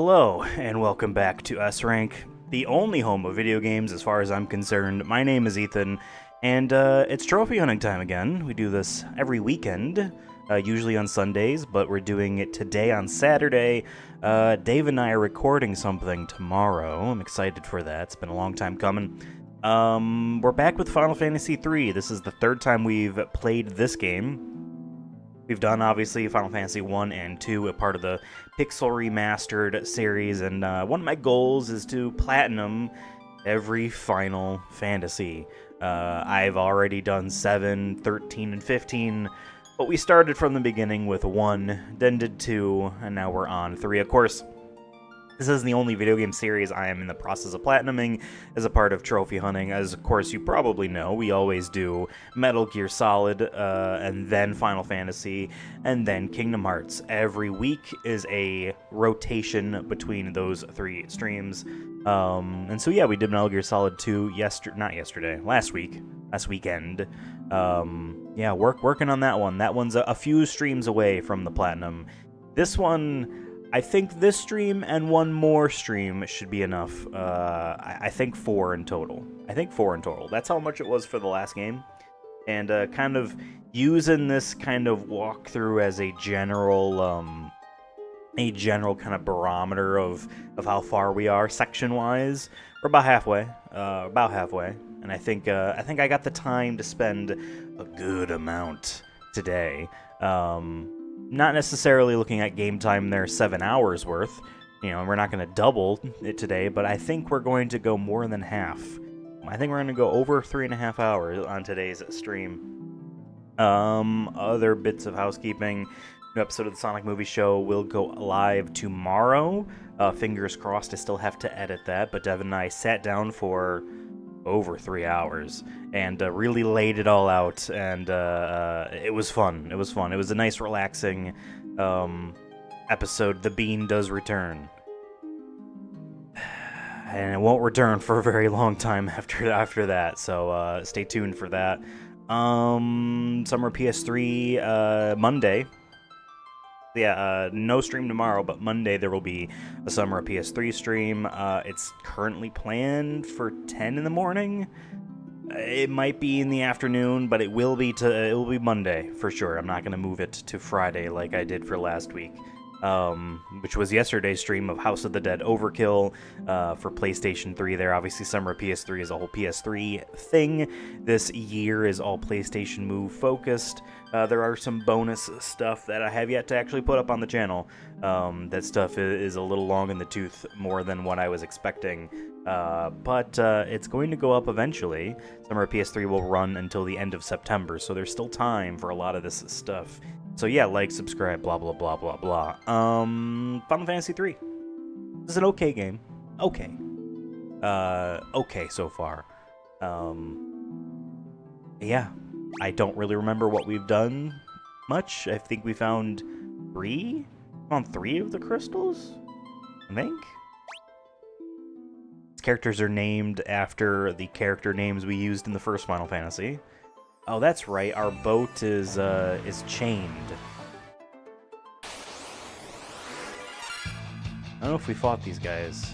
Hello, and welcome back to S-Rank, the only home of video games as far as I'm concerned. My name is Ethan, and it's trophy hunting time again. We do this every weekend, usually on Sundays, but we're doing it today on Saturday. Dave and I are recording something tomorrow. I'm excited for that. It's been a long time coming. We're back with Final Fantasy 3. This is the third time we've played this game. We've done, obviously, Final Fantasy 1 and 2, a part of the Pixel Remastered series, and one of my goals is to platinum every Final Fantasy. I've already done 7, 13, and 15, but we started from the beginning with 1, then did 2, and now we're on 3. Of course, this is the only video game series I am in the process of platinuming as a part of trophy hunting. As, of course, you probably know, we always do Metal Gear Solid, and then Final Fantasy, and then Kingdom Hearts. Every week is a rotation between those 3 streams. And so, yeah, we did Metal Gear Solid 2 last weekend. Yeah, working on that one. That one's a few streams away from the platinum. This one, I think this stream and one more stream should be enough. I think 4 in total. That's how much it was for the last game. And kind of using this kind of walkthrough as a general kind of barometer of how far we are section-wise. We're about halfway. And I think I got the time to spend a good amount today. Not necessarily looking at game time there 7 hours worth. You know, we're not going to double it today, but I think we're going to go more than half. I think we're going to go over 3.5 hours on today's stream. Other bits of housekeeping. New episode of the Sonic Movie Show will go live tomorrow. Fingers crossed, I still have to edit that, but Devin and I sat down for over 3 hours and really laid it all out, and it was fun. It was a nice, relaxing episode. The bean does return, and it won't return for a very long time after that, so stay tuned for that. Summer PS3 Monday. Yeah, no stream tomorrow, but Monday there will be a Summer PS3 stream. It's currently planned for 10 in the morning. It might be in the afternoon, but it will be Monday for sure. I'm not going to move it to Friday like I did for last week, which was yesterday's stream of House of the Dead Overkill for PlayStation 3 there. Obviously, Summer PS3 is a whole PS3 thing. This year is all PlayStation Move focused. There are some bonus stuff that I have yet to actually put up on the channel. That stuff is a little long in the tooth, more than what I was expecting. But it's going to go up eventually. Summer PS3 will run until the end of September, so there's still time for a lot of this stuff. So yeah, like, subscribe, blah, blah, blah, blah, blah. Final Fantasy 3. This is an okay game. Okay. Okay so far. Yeah. I don't really remember what we've done much. I think we found 3? Found 3 of the crystals? I think? These characters are named after the character names we used in the first Final Fantasy. Oh, that's right. Our boat is chained. I don't know if we fought these guys.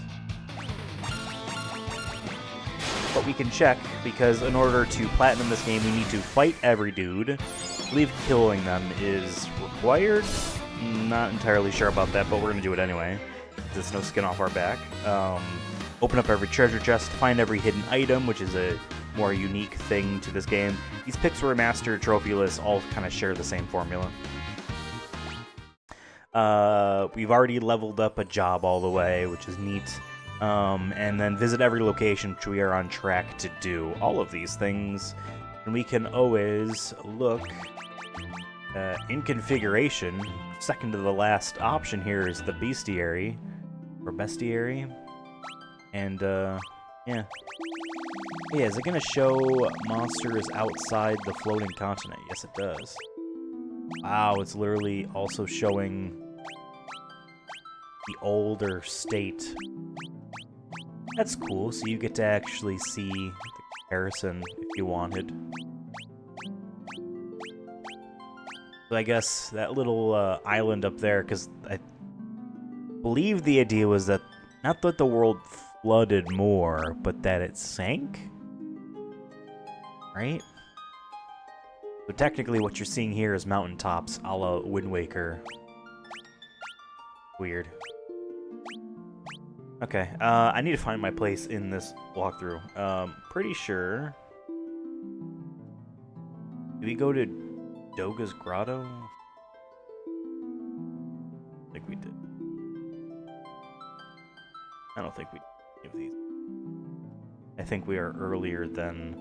But we can check, because in order to platinum this game, we need to fight every dude. I believe killing them is required. Not entirely sure about that, but we're going to do it anyway. There's no skin off our back. Open up every treasure chest, find every hidden item, which is a more unique thing to this game. These Pixel Remaster trophy lists all kind of share the same formula. We've already leveled up a job all the way, which is neat. And then visit every location, which we are on track to do. All of these things. And we can always look in configuration. Second to the last option here is the bestiary. Or bestiary. And, yeah. Yeah, is it going to show monsters outside the floating continent? Yes, it does. Wow, it's literally also showing the older state. That's cool, so you get to actually see the comparison if you wanted. So I guess that little island up there, because believe the idea was that not that the world flooded more, but that it sank? Right? So technically what you're seeing here is mountaintops a la Wind Waker. Weird. Okay, I need to find my place in this walkthrough. Pretty sure... Did we go to Doga's Grotto? I think we did. I don't think we did any of these. I think we are earlier than...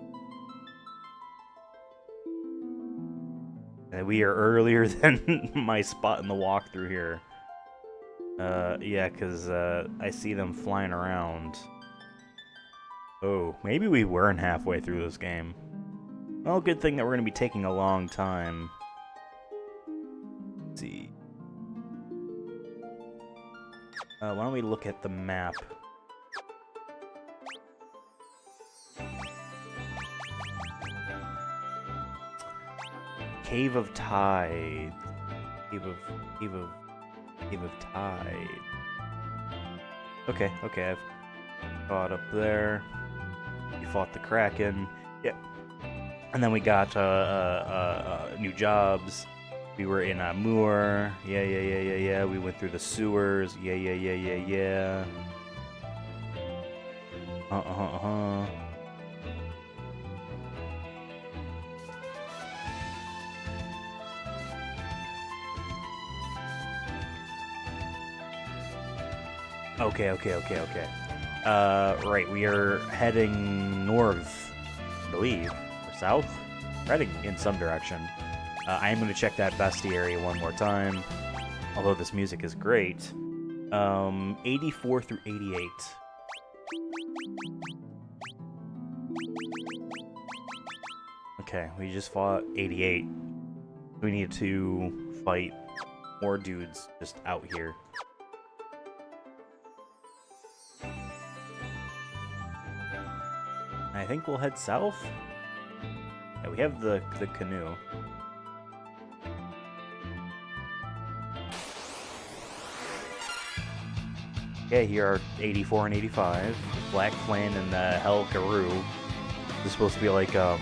We are earlier than my spot in the walkthrough here. Yeah, because I see them flying around. Oh, maybe we weren't halfway through this game. Well, good thing that we're going to be taking a long time. Let's see. Why don't we look at the map? Cave of Tide. Cave of Tide. Okay, I've got up there. We fought the Kraken. Yep. And then we got new jobs. We were in Moor. Yeah. We went through the sewers. Yeah. Okay. Right, we are heading north, I believe, or south? We're heading in some direction. I am going to check that bestiary one more time, although this music is great. 84 through 88. Okay, we just fought 88. We need to fight more dudes just out here. I think we'll head south. Yeah, we have the canoe. Okay, here are 84 and 85. Black Flynn and the Hell Karoo. This is supposed to be like a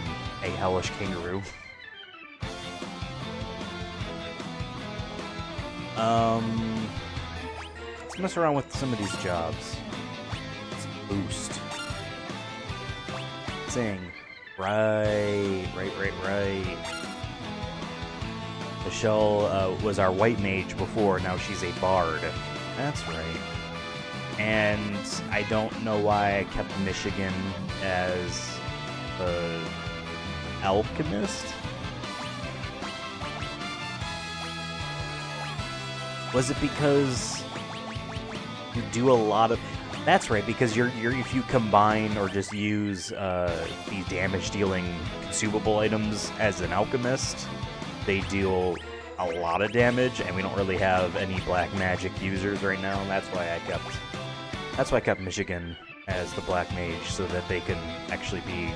hellish kangaroo. Let's mess around with some of these jobs. Let's boost. Sing. Right. Michelle was our white mage before, now she's a bard. That's right. And I don't know why I kept Michigan as the alchemist. Was it because you do a lot of... That's right, because you're if you combine or just use these damage-dealing consumable items as an alchemist, they deal a lot of damage, and we don't really have any black magic users right now. And that's why I kept Michigan as the black mage, so that they can actually be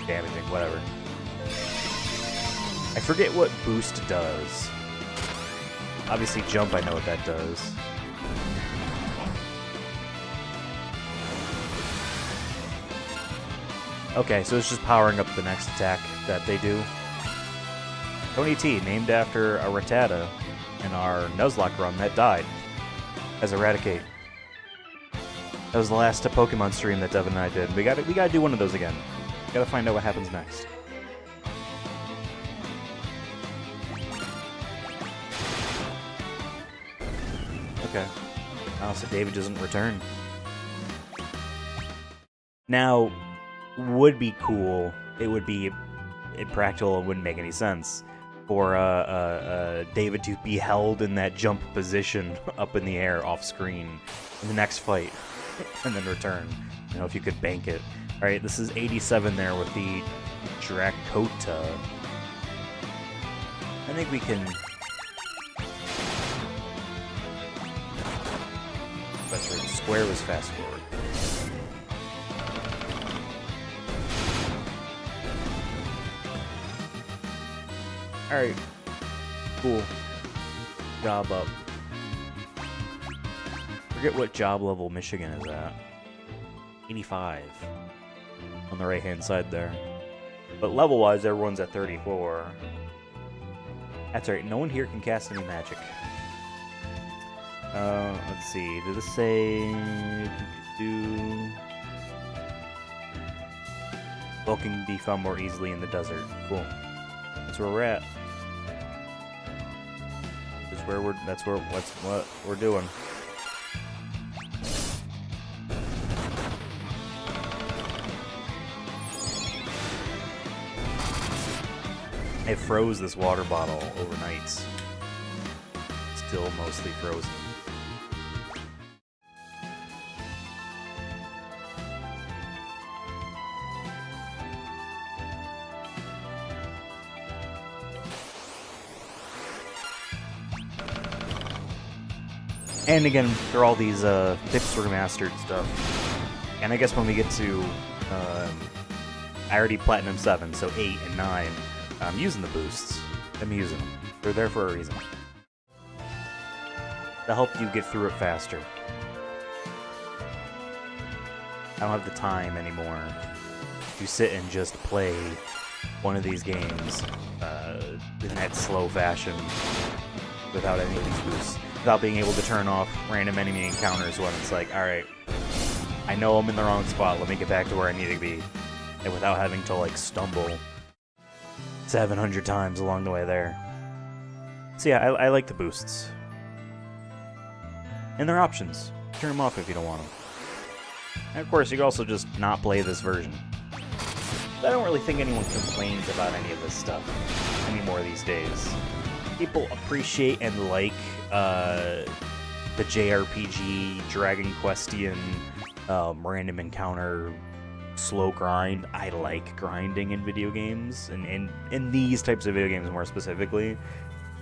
damaging. Whatever. I forget what boost does. Obviously, jump. I know what that does. Okay, so it's just powering up the next attack that they do. Tony T, named after a Rattata in our Nuzlocke run that died as Eradicate. That was the last Pokemon stream that Devin and I did. We gotta do one of those again. We gotta find out what happens next. Okay. Oh, so David doesn't return. Now, would be cool. It would be impractical. It wouldn't make any sense for David to be held in that jump position up in the air off screen in the next fight and then return. You know, if you could bank it. All right, this is 87 there with the Drakota. I think we can. That's right. Square was fast forward. Alright. Cool. Job up. forget what job level Michigan is at. 85. On the right-hand side there. But level-wise, everyone's at 34. That's right, no one here can cast any magic. Let's see, did this say... Well, can be found more easily in the desert. Cool. That's where we're at. That's what we're doing. I froze this water bottle overnight. Still mostly frozen. And again, there are all these Pixel Remastered stuff. And I guess when we get to... I already Platinum 7, so 8 and 9. I'm using the boosts. I'm using them. They're there for a reason. To help you get through it faster. I don't have the time anymore to sit and just play one of these games in that slow fashion without any of these boosts. Without being able to turn off random enemy encounters when it's like, alright, I know I'm in the wrong spot, let me get back to where I need to be. And without having to, like, stumble 700 times along the way there. So yeah, I like the boosts. And they're options. Turn them off if you don't want them. And of course, you can also just not play this version. But I don't really think anyone complains about any of this stuff anymore these days. People appreciate and like the JRPG, Dragon Questian, random encounter, slow grind. I like grinding in video games, and in these types of video games more specifically.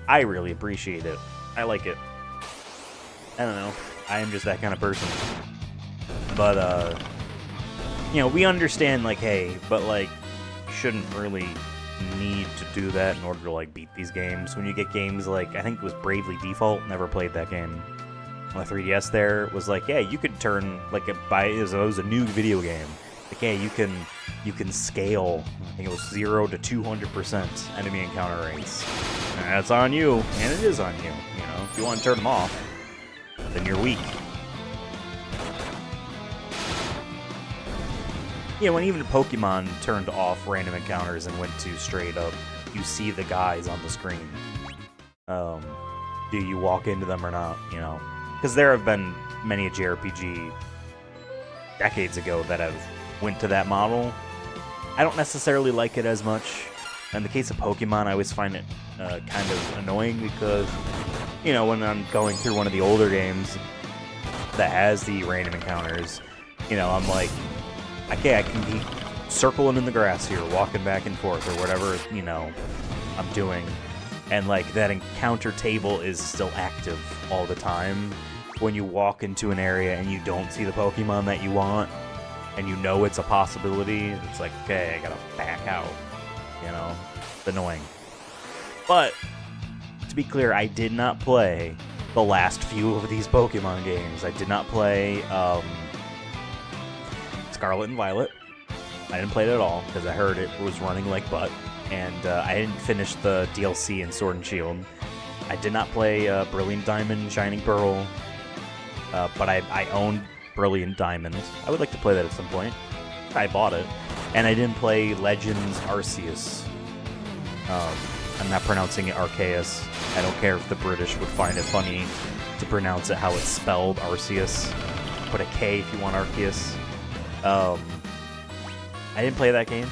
I really appreciate it. I like it. I don't know. I am just that kind of person. But, you know, we understand, like, hey, but, like, shouldn't really need to do that in order to, like, beat these games. When you get games like, I think it was Bravely Default, never played that game. On the 3DS there, was like, yeah, you could turn, like, it was a new video game. Like, hey, you can scale, I think it was 0 to 200% enemy encounter rates. And that's on you, and it is on you, you know. If you want to turn them off, then you're weak. Yeah, when even Pokemon turned off random encounters and went to straight up, you see the guys on the screen. Do you walk into them or not, you know? Because there have been many a JRPG decades ago that have went to that model. I don't necessarily like it as much. In the case of Pokemon, I always find it kind of annoying because, you know, when I'm going through one of the older games that has the random encounters, you know, I'm like, okay, I can be circling in the grass here, walking back and forth, or whatever, you know, I'm doing. And, like, that encounter table is still active all the time. When you walk into an area and you don't see the Pokemon that you want, and you know it's a possibility, it's like, okay, I gotta back out, you know? It's annoying. But, to be clear, I did not play the last few of these Pokemon games. I did not play, Scarlet and Violet. I didn't play it at all, because I heard it was running like butt, and I didn't finish the DLC in Sword and Shield. I did not play Brilliant Diamond, Shining Pearl, but I owned Brilliant Diamond. I would like to play that at some point. I bought it. And I didn't play Legends Arceus. I'm not pronouncing it Arceus. I don't care if the British would find it funny to pronounce it how it's spelled, Arceus. Put a K if you want Arceus. I didn't play that game.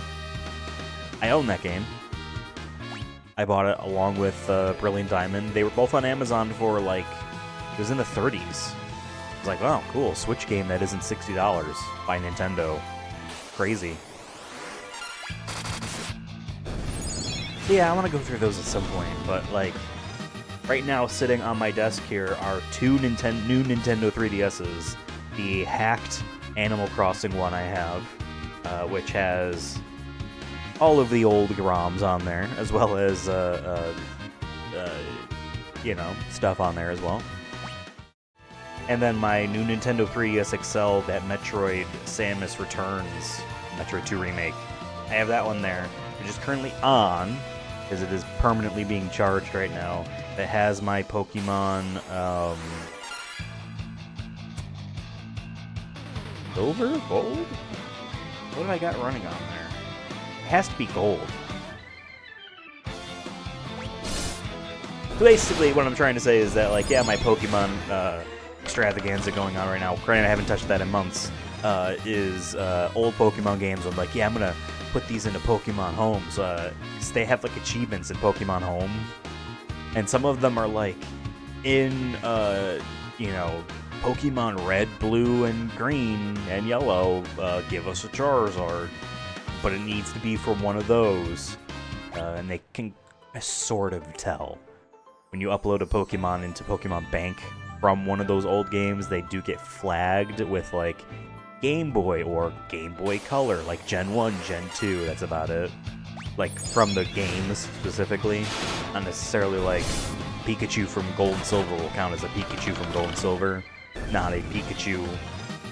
I own that game. I bought it along with Brilliant Diamond. They were both on Amazon for, like, it was in the 30s. I was like, wow, cool, Switch game that isn't $60 by Nintendo. Crazy. Yeah, I want to go through those at some point, but, like, right now sitting on my desk here are two new Nintendo 3DSs. The hacked Animal Crossing one I have, which has all of the old ROMs on there, as well as, you know, stuff on there as well. And then my new Nintendo 3DS XL, that Metroid Samus Returns, Metroid 2 Remake. I have that one there, which is currently on, because it is permanently being charged right now. That has my Pokemon, Silver? Gold? What have I got running on there? It has to be gold. So basically, what I'm trying to say is that, like, yeah, my Pokemon extravaganza going on right now, granted I haven't touched that in months, is old Pokemon games. I'm like, yeah, I'm gonna put these into Pokemon Homes. 'Cause they have, like, achievements in Pokemon Home. And some of them are, like, in, you know, Pokemon Red, Blue, and Green, and Yellow, give us a Charizard. But it needs to be from one of those. And they can sort of tell. When you upload a Pokemon into Pokemon Bank from one of those old games, they do get flagged with, like, Game Boy or Game Boy Color, like Gen 1, Gen 2, that's about it. Like, from the games, specifically. Not necessarily, like, Pikachu from Gold and Silver will count as a Pikachu from Gold and Silver, not a Pikachu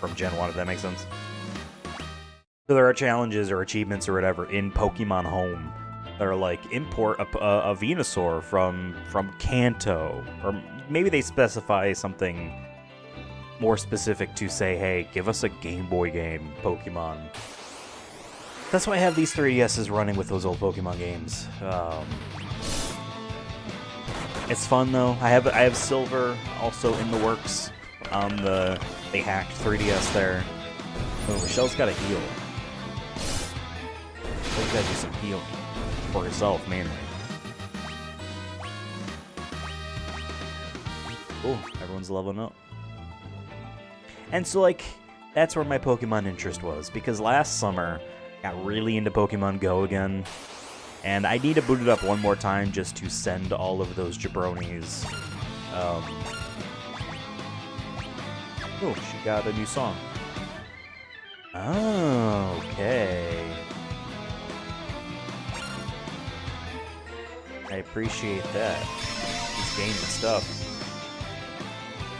from Gen 1, if that makes sense. So there are challenges or achievements or whatever in Pokemon Home that are like, import a Venusaur from Kanto, or maybe they specify something more specific to say, hey, give us a Game Boy game, Pokemon. That's why I have these 3DSs running with those old Pokemon games. It's fun though. I have Silver also in the works on they hacked 3DS there. Oh, Michelle's got to heal. She's got to do some healing. For herself, mainly. Cool, everyone's leveling up. And so, like, that's where my Pokemon interest was, because last summer, I got really into Pokemon Go again, and I need to boot it up one more time just to send all of those jabronis. Oh, she got a new song. Oh, okay. I appreciate that. He's gaining stuff.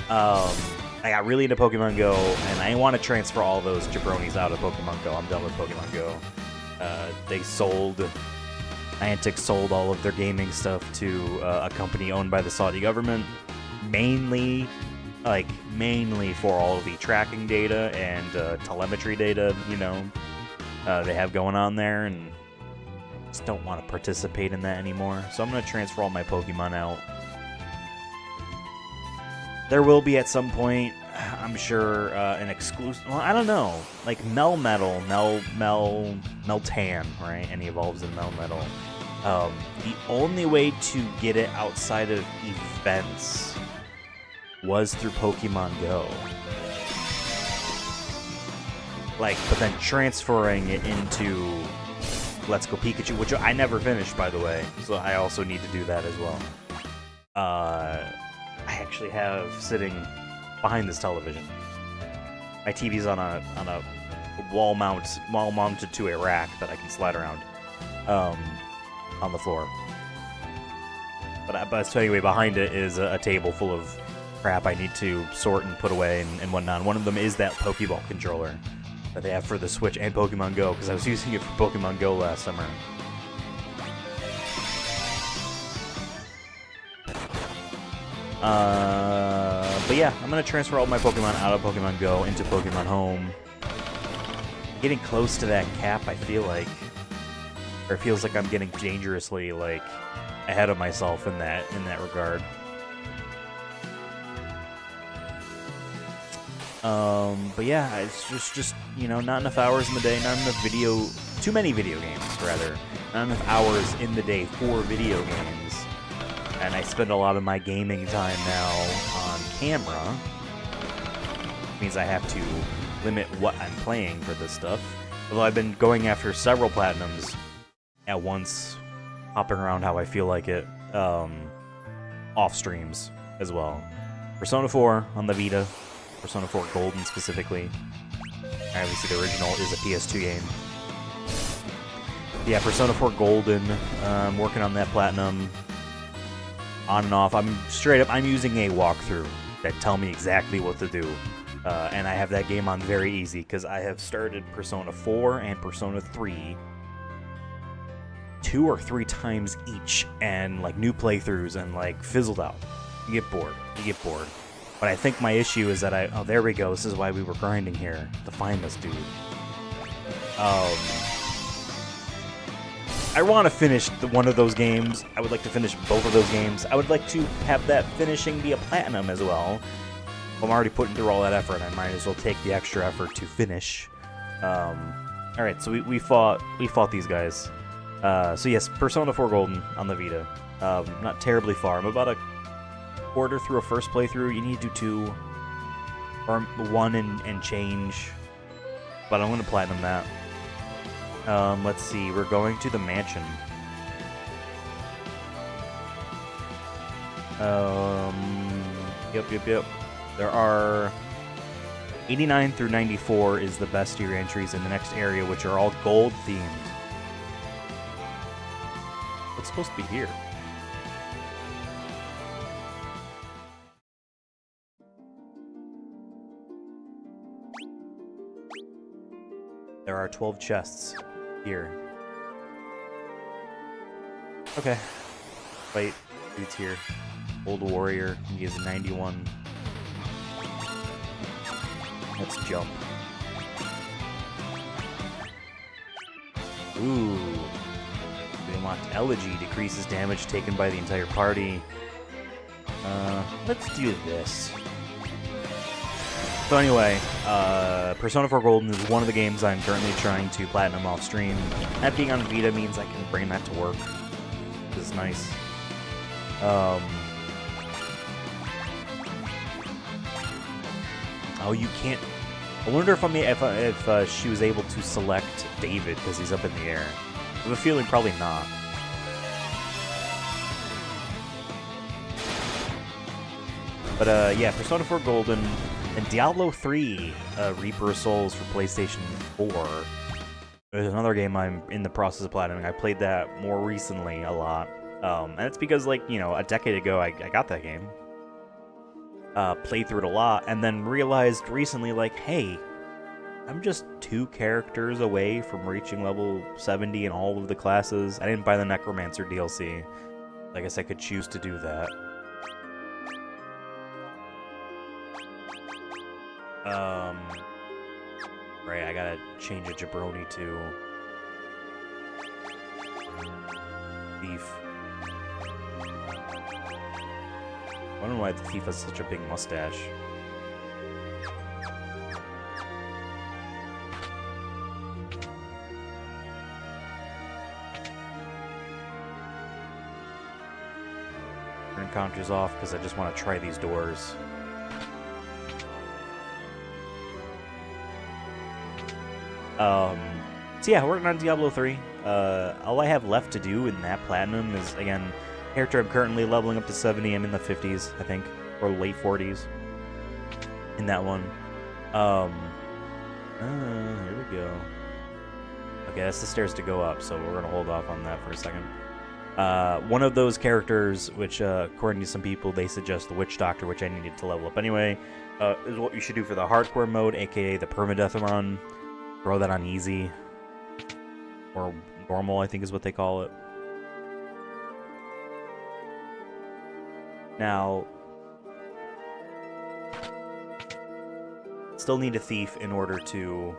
I got really into Pokemon Go, and I want to transfer all those jabronis out of Pokemon Go. I'm done with Pokemon Go. Niantic sold all of their gaming stuff to a company owned by the Saudi government, mainly for all of the tracking data and telemetry data, you know, they have going on there, and just don't want to participate in that anymore. So I'm going to transfer all my Pokemon out. There will be at some point, I'm sure, an exclusive... Well, I don't know. Like Melmetal, Meltan, right? And he evolves in Melmetal. The only way to get it outside of events was through Pokemon Go. Like, but then transferring it into Let's Go Pikachu, which I never finished, by the way, so I also need to do that as well. I actually have sitting behind this television. My TV's on a wall mounted to a rack that I can slide around on the floor. But so anyway, behind it is a table full of crap I need to sort and put away and whatnot. One of them is that Pokeball controller that they have for the Switch and Pokemon Go, because I was using it for Pokemon Go last summer. But yeah, I'm going to transfer all my Pokemon out of Pokemon Go into Pokemon Home. Getting close to that cap, I feel like. Or it feels like I'm getting dangerously, like, ahead of myself in that regard. But yeah, it's just, you know, not enough hours in the day, not enough too many video games, rather. Not enough hours in the day for video games. And I spend a lot of my gaming time now on camera. Which means I have to limit what I'm playing for this stuff. Although I've been going after several platinums at once, hopping around how I feel like it, off streams as well. Persona 4 on the Vita. Persona 4 Golden specifically. Obviously the original is a PS2 game. Yeah, Persona 4 Golden. I'm working on that platinum. On and off. I'm using a walkthrough that tell me exactly what to do. And I have that game on very easy because I have started Persona 4 and Persona 3 2 or 3 times each, and like new playthroughs, and like fizzled out. You get bored. But I think my issue is that oh, there we go. This is why we were grinding here to find this dude. I want to finish one of those games. I would like to finish both of those games. I would like to have that finishing be a platinum as well. I'm already putting through all that effort. I might as well take the extra effort to finish. All right, so we fought these guys. So yes, Persona 4 Golden on the Vita. Not terribly far. I'm about a quarter through a first playthrough. You need to do 2 or 1 and change. But I'm going to platinum that. Let's see. We're going to the mansion. Yep. There are 89 through 94 is the best tier entries in the next area, which are all gold themed. What's supposed to be here? There are 12 chests here. Okay. Fight dude's here. Old warrior. He is 91. Let's jump. Ooh. We unlocked Elegy. Decreases damage taken by the entire party. Let's do this. So anyway, Persona 4 Golden is one of the games I'm currently trying to platinum off stream. That being on Vita means I can bring that to work. This is nice. Oh, you can't. I wonder if she was able to select David because he's up in the air. I have a feeling probably not. But yeah, Persona 4 Golden and Diablo 3 Reaper of Souls for PlayStation 4. There's another game I'm in the process of platinuming. I played that more recently a lot. And it's because, like, you know, a decade ago I got that game. Played through it a lot, and then realized recently, like, hey, I'm just 2 characters away from reaching level 70 in all of the classes. I didn't buy the Necromancer DLC. I guess I could choose to do that. Right, I gotta change a jabroni to thief. I don't know why the thief has such a big mustache. Turn counters off because I just want to try these doors. So yeah, working on Diablo 3. All I have left to do in that platinum is, again, character I'm currently leveling up to 70. I'm in the 50s, I think, or late 40s in that one. Here we go. Okay, that's the stairs to go up, so we're gonna hold off on that for a second. One of those characters, which according to some people, they suggest the Witch Doctor, which I needed to level up anyway, is what you should do for the hardcore mode, aka the permadeath run. Throw that on easy. Or normal, I think is what they call it. Now, still need a thief in order to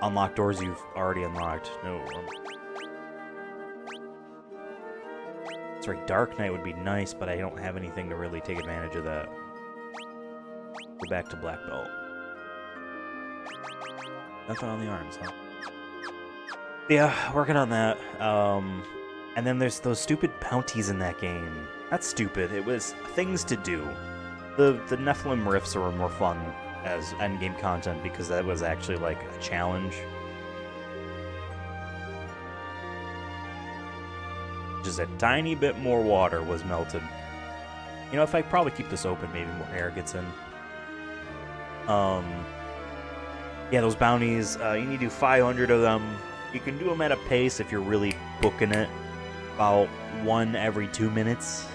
unlock doors you've already unlocked. No. That's right, Dark Knight would be nice, but I don't have anything to really take advantage of that. Go back to Black Belt. Nothing on the arms, huh? Yeah, working on that. And then there's those stupid bounties in that game. That's stupid. It was things to do. The Nephilim rifts were more fun as endgame content because that was actually like a challenge. Just a tiny bit more water was melted. You know, if I probably keep this open, maybe more air gets in. Yeah, those bounties, you need to do 500 of them. You can do them at a pace if you're really booking it. About 1 every 2 minutes.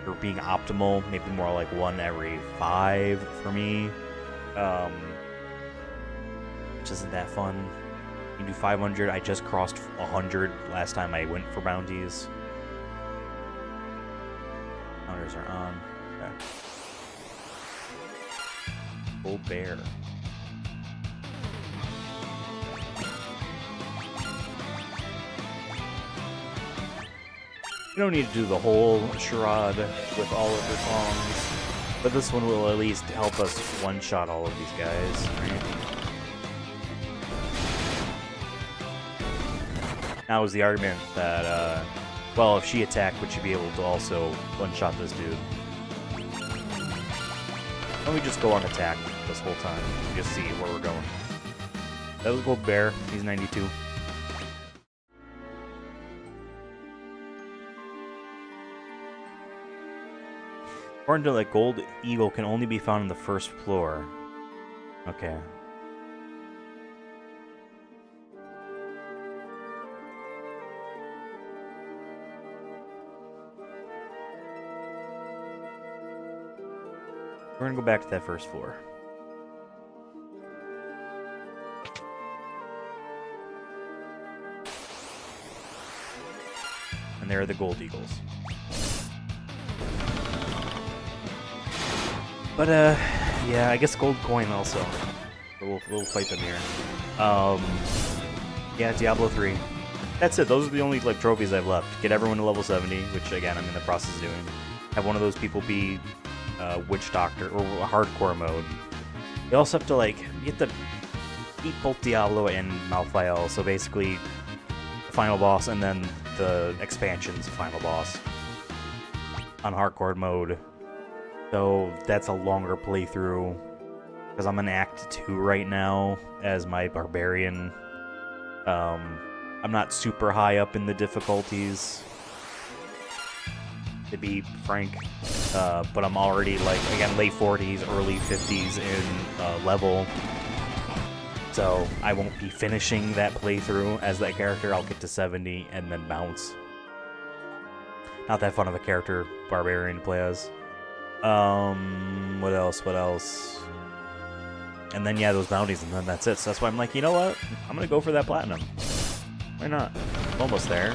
for being optimal. Maybe more like 1 every 5 for me. Which isn't that fun. You can do 500. I just crossed 100 last time I went for bounties. Counters are on. Okay. Bull bear. You don't need to do the whole charade with all of your songs, but this one will at least help us one-shot all of these guys, right? Now is the argument that, well, if she attacked, would she be able to also one-shot this dude? Let me just go on attack this whole time, just see where we're going. That was Gold Bear, he's 92. According to like Gold Eagle can only be found on the first floor. Okay. We're gonna go back to that first floor. And there are the Gold Eagles. But, yeah, I guess Gold Coin also. We'll fight them here. Yeah, Diablo 3. That's it. Those are the only, like, trophies I've left. Get everyone to level 70, which, again, I'm in the process of doing. Have one of those people be Witch Doctor, or hardcore mode. You also have to, like, you have to beat both Diablo and Malthael, so basically the final boss and then the expansion's final boss on hardcore mode. So that's a longer playthrough, because I'm in Act 2 right now as my Barbarian. I'm not super high up in the difficulties, to be frank, but I'm already, like, again, late 40s, early 50s in level, so I won't be finishing that playthrough as that character. I'll get to 70 and then bounce. Not that fun of a character, Barbarian, to play as. What else? And then, yeah, those bounties, and then that's it. So that's why I'm like, you know what? I'm gonna go for that platinum. Why not? I'm almost there.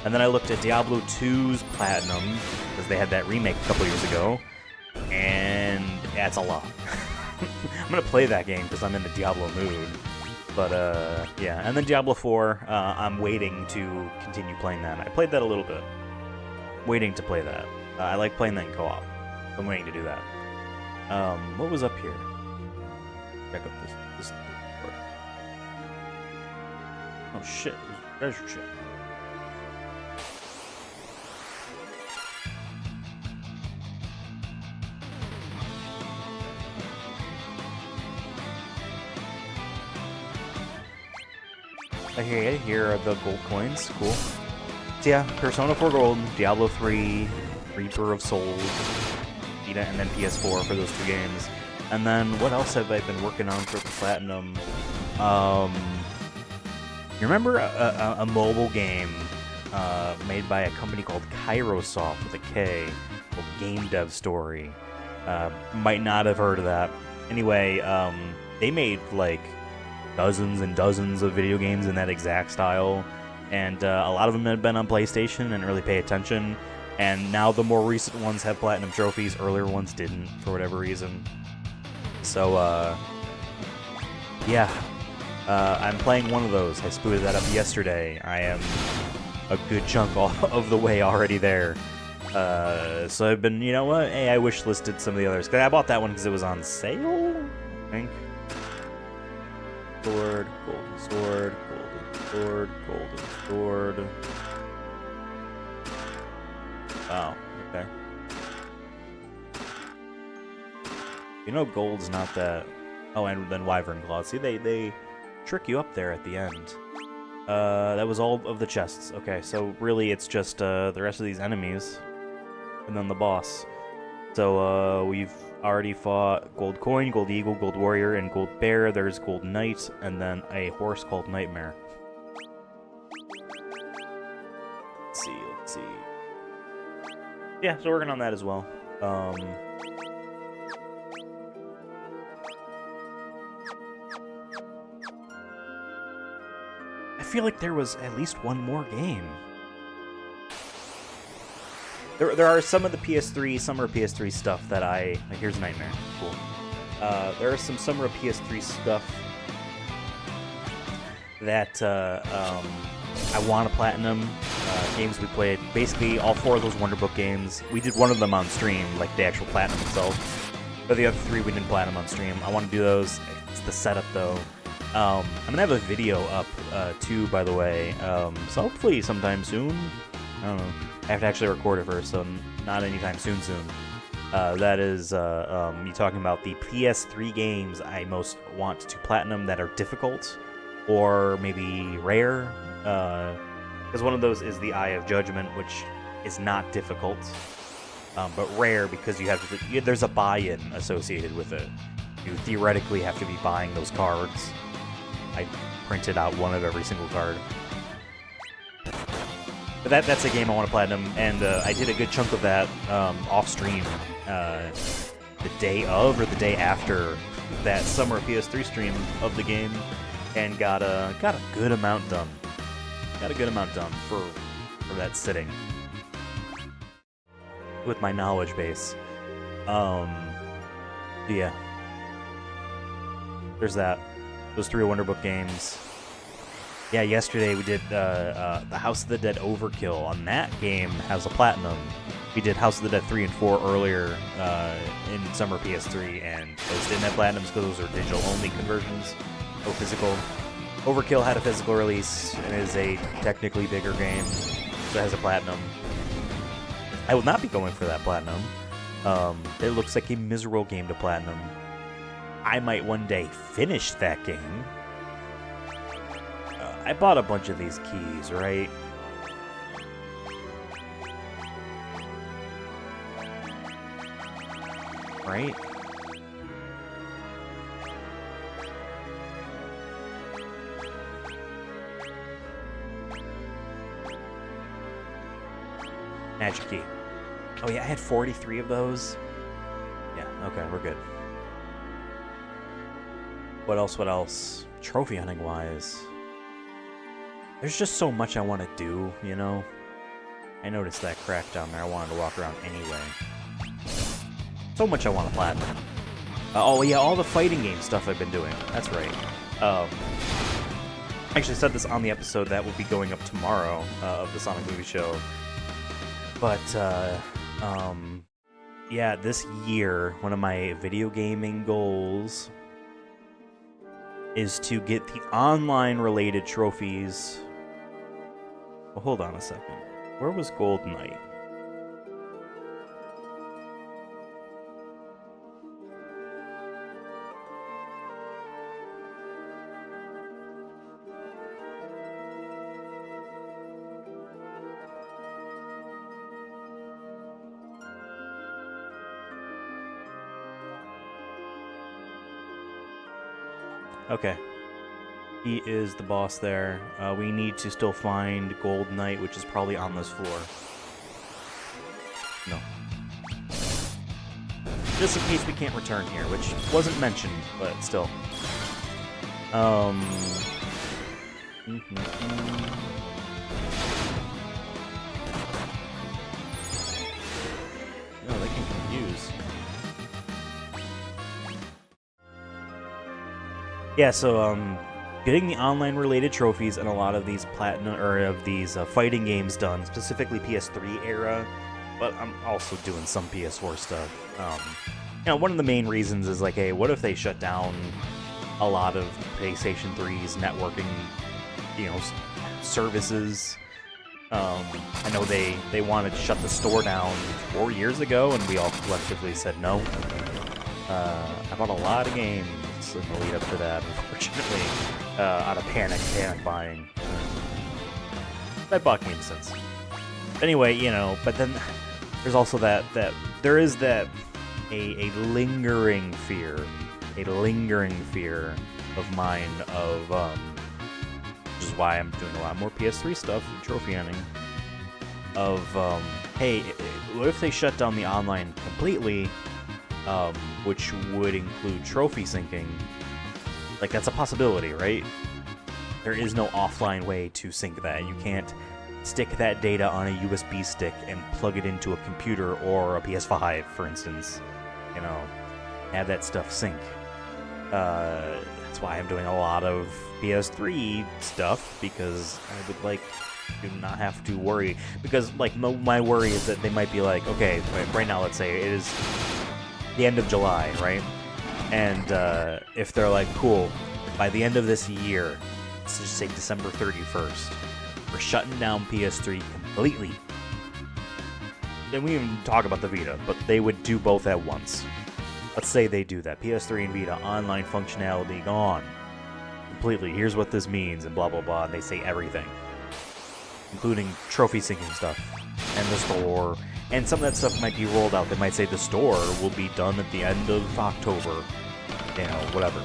And then I looked at Diablo 2's platinum, because they had that remake a couple years ago, and yeah, it's a lot. I'm gonna play that game because I'm in the Diablo mood. But, yeah. And then Diablo 4, I'm waiting to continue playing that. I played that a little bit. Waiting to play that. I like playing that in co-op. I'm waiting to do that. What was up here? Check up this door. Oh shit, there's treasure chest. Here are the gold coins. Cool. So yeah, Persona 4 Gold, Diablo 3, Reaper of Souls, Vita, and then PS4 for those 2 games. And then what else have I been working on for the platinum? You remember a mobile game made by a company called Kairosoft with a K, called Game Dev Story? Might not have heard of that. Anyway, they made like dozens and dozens of video games in that exact style, and a lot of them had been on PlayStation and didn't really pay attention. And now the more recent ones have platinum trophies, earlier ones didn't, for whatever reason. So, yeah. I'm playing one of those. I spooted that up yesterday. I am a good chunk of the way already there. So I've been, you know what? Hey, I wish listed some of the others. 'Cause I bought that one because it was on sale, I think. Sword, golden sword, golden sword, golden sword. Oh, okay. You know gold's not that... Oh, and then Wyvern Claw. See, they trick you up there at the end. That was all of the chests. Okay, so really it's just the rest of these enemies. And then the boss. So, we've already fought Gold Coin, Gold Eagle, Gold Warrior, and Gold Bear. There's Gold Knight, and then a horse called Nightmare. Let's see. yeah, so working on that as well. I feel like there was at least one more game. There are some of the PS3, summer PS3 stuff that like, here's Nightmare. Cool. There are some summer PS3 stuff that I want to platinum. Games we played. Basically, all 4 of those Wonderbook games. We did one of them on stream, like the actual platinum itself. But the other 3 we didn't platinum on stream. I want to do those. It's the setup, though. I'm going to have a video up, too, by the way. So hopefully sometime soon. I don't know. I have to actually record it first, so not anytime soon. That is me talking about the PS3 games I most want to platinum that are difficult or maybe rare. Because one of those is the Eye of Judgment, which is not difficult, but rare because you have to. There's a buy-in associated with it. You theoretically have to be buying those cards. I printed out one of every single card. But that's a game I want to platinum, and I did a good chunk of that off stream the day of or the day after that summer PS3 stream of the game, and got a good amount done. Got a good amount done for that sitting with my knowledge base. Yeah. There's that. Those 3 Wonderbook games. Yeah, yesterday we did the House of the Dead Overkill. On that game has a platinum. We did House of the Dead 3 and 4 earlier in summer PS3, and those didn't have platinums because those are digital-only conversions, no physical. Overkill had a physical release and is a technically bigger game, so it has a platinum. I will not be going for that platinum. It looks like a miserable game to platinum. I might one day finish that game. I bought a bunch of these keys, right? Right? Magic key. Oh yeah, I had 43 of those. Yeah, okay, we're good. What else? Trophy hunting wise. There's just so much I want to do, you know? I noticed that crack down there. I wanted to walk around anyway. So much I want to platinum. Oh yeah, all the fighting game stuff I've been doing. That's right. I actually said this on the episode that will be going up tomorrow of the Sonic Movie Show. But, yeah, this year, one of my video gaming goals is to get the online-related trophies. Well, hold on a second. Where was Gold Knight? Okay. He is the boss there. We need to still find Gold Knight, which is probably on this floor. No. Just in case we can't return here, which wasn't mentioned, but still. Oh, they can confuse. Yeah, so, getting the online-related trophies and a lot of these platinum, or of these fighting games done, specifically PS3 era, but I'm also doing some PS4 stuff. You know, one of the main reasons is, like, hey, what if they shut down a lot of PlayStation 3's networking, you know, services? I know they wanted to shut the store down 4 years ago, and we all collectively said no. I bought a lot of games in the lead up to that, unfortunately, out of panic buying. I bought games since. Anyway, you know, but then there's also that there is that a lingering fear of mine of which is why I'm doing a lot more PS3 stuff and trophy hunting. of, hey, what if they shut down the online completely, which would include trophy syncing? Like, that's a possibility, right? There is no offline way to sync that. You can't stick that data on a USB stick and plug it into a computer or a PS5, for instance. You know, have that stuff sync. That's why I'm doing a lot of PS3 stuff, because I would like to not have to worry. Because, like, my worry is that they might be like, okay, right now, let's say it is the end of July, right? And if they're like, cool, by the end of this year, let's just say December 31st, we're shutting down PS3 completely. Then we even talk about the Vita, but they would do both at once. Let's say they do that. PS3 and Vita online functionality gone completely. Here's what this means, and blah blah blah. And they say everything, including trophy syncing stuff and the store. And some of that stuff might be rolled out. They might say the store will be done at the end of October, you know, whatever.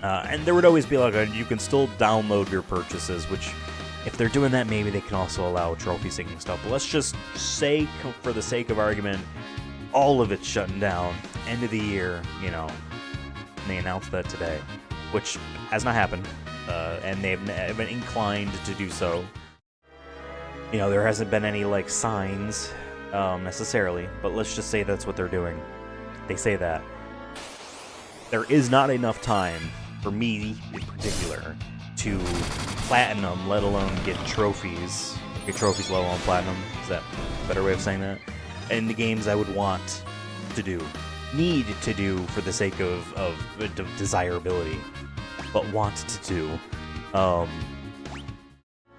And there would always be like you can still download your purchases, which, if they're doing that, maybe they can also allow trophy syncing stuff. But let's just say, for the sake of argument, all of it's shutting down, end of the year, you know, and they announced that today, which has not happened, and they've been inclined to do so. You know, there hasn't been any, like, signs, necessarily, but let's just say that's what they're doing. They say that. There is not enough time, for me in particular, to platinum, let alone get trophies. Get trophies, let alone platinum. Is that a better way of saying that? In the games I would want to do. Need to do for the sake of desirability. But want to do.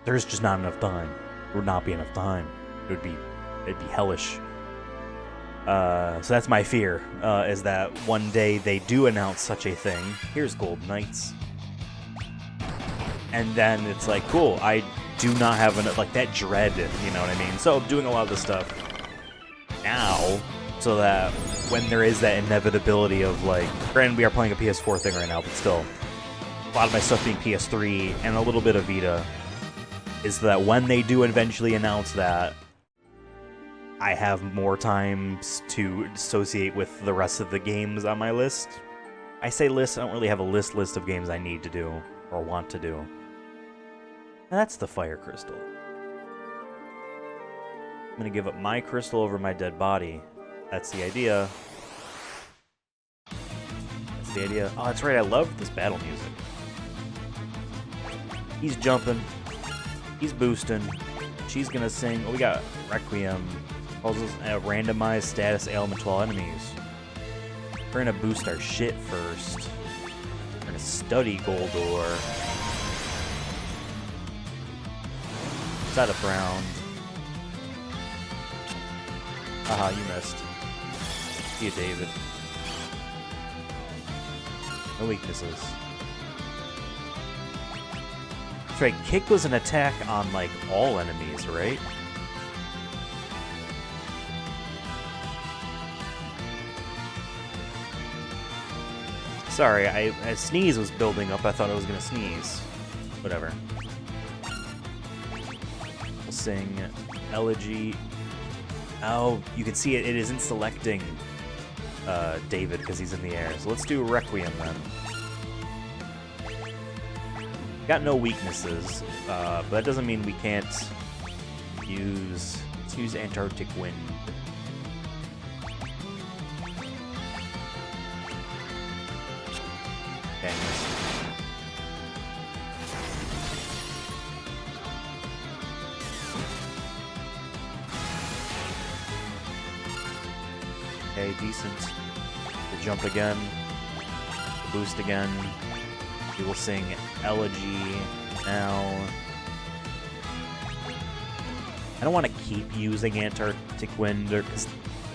There's just not enough time. There would not be enough time. It'd be hellish. So that's my fear, is that one day they do announce such a thing. Here's Gold Knights. And then it's like, cool, I do not have enough, like, that dread, you know what I mean? So I'm doing a lot of this stuff now, so that when there is that inevitability of, like, granted we are playing a PS4 thing right now, but still, a lot of my stuff being PS3 and a little bit of Vita, is that when they do eventually announce that, I have more times to associate with the rest of the games on my list. I say list, I don't really have a list of games I need to do, or want to do. And that's the fire crystal. I'm gonna give up my crystal over my dead body. That's the idea. That's the idea. Oh, that's right, I love this battle music. He's jumping. He's boosting. She's gonna sing. Oh, we got Requiem. Causes a randomized status ailment to all enemies. We're gonna boost our shit first. We're gonna study Goldor. Set up round. Haha, you missed. See you, David. No weaknesses. That's right, kick was an attack on, like, all enemies, right? Sorry, a sneeze was building up. I thought I was gonna sneeze. Whatever. We'll sing Elegy. Oh, you can see it. It isn't selecting David because he's in the air. So let's do Requiem then. Got no weaknesses, but that doesn't mean we can't use. Let's use Antarctic Wind. Dang this. Okay, decent. We'll jump again. We'll boost again. We will sing Elegy now. I don't want to keep using Antarctic Wind, because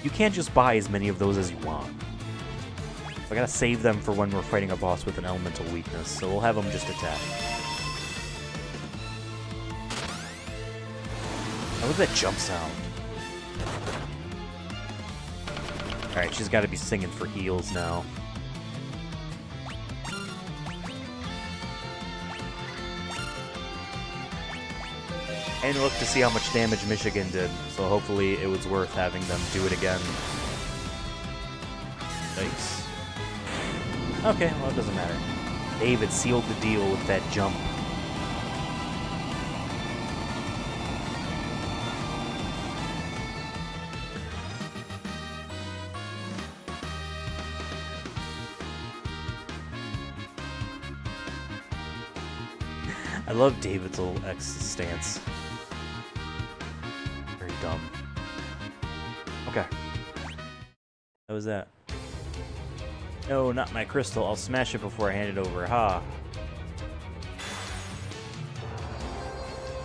you can't just buy as many of those as you want. So I gotta save them for when we're fighting a boss with an elemental weakness, so we'll have them just attack. I love that jump sound. Alright, she's gotta be singing for heals now. And look to see how much damage Michigan did, so hopefully it was worth having them do it again. Nice. Okay, well, it doesn't matter. David sealed the deal with that jump. I love David's little X stance. Very dumb. Okay. How was that? No, not my crystal. I'll smash it before I hand it over. Ha.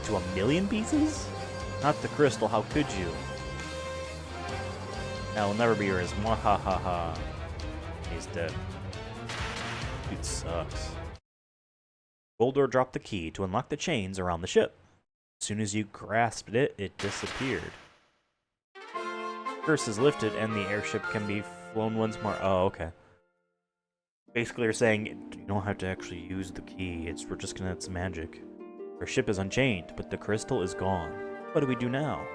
To 1,000,000 pieces? Not the crystal. How could you? That will never be yours. Mwahahaha. He's dead. Dude sucks. Goldor dropped the key to unlock the chains around the ship. As soon as you grasped it, it disappeared. Curse is lifted and the airship can be flown once more. Oh, okay. Basically, you're saying you don't have to actually use the key. We're just gonna. It's magic. Our ship is unchained, but the crystal is gone. What do we do now?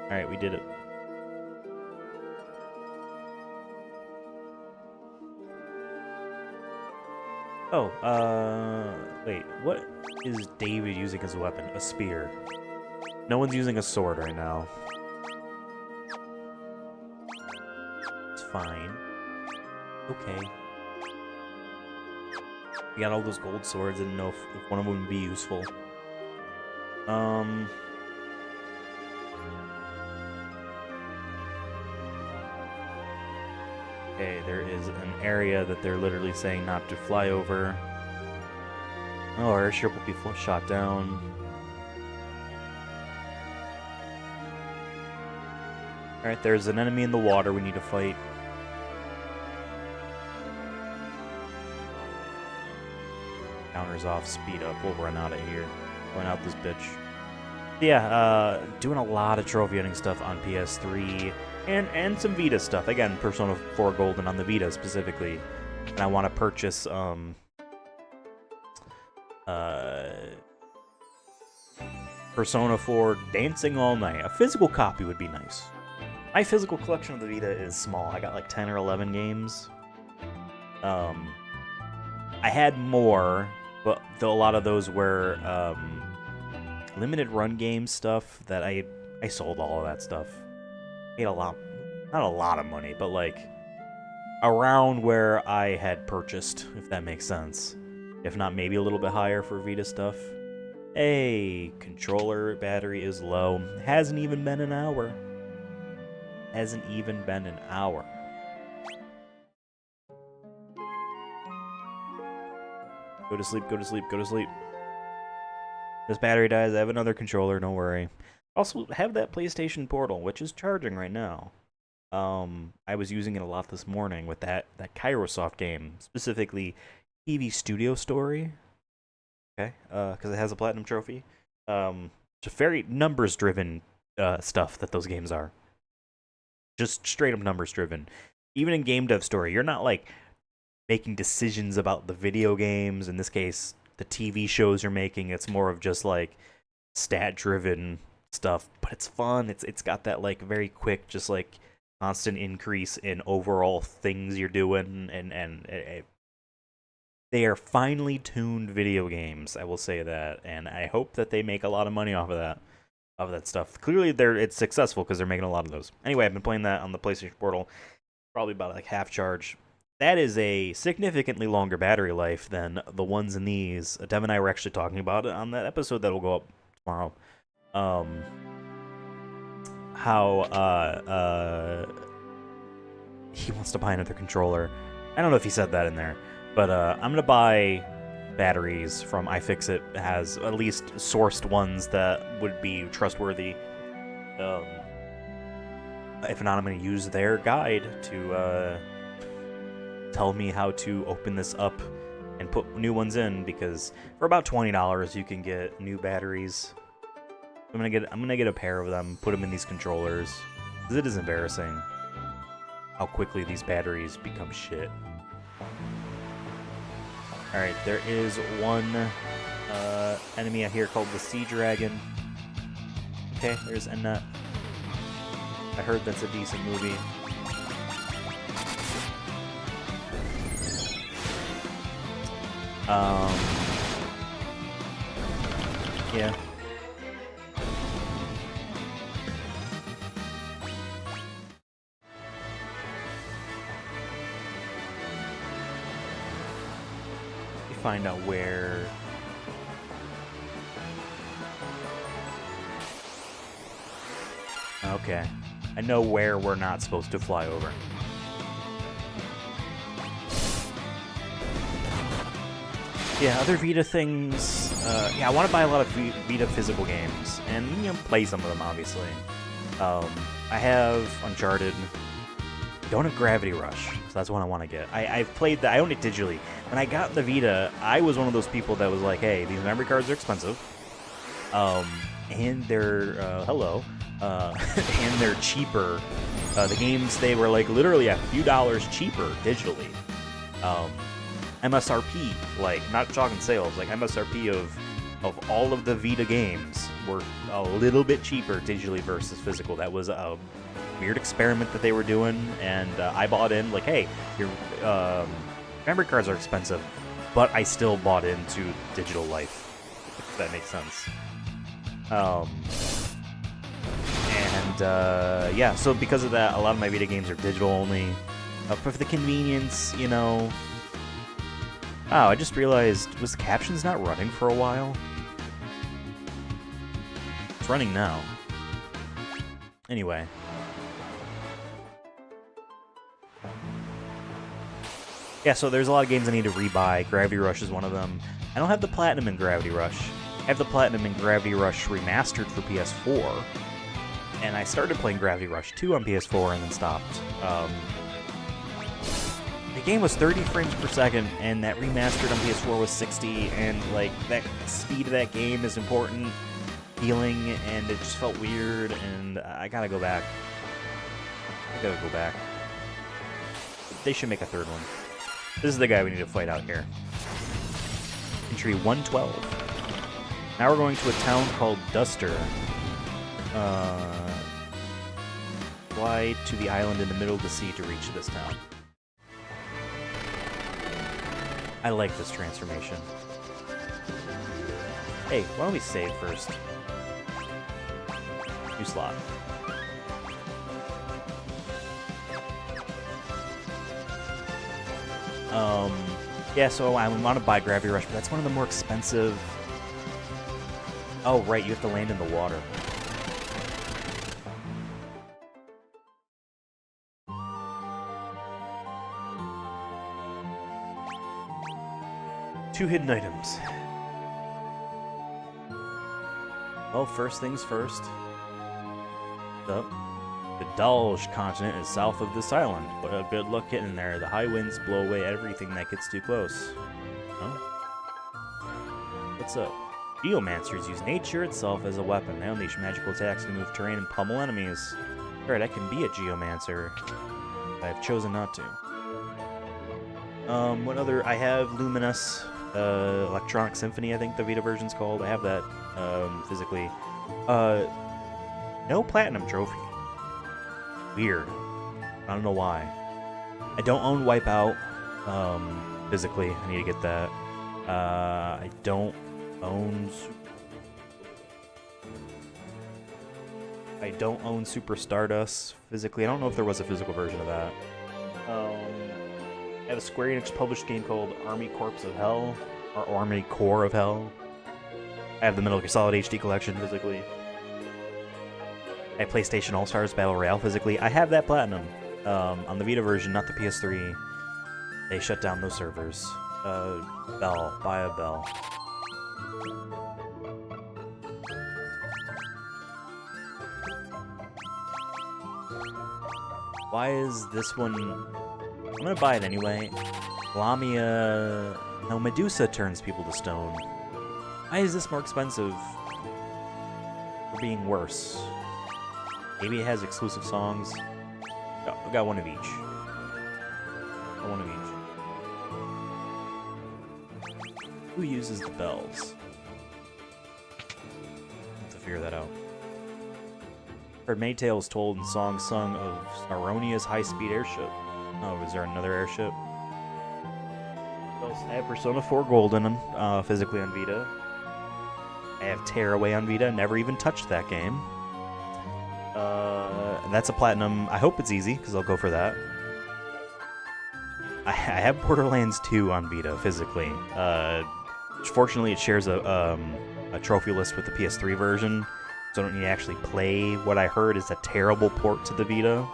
All right, we did it. Oh, wait, what is David using as a weapon? A spear. No one's using a sword right now. It's fine. Okay. We got all those gold swords, I didn't know if one of them would be useful. Okay, there is an area that they're literally saying not to fly over. Oh, our airship will be shot down. Alright, there's an enemy in the water we need to fight. Counters off, speed up, we'll run out of here. Run out this bitch. Yeah, doing a lot of trophy hunting stuff on PS3. And some Vita stuff. Again, Persona 4 Golden on the Vita specifically. And I want to purchase Persona 4 Dancing All Night. A physical copy would be nice. My physical collection of the Vita is small. I got like 10 or 11 games. I had more, but a lot of those were limited run game stuff that I sold all of that stuff. Made a lot, not a lot of money, but like around where I had purchased, if that makes sense. If not, maybe a little bit higher for Vita stuff. Hey, controller battery is low. Hasn't even been an hour. Hasn't even been an hour. Go to sleep, go to sleep, go to sleep. This battery dies, I have another controller, don't worry. Also, have that PlayStation Portal, which is charging right now. I was using it a lot this morning with that Kairosoft game, specifically TV Studio Story. Okay, because it has a Platinum Trophy. It's a very numbers-driven stuff that those games are. Just straight-up numbers-driven. Even in Game Dev Story, you're not, like, making decisions about the video games. In this case, the TV shows you're making. It's more of just, like, stat-driven stuff, but it's fun. It's got that like very quick, just like constant increase in overall things you're doing, and they are finely tuned video games. I will say that, and I hope that they make a lot of money off of that stuff. Clearly, it's successful because they're making a lot of those. Anyway, I've been playing that on the PlayStation Portal, probably about like half charge. That is a significantly longer battery life than the ones in these. Dev and I were actually talking about it on that episode that will go up tomorrow. How he wants to buy another controller. I don't know if he said that in there, but I'm gonna buy batteries from iFixit. It has at least sourced ones that would be trustworthy. If not, I'm gonna use their guide to tell me how to open this up and put new ones in, because for about $20 you can get new batteries. I'm gonna get a pair of them, put them in these controllers, because it is embarrassing how quickly these batteries become shit. Alright, there is one enemy out here called the Sea Dragon. Okay, there's Ennett. I heard that's a decent movie. Yeah. Find out where. Okay. I know where we're not supposed to fly over. Yeah, other Vita things. Yeah, I want to buy a lot of Vita physical games and, you know, play some of them, obviously. I have Uncharted. Don't have Gravity Rush, so that's one I want to get. I've played that. I own it digitally. When I got the Vita, I was one of those people that was like, hey, these memory cards are expensive. And they're, and they're cheaper. The games, they were like literally a few dollars cheaper digitally. MSRP, like, not talking sales, like MSRP of all of the Vita games were a little bit cheaper digitally versus physical. That was a weird experiment that they were doing, and I bought in, like, hey, your memory cards are expensive, but I still bought into digital life, if that makes sense. Yeah, so because of that, a lot of my Vita games are digital only. For the convenience, you know. Oh, I just realized, was the captions not running for a while? It's running now. Anyway. Yeah, so there's a lot of games I need to rebuy. Gravity Rush is one of them. I don't have the Platinum in Gravity Rush. I have the Platinum in Gravity Rush Remastered for PS4. And I started playing Gravity Rush 2 on PS4 and then stopped. The game was 30 frames per second, and that remastered on PS4 was 60, and, like, that speed of that game is important, feeling, and it just felt weird, and I gotta go back. They should make a third one. This is the guy we need to fight out here. Entry 112. Now we're going to a town called Duster. Fly to the island in the middle of the sea to reach this town. I like this transformation. Hey, why don't we save first? New slot. Yeah, so I want to buy Gravity Rush, but that's one of the more expensive... Oh, right, you have to land in the water. Two hidden items. Well, first things first. The Dalj continent is south of this island, but good luck getting there. The high winds blow away everything that gets too close. Huh? What's up? Geomancers use nature itself as a weapon. They unleash magical attacks to move terrain and pummel enemies. Alright, I can be a Geomancer. But I've chosen not to. What other? I have Luminous. Electronic Symphony, I think the Vita version's called. I have that, physically. No Platinum Trophy. Weird. I don't know why. I don't own Wipeout, physically. I need to get that. I don't own Super Stardust physically. I don't know if there was a physical version of that. I have a Square Enix published game called Army Corps of Hell, or Army Corps of Hell. I have the Metal Gear Solid HD collection physically. I have PlayStation All-Stars Battle Royale physically. I have that Platinum on the Vita version, not the PS3. They shut down those servers. Bell. Buy a Bell. Why is this one... I'm gonna buy it anyway. Lamia... No, Medusa turns people to stone. Why is this more expensive? For being worse. Maybe it has exclusive songs. Oh, I've got one of each. One of each. Who uses the bells? Have to figure that out. Heard many tales told and songs sung of Aronia's high-speed airship. Oh, is there another airship? I have Persona 4 Golden physically on Vita. I have Tearaway on Vita. Never even touched that game. And that's a platinum. I hope it's easy, because I'll go for that. I have Borderlands 2 on Vita physically. Fortunately, it shares a trophy list with the PS3 version, so I don't need to actually play what I heard is a terrible port to the Vita.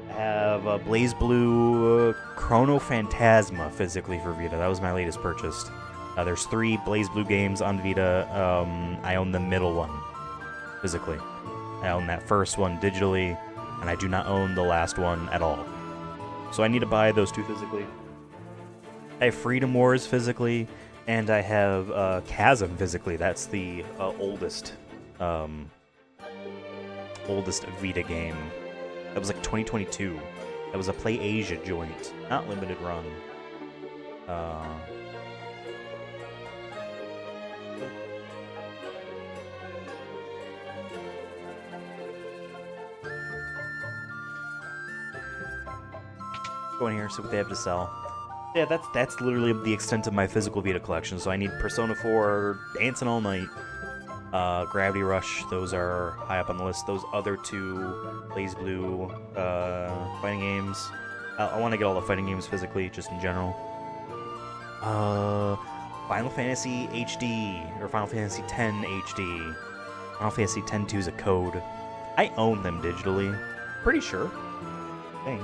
I have BlazBlue Chrono Phantasma physically for Vita. That was my latest purchase. There's 3 BlazBlue games on Vita. I own the middle one physically. I own that first one digitally, and I do not own the last one at all. So I need to buy those 2 physically. I have Freedom Wars physically, and I have Chasm physically. That's the oldest Vita game. That was like 2022. That was a Play Asia joint, not limited run. Go in here, see what they have to sell. Yeah, that's literally the extent of my physical Vita collection. So I need Persona 4, Dancing All Night, Gravity Rush. Those are high up on the list. Those other 2, BlazBlue fighting games. I want to get all the fighting games physically, just in general. Final Fantasy HD or Final Fantasy X HD. Final Fantasy X-2 is a code. I own them digitally. Pretty sure. I think.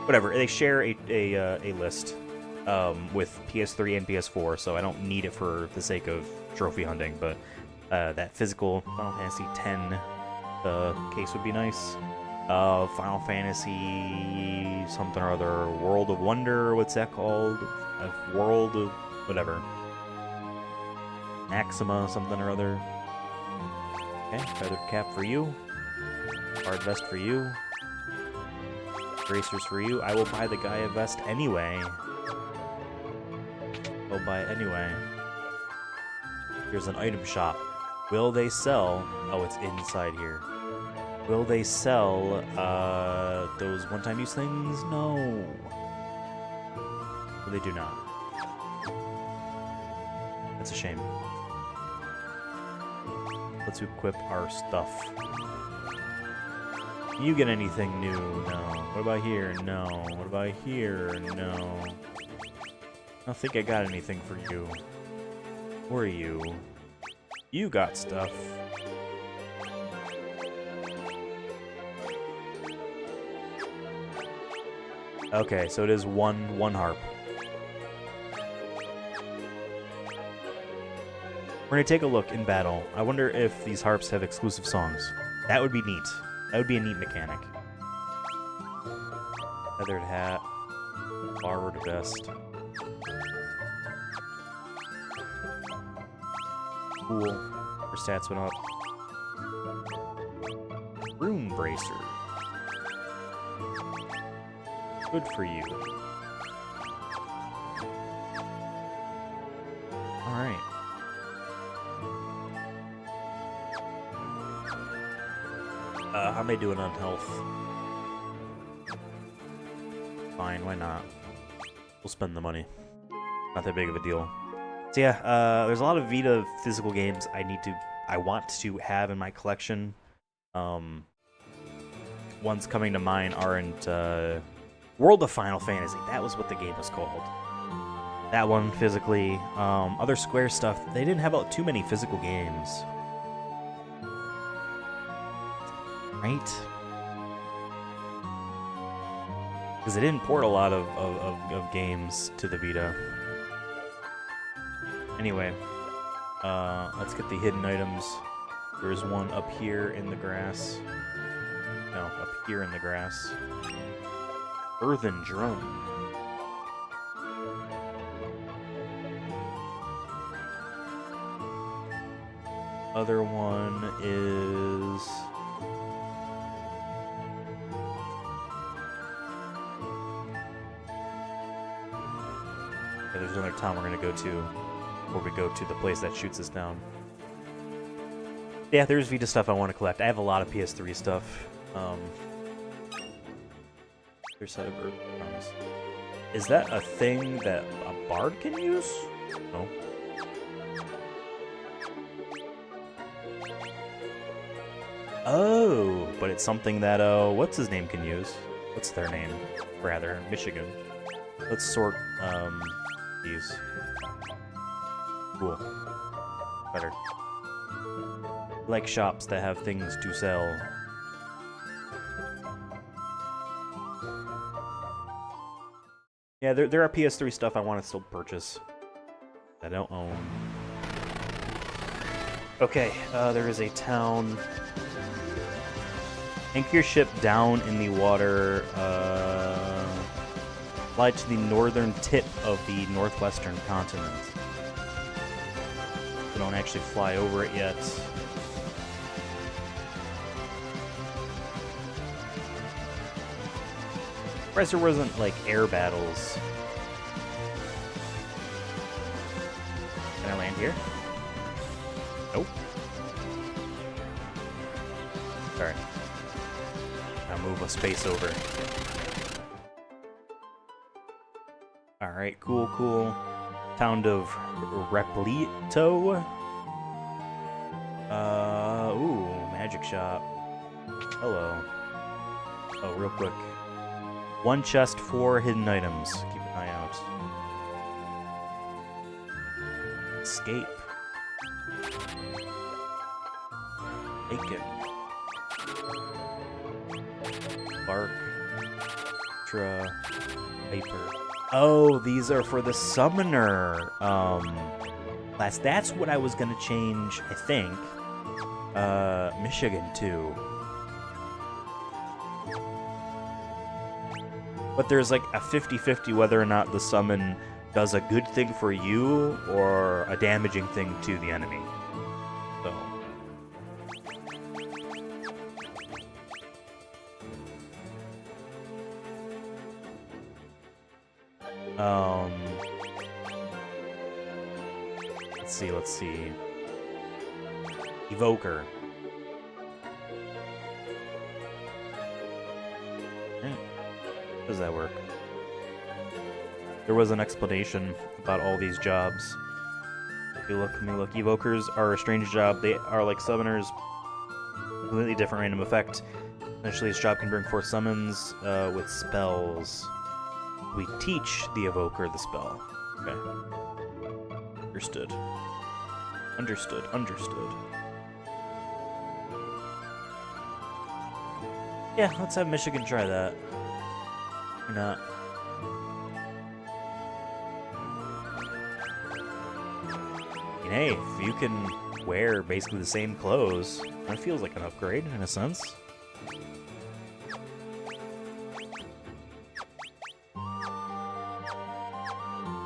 Whatever, they share a list with PS3 and PS4, so I don't need it for the sake of trophy hunting, but that physical Final Fantasy X case would be nice. Final Fantasy something or other, World of Wonder, what's that called? World of whatever. Maxima something or other. Okay, feathered cap for you. Hard vest for you. Bracers for you. I will buy the Gaia vest anyway. I'll buy it anyway. Here's an item shop. Will they sell... Oh, it's inside here. Will they sell those one-time use things? No. They do not. That's a shame. Let's equip our stuff. You get anything new? No. What about here? No. What about here? No. I don't think I got anything for you. Or you. You got stuff. Okay, so it is one harp. We're gonna take a look in battle. I wonder if these harps have exclusive songs. That would be neat. That would be a neat mechanic. Feathered hat. Borrowed vest. Cool. Her stats went up. Rune bracer. Good for you. Alright. How am I doing on health? Fine, why not? We'll spend the money. Not that big of a deal. So yeah, there's a lot of Vita physical games I want to have in my collection. Ones coming to mind aren't World of Final Fantasy. That was what the game was called. That one physically. Other Square stuff, they didn't have too many physical games. Right? Because they didn't port a lot of games to the Vita. Anyway, let's get the hidden items. There's one up here in the grass. No, up here in the grass. Earthen drum. Other one is... Okay, there's another town we're gonna go to before we go to the place that shoots us down. Yeah, there's Vita stuff I want to collect. I have a lot of PS3 stuff. There's set of Earth Crumbs. Is that a thing that a bard can use? No. Oh, but it's something that, what's his name can use? What's their name? Rather, Michigan. Let's sort, these. Cool. Better. Like shops that have things to sell. Yeah, there are PS3 stuff I want to still purchase. I don't own. Okay, there is a town. Anchor your ship down in the water. Fly to the northern tip of the northwestern continent. We don't actually fly over it yet. Surprised there wasn't, like, air battles. Can I land here? Nope. Alright. Now move a space over. Alright, cool, cool. Town of Replito. Ooh, magic shop. Hello. Oh, real quick. One chest, 4 hidden items. Keep an eye out. Escape. Bacon. Bark. Paper. Oh, these are for the summoner. Class. That's what I was gonna change, I think. Michigan too. But there's like a 50-50 whether or not the summon does a good thing for you or a damaging thing to the enemy. So. Let's see. Evoker. How does that work? There was an explanation about all these jobs. Let me look. Evokers are a strange job. They are like summoners. Completely different random effect. Essentially, this job can bring forth summons with spells. We teach the evoker the spell. Okay. Understood. Understood. Understood. Yeah, let's have Michigan try that. Or not. And hey, if you can wear basically the same clothes, that feels like an upgrade in a sense.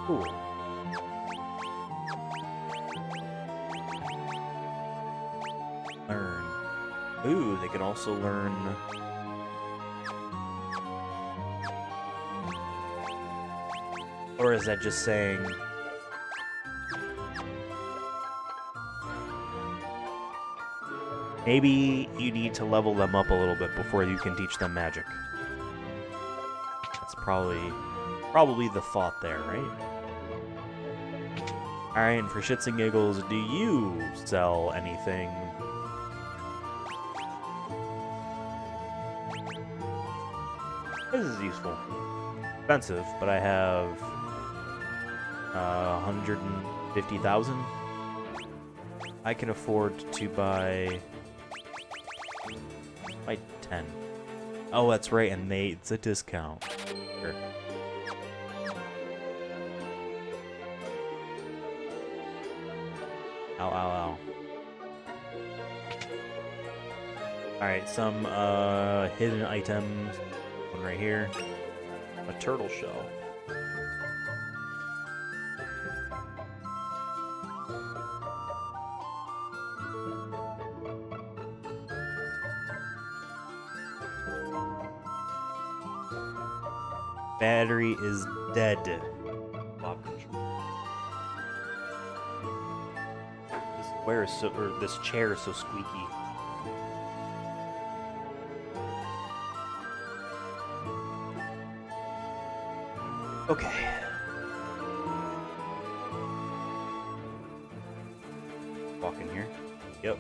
Cool. Learn. Ooh, they can also learn. Or is that just saying... Maybe you need to level them up a little bit before you can teach them magic. That's probably the thought there, right? Alright, and for shits and giggles, do you sell anything? This is useful. Expensive, but I have 150,000. I can afford to buy 10. Oh, that's right, and it's a discount. Sure. Ow, ow, ow. Alright, some hidden items. One right here. A turtle shell. Battery is dead. Where is so, or this chair is so squeaky? Okay. Walk in here. Yep.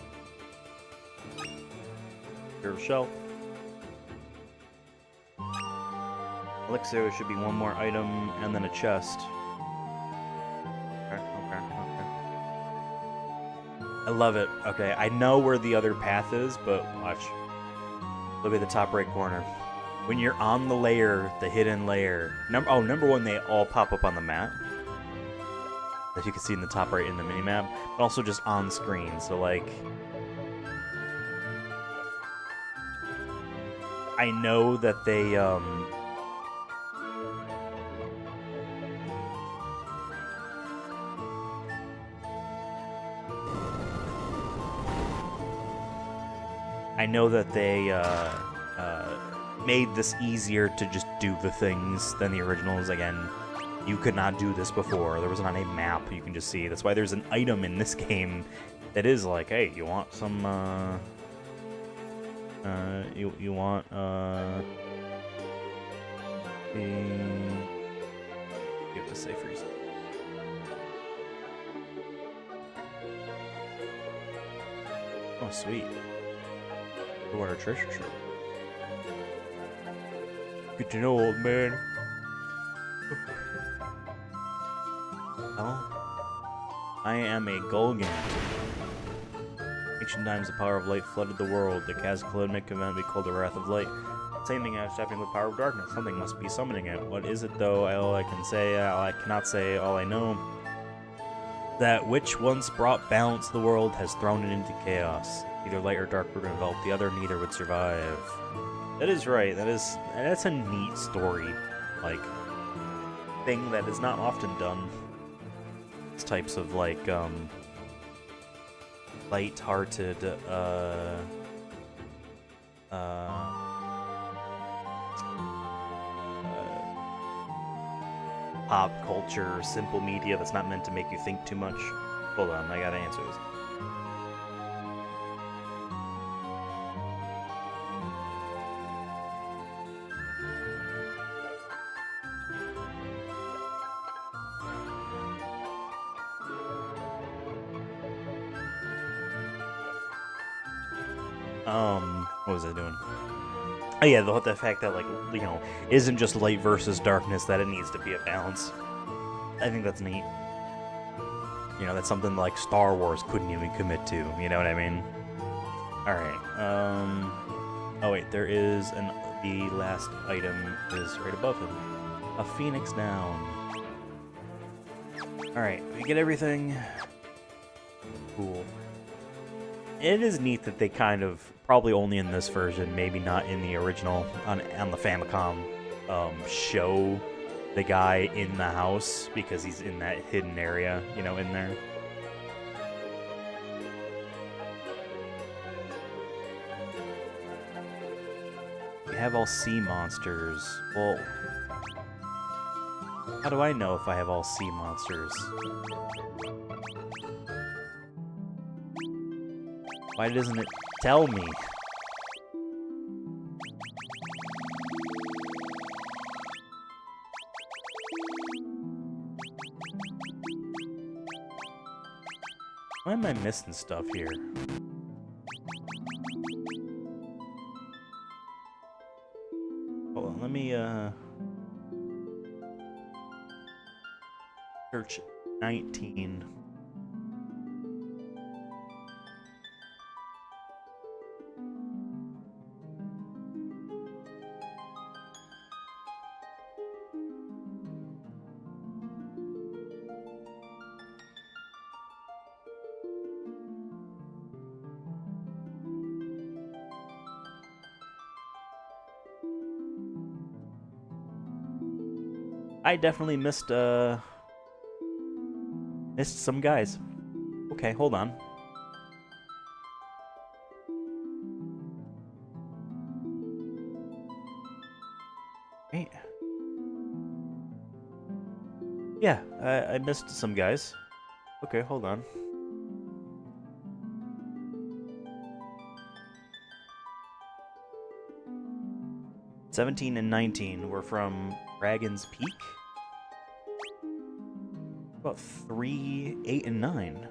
Here's a shelf. Elixir, there should be one more item and then a chest. Okay. I love it. Okay, I know where the other path is, but watch. Look at the top right corner. When you're on the layer, the hidden layer. Number one, they all pop up on the map, as you can see in the top right in the minimap, but also just on screen. So like, I know that they made this easier to just do the things than the originals. Again, you could not do this before. There was not a map you can just see. That's why there's an item in this game that is like, hey, you want some, you want, you have to say for yourself. Oh, sweet. What our treasure trove. Good to know, old man. Well, I am a Golgan. Ancient times, the power of light flooded the world. The cataclysmic event we called the Wrath of Light. Same thing as happening with power of darkness. Something must be summoning it. What is it, though? All I can say, all I cannot say, all I know. That which once brought balance to the world has thrown it into chaos. Either light or dark would envelop the other, neither would survive. That is right. That's a neat story, like, thing that is not often done. These types of like light-hearted pop culture, simple media that's not meant to make you think too much. Hold on, I gotta answer this. What was I doing? Oh yeah, the fact that, like, you know, isn't just light versus darkness, that it needs to be a balance. I think that's neat. You know, that's something like Star Wars couldn't even commit to, you know what I mean? Alright, oh wait, there is the last item is right above him. A phoenix down. Alright, we get everything. Cool. It is neat that they kind of, probably only in this version, maybe not in the original, on the Famicom, show the guy in the house, because he's in that hidden area, you know, in there. We have all sea monsters. Well, how do I know if I have all sea monsters? Why doesn't it tell me? Why am I missing stuff here? Hold on, let me search 19. I definitely missed some guys. Okay, hold on. Hey. Yeah, I missed some guys. Okay, hold on. 17 and 19 were from Dragon's Peak. About 3, 8, and 9.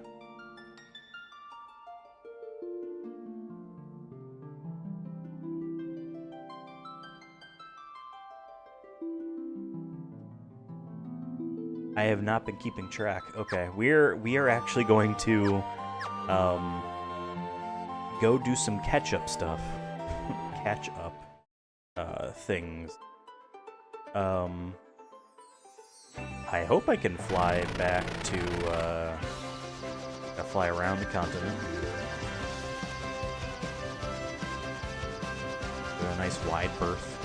I have not been keeping track. Okay, we are actually going to go do some catch-up stuff. Catch-up things. I hope I can fly back to fly around the continent. With a nice wide berth.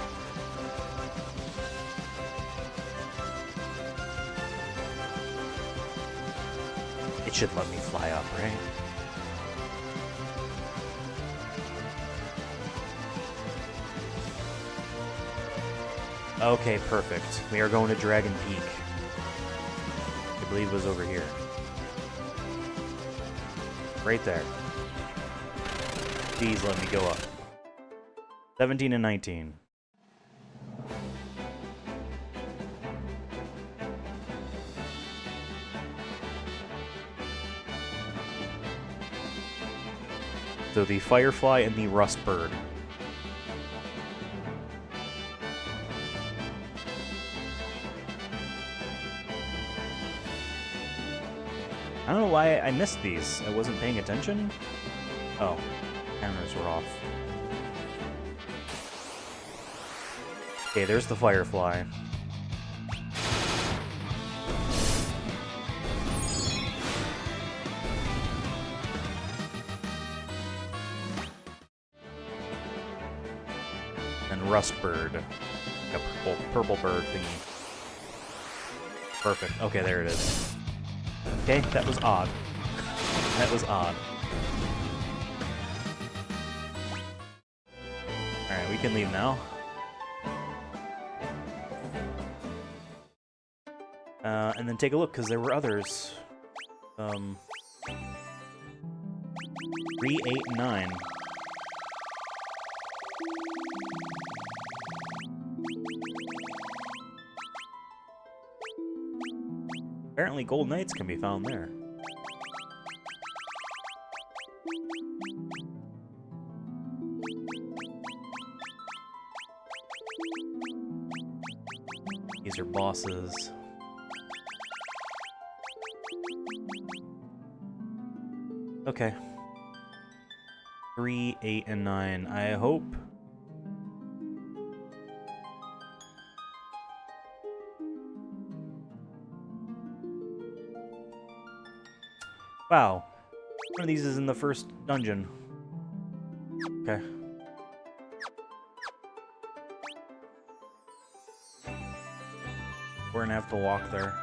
It should let me fly up, right? Okay, perfect. We are going to Dragon Peak. I believe it was over here. Right there. Please let me go up. 17 and 19. So the Firefly and the Rustbird. I don't know why I missed these. I wasn't paying attention? Oh, cameras were off. Okay, there's the Firefly. And Rustbird. Like a purple bird thingy. Perfect. Okay, there it is. Okay, that was odd. That was odd. Alright, we can leave now. And then take a look, because there were others. 3, 8, 9. Apparently gold knights can be found there. These are bosses. Okay. 3, 8, and 9. I hope... Wow. One of these is in the first dungeon. Okay. We're gonna have to walk there.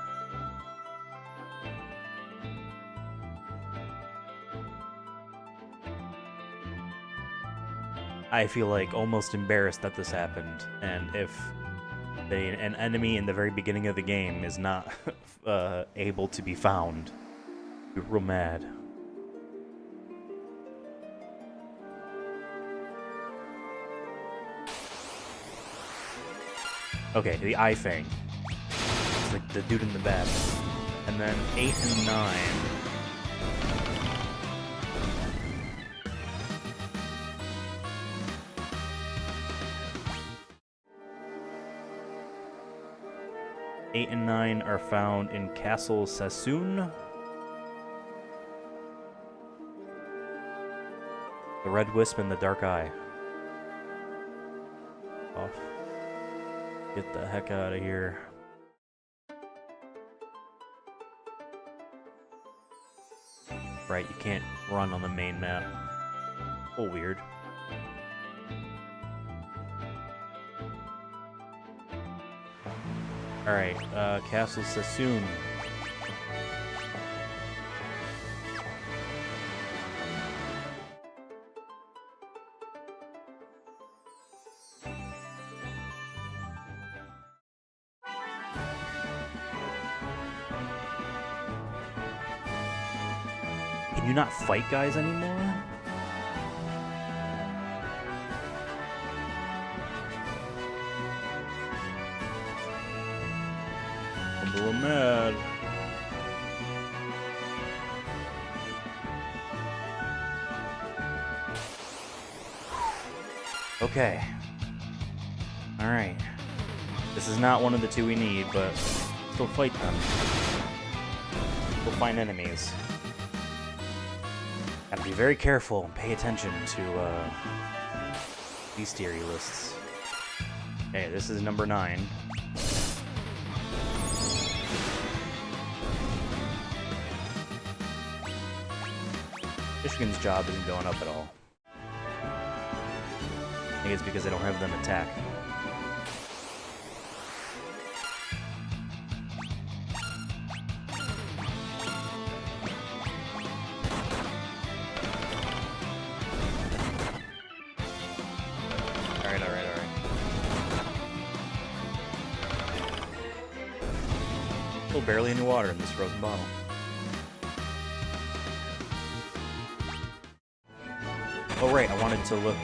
I feel like almost embarrassed that this happened, and if an enemy in the very beginning of the game is not able to be found, I'd be real mad. Okay, the eye fang. It's like the dude in the back. And then 8 and 9. Eight and 9 are found in Castle Sassoon. The Red Wisp and the Dark Eye. Off. Get the heck out of here. Right, you can't run on the main map. Oh, weird. Alright, Castle Sassoon. Can you not fight guys anymore? mad. Okay. Alright. This is not one of the two we need, but still fight them. We'll find enemies. Gotta be very careful and pay attention to bestiary lists. Okay, this is number 9. Michigan's job isn't going up at all. I think it's because they don't have them attack. Alright. Still barely any water in this frozen bottle. Oh right, I wanted to look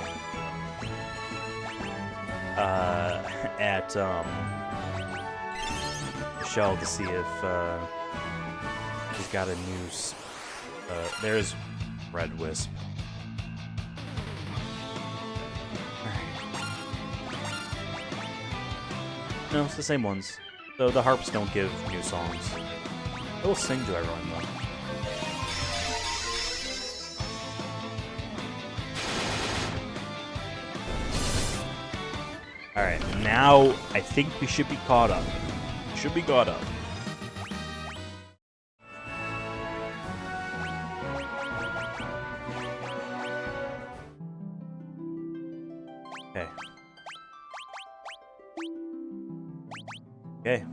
at Michelle to see if she's got a new. There's Red Wisp. No, it's the same ones. Though the harps don't give new songs. They will sing to everyone though. Alright, now I think we should be caught up. Should be caught up. Okay. Okay.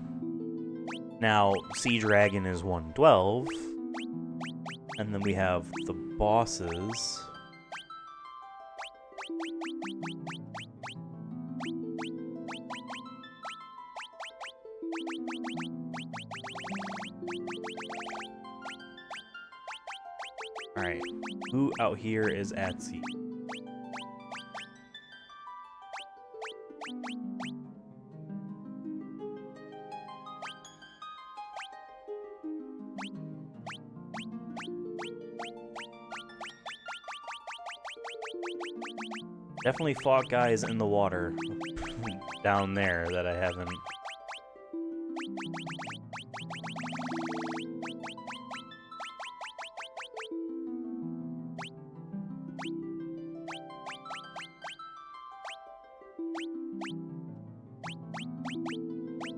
Now, Sea Dragon is 112. And then we have the bosses. Alright, who out here is at sea? Definitely fought guys in the water down there that I haven't.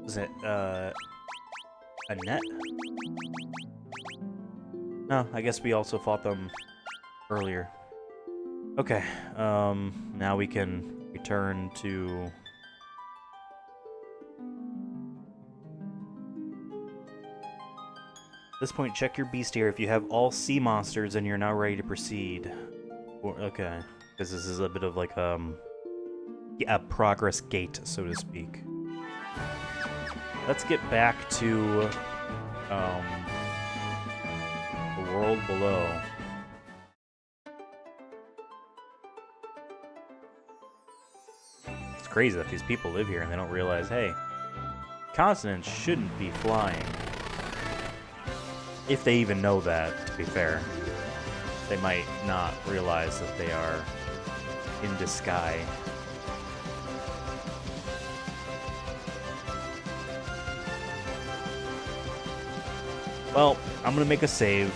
Was it, a net? No, I guess we also fought them earlier. Okay, now we can return to... At this point, check your bestiary if you have all sea monsters and you're now ready to proceed. Okay, because this is a bit of like, a progress gate, so to speak. Let's get back to, the world below. It's crazy that these people live here and they don't realize, hey, continents shouldn't be flying. If they even know that, to be fair. They might not realize that they are in the sky. Well, I'm gonna make a save.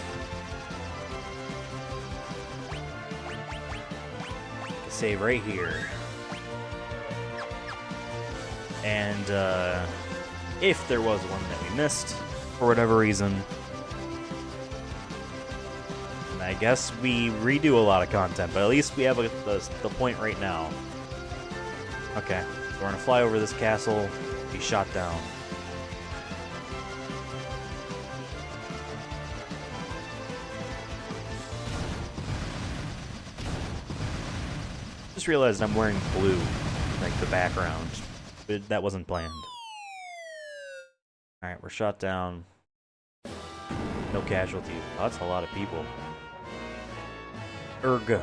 Save right here. And, if there was one that we missed, for whatever reason, I guess we redo a lot of content, but at least we have the point right now. Okay, so we're gonna fly over this castle, be shot down. Just realized I'm wearing blue, like the background. But that wasn't planned. Alright, we're shot down. No casualties. Oh, that's a lot of people. Erg.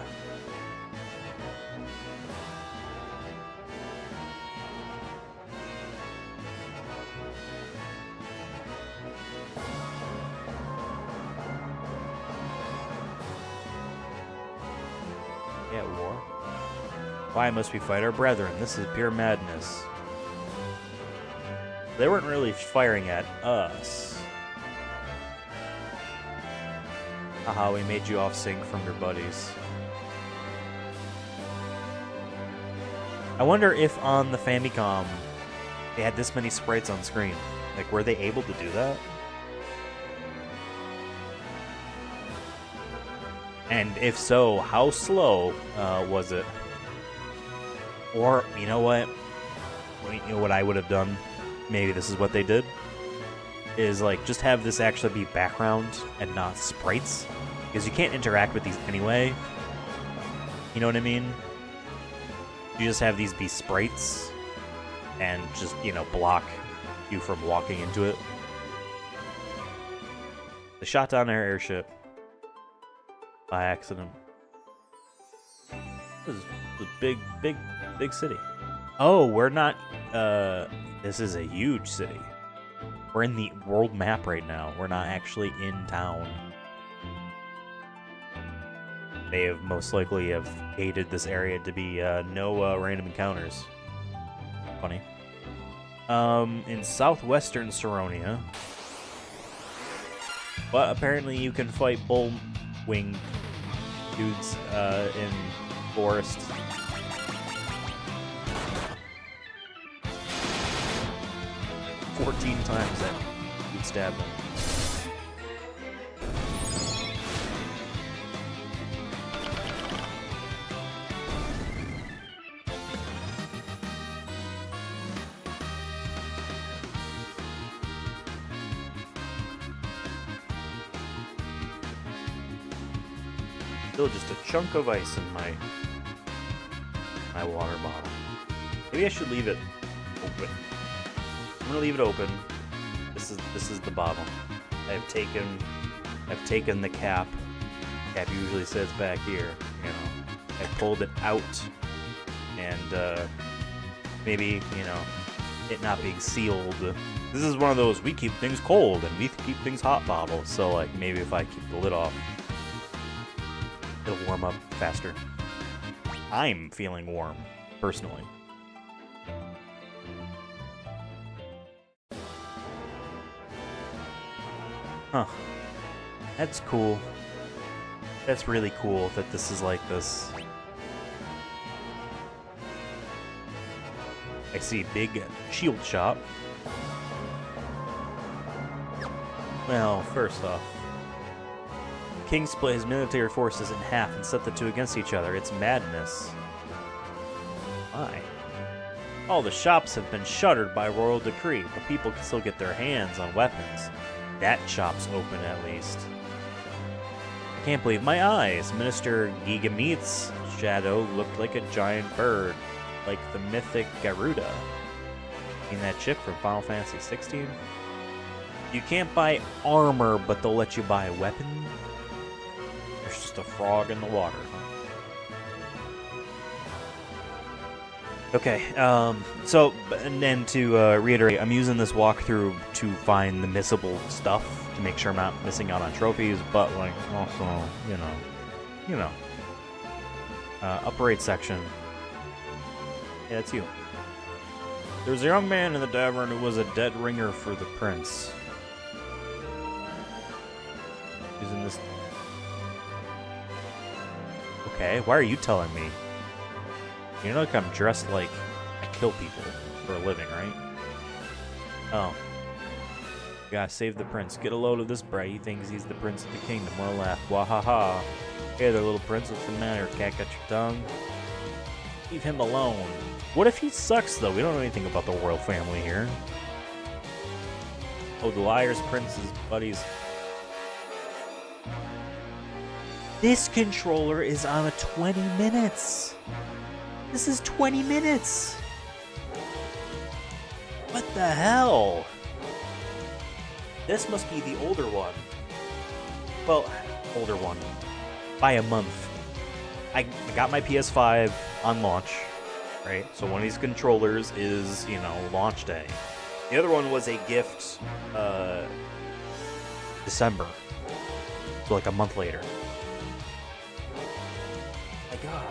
At war? Why must we fight our brethren? This is pure madness. They weren't really firing at us. Haha, we made you off sync from your buddies. I wonder if on the Famicom they had this many sprites on screen. Like, were they able to do that? And if so, how slow was it? Or, you know what? You know what I would have done? Maybe this is what they did. Is, like, just have this actually be background and not sprites. Because you can't interact with these anyway. You know what I mean? You just have these be sprites and just, you know, block you from walking into it. They shot down their airship by accident. This is a big city. Oh, we're not, this is a huge city. We're in the world map right now. We're not actually in town. They have most likely have hated this area to be no random encounters. Funny. In southwestern Saronia. But apparently you can fight bull-winged dudes in forest. "14 times that you'd stab them." Still just a chunk of ice in my water bottle. Maybe I should leave it open. I'm gonna leave it open. This is the bottle. I've taken the cap. Cap usually sits back here. You know, I pulled it out, and maybe, you know, it not being sealed. This is one of those we keep things cold and we keep things hot bottles. So like maybe if I keep the lid off, it'll warm up faster. I'm feeling warm, personally. Huh. That's cool. That's really cool that this is like this. I see big shield shop. Well, first off, King split his military forces in half and set the two against each other. It's madness. Why? All the shops have been shuttered by royal decree, but people can still get their hands on weapons. That shop's open, at least. I can't believe my eyes. Minister Gigameet's shadow looked like a giant bird, like the mythic Garuda. Seen that chick from Final Fantasy 16? You can't buy armor, but they'll let you buy a weapon? There's just a frog in the water, huh? Okay, so, and then to reiterate, I'm using this walkthrough to find the missable stuff, to make sure I'm not missing out on trophies, but, like, also, you know. Upper right section. Yeah, that's you. There's a young man in the tavern who was a dead ringer for the prince. Using this... Okay, why are you telling me? You know, like I'm dressed like I kill people for a living, right? Oh. You gotta save the prince. Get a load of this brat. He thinks he's the prince of the kingdom. Wanna laugh? Wahaha. Hey there, little prince. What's the matter? Cat got your tongue? Leave him alone. What if he sucks, though? We don't know anything about the royal family here. Oh, the liar's prince's buddies. This controller is on a 20 minutes. This is 20 minutes! What the hell? This must be the older one. Well, older one. By a month. I got my PS5 on launch, right? So one of these controllers is, you know, launch day. The other one was a gift, December. So like a month later. My God.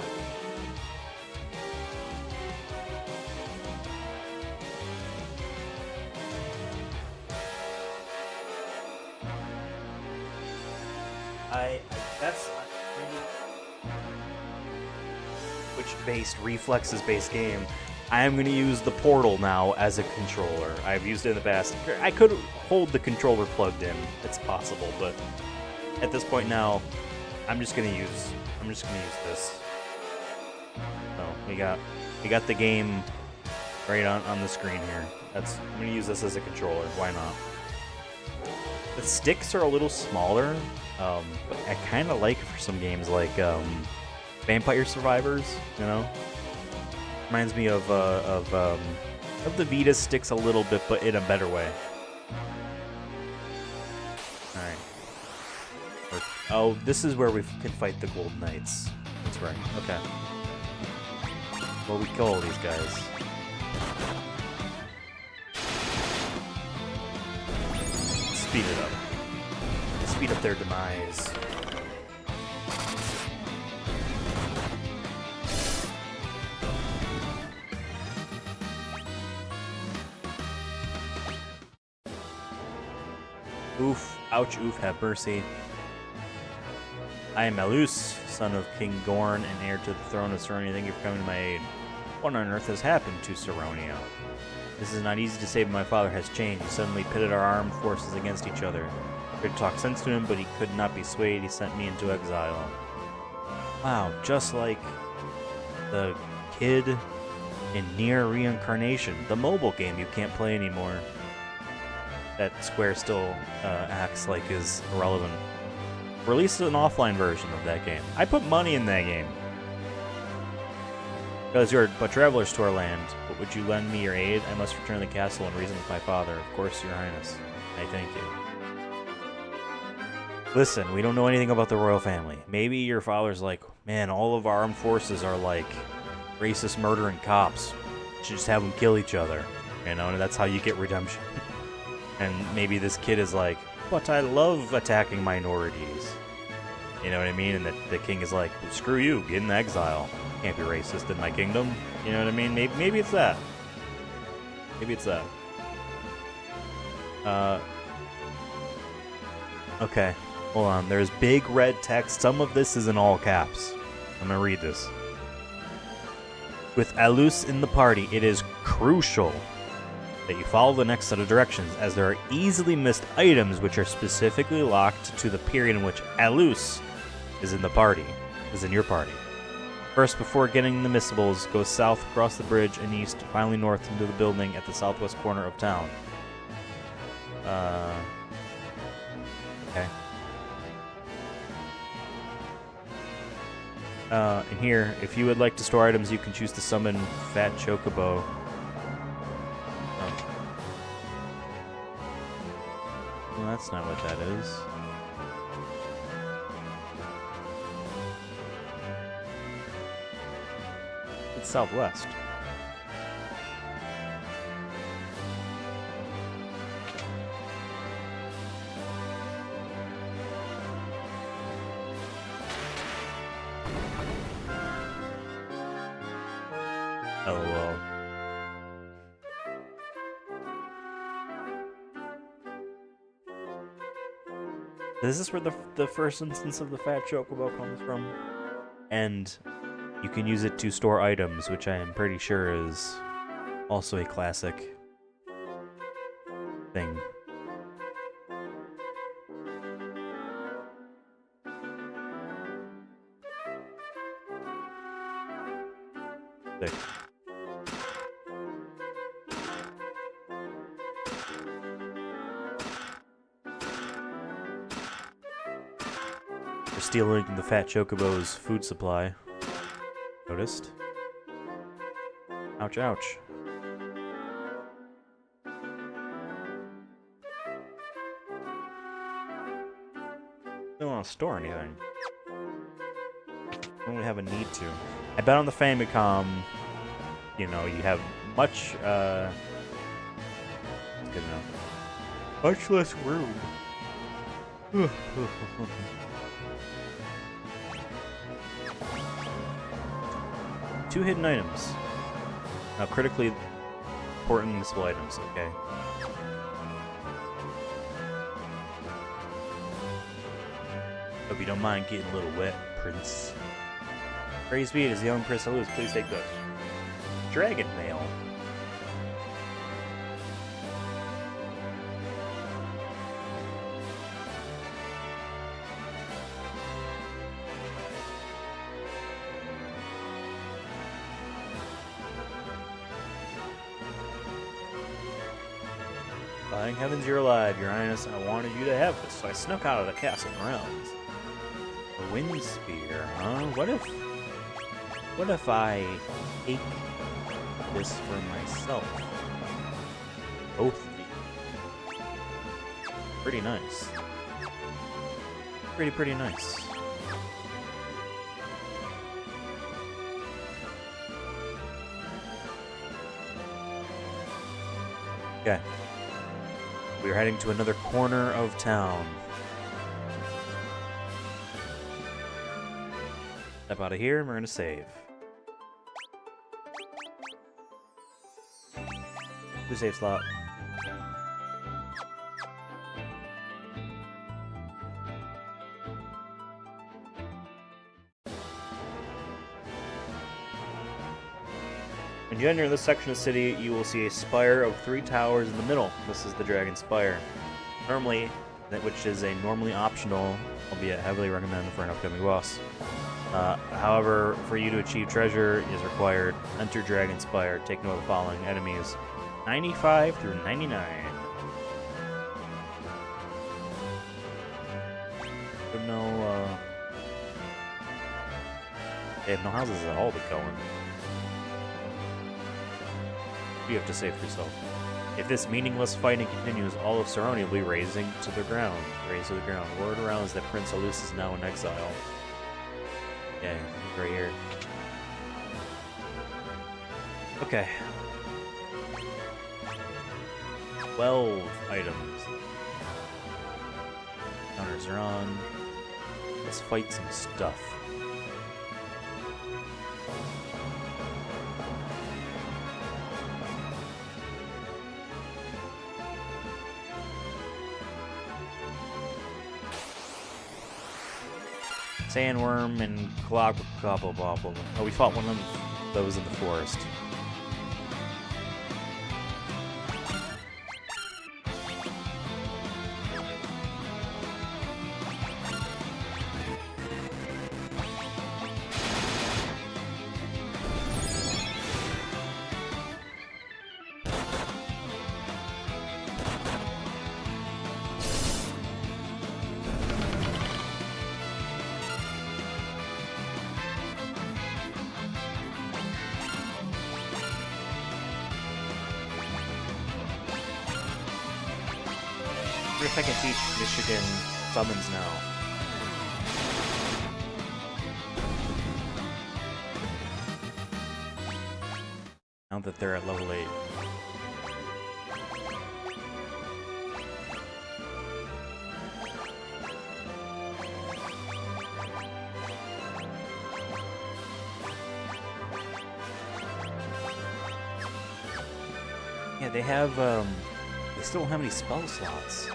That's Switch-based, reflexes-based game. I am going to use the Portal now as a controller. I've used it in the past. I could hold the controller plugged in. It's possible, but at this point now, I'm just going to use this. So we got the game right on the screen here. I'm going to use this as a controller. Why not? The sticks are a little smaller, but I kind of like it for some games like Vampire Survivors. You know. Reminds me of the Vita sticks a little bit, but in a better way. Alright. Oh, this is where we can fight the Gold Knights. That's right. Okay. Well, we kill all these guys. Speed it up. Speed up their demise. Oof, ouch, oof, have mercy. I am Malus, son of King Gorn and heir to the throne of Saronia. Thank you for coming to my aid. What on earth has happened to Saronia? This is not easy to say, but my father has changed. He suddenly pitted our armed forces against each other. I tried to talk sense to him, but he could not be swayed. He sent me into exile. Wow, just like the kid in Nier Reincarnation, the mobile game you can't play anymore. That Square still acts like is irrelevant. Release an offline version of that game. I put money in that game. Because you're but travelers to our land, but would you lend me your aid? I must return to the castle and reason with my father. Of course, your highness. I thank you. Listen, we don't know anything about the royal family. Maybe your father's like, man, all of our armed forces are like racist murdering cops. You should just have them kill each other. You know, and that's how you get redemption. And maybe this kid is like, but I love attacking minorities. You know what I mean? And the king is like, screw you, get in exile. Can't be racist in my kingdom. You know what I mean? Maybe it's that. Maybe it's that. Okay, hold on. There's big red text. Some of this is in all caps. I'm gonna read this. With Alus in the party, it is crucial that you follow the next set of directions, as there are easily missed items which are specifically locked to the period in which Alus is in your party. First, before getting the missables, go south across the bridge and east, finally north into the building at the southwest corner of town. Okay. And here, if you would like to store items, you can choose to summon Fat Chocobo. Well, that's not what that is. It's southwest. LOL. Is this where the first instance of the Fat Chocobo comes from? And you can use it to store items, which I am pretty sure is also a classic thing. Sick. For stealing the Fat Chocobo's food supply. Noticed? Ouch, ouch. Don't want to store anything. Don't really have a need to. I bet on the Famicom, you know, you have much, it's good enough. Much less room. 2 hidden items. Now, critically important missile items, okay. Hope you don't mind getting a little wet, Prince. Praise be, it is the young Prince Lewis. Please take this. Dragon Mail. Thank heavens you're alive, Your Highness. I wanted you to have this, so I snuck out of the castle grounds. A wind spear, huh? What if I take this for myself? Both of these. Pretty nice. Pretty nice. Okay. We're heading to another corner of town. Step out of here and we're gonna save. New save slot. When you enter this section of the city, you will see a spire of 3 towers in the middle. This is the Dragon Spire. Which is a normally optional, albeit heavily recommended for an upcoming boss. However, for you to achieve treasure is required. Enter Dragon Spire. Take note of the following enemies: 95 through 99. But no, they have no houses at all to go in. You have to save for yourself. If this meaningless fighting continues, all of Saronia will be razed to the ground. Word around is that Prince Alus is now in exile. Yeah, right here. Okay. 12 items. Counters are on. Let's fight some stuff. Sandworm and Clobble. Oh, we fought one of those in the forest. I wonder if I can teach Michigan summons now. Now that they're at level 8. Yeah, they have, they still don't have any spell slots.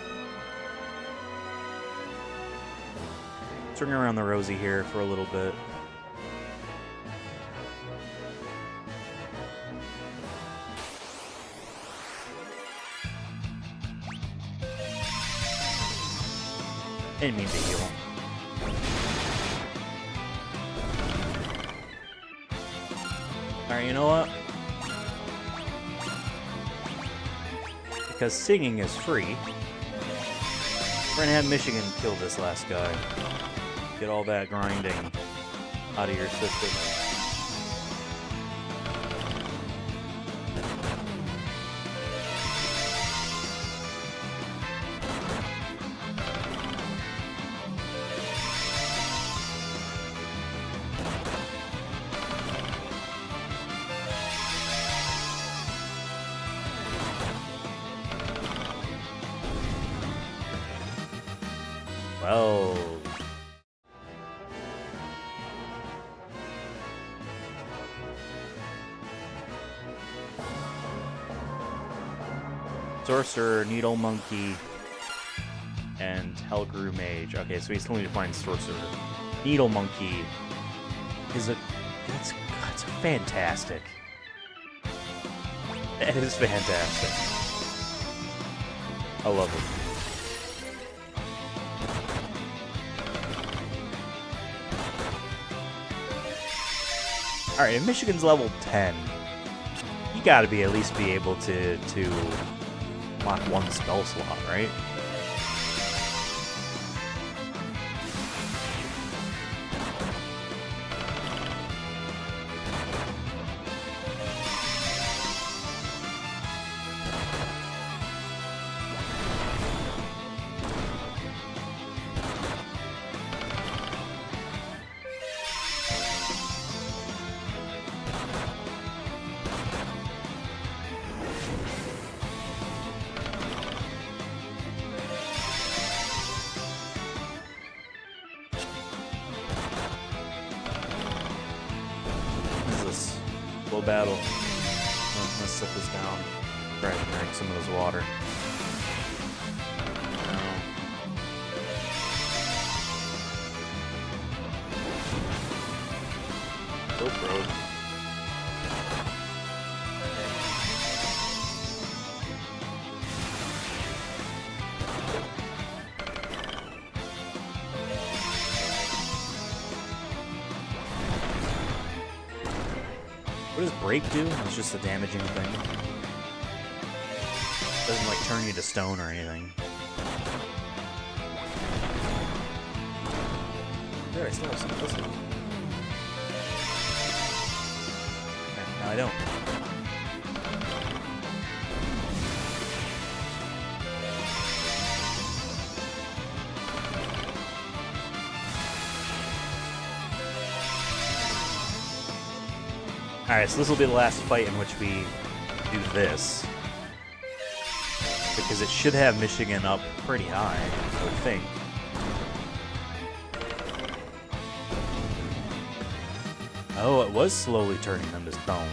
Swing around the Rosie here for a little bit. Didn't mean to heal him. Alright, you know what? Because singing is free, we're gonna have Michigan kill this last guy. Get all that grinding out of your system. Well. Sorcerer, Needle Monkey, and Helgru Mage. Okay, so we still need to find Sorcerer. Needle Monkey is that's fantastic. That is fantastic. I love it. Alright, if Michigan's level 10, you gotta at least be able to lock one spell slot, right? Slow battle. Let's set this down. Try to drink some of this water. Rope road. What does break do? It's just a damaging thing. Doesn't like turn you to stone or anything. There, I still have simplicity. Okay, now I don't. Alright, so this will be the last fight in which we do this. Because it should have Michigan up pretty high, I would think. Oh, it was slowly turning them to stone.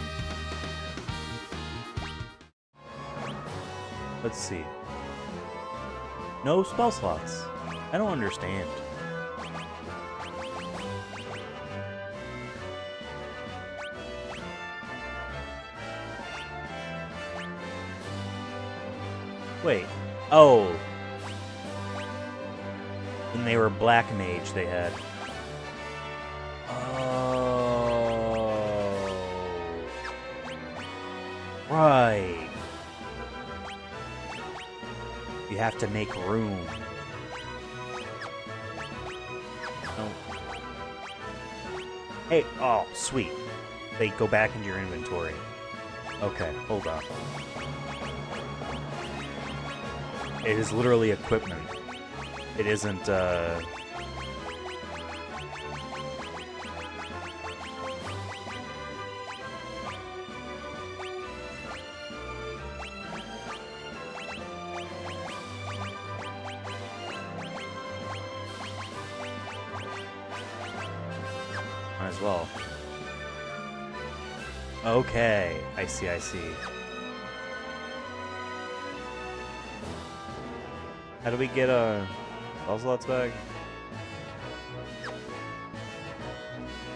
Let's see. No spell slots. I don't understand. Wait. Oh. When they were Black Mage, they had. Oh. Right. You have to make room. Oh. Hey, oh, sweet. They go back into your inventory. Okay, hold on. It is literally equipment. It isn't, It might as well. Okay, I see, I see. How do we get spell slots back?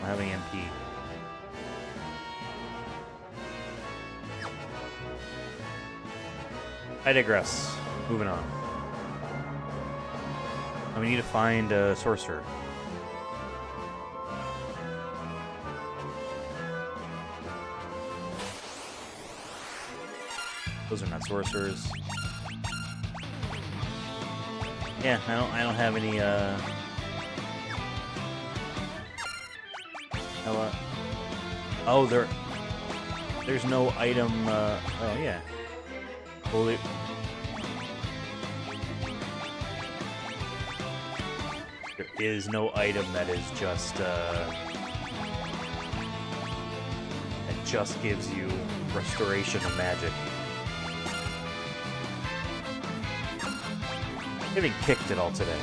I don't have any MP. I digress. Moving on. And we need to find a sorcerer. Those are not sorcerers. Yeah, I don't have any, Oh, there's no item, oh, yeah. Holy... There is no item that is just, that just gives you restoration of magic. Getting kicked it all today.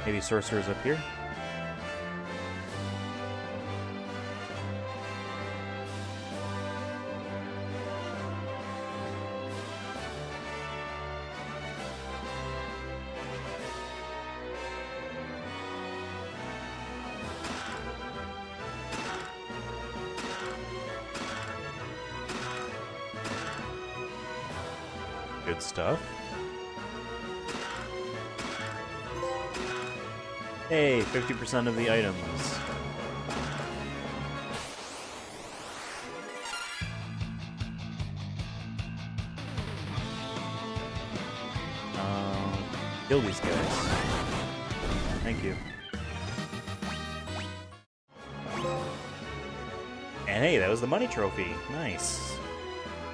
Maybe Sorcerer's up here? Good stuff. Hey, 50% of the items. Kill these guys. Thank you. And hey, that was the money trophy. Nice.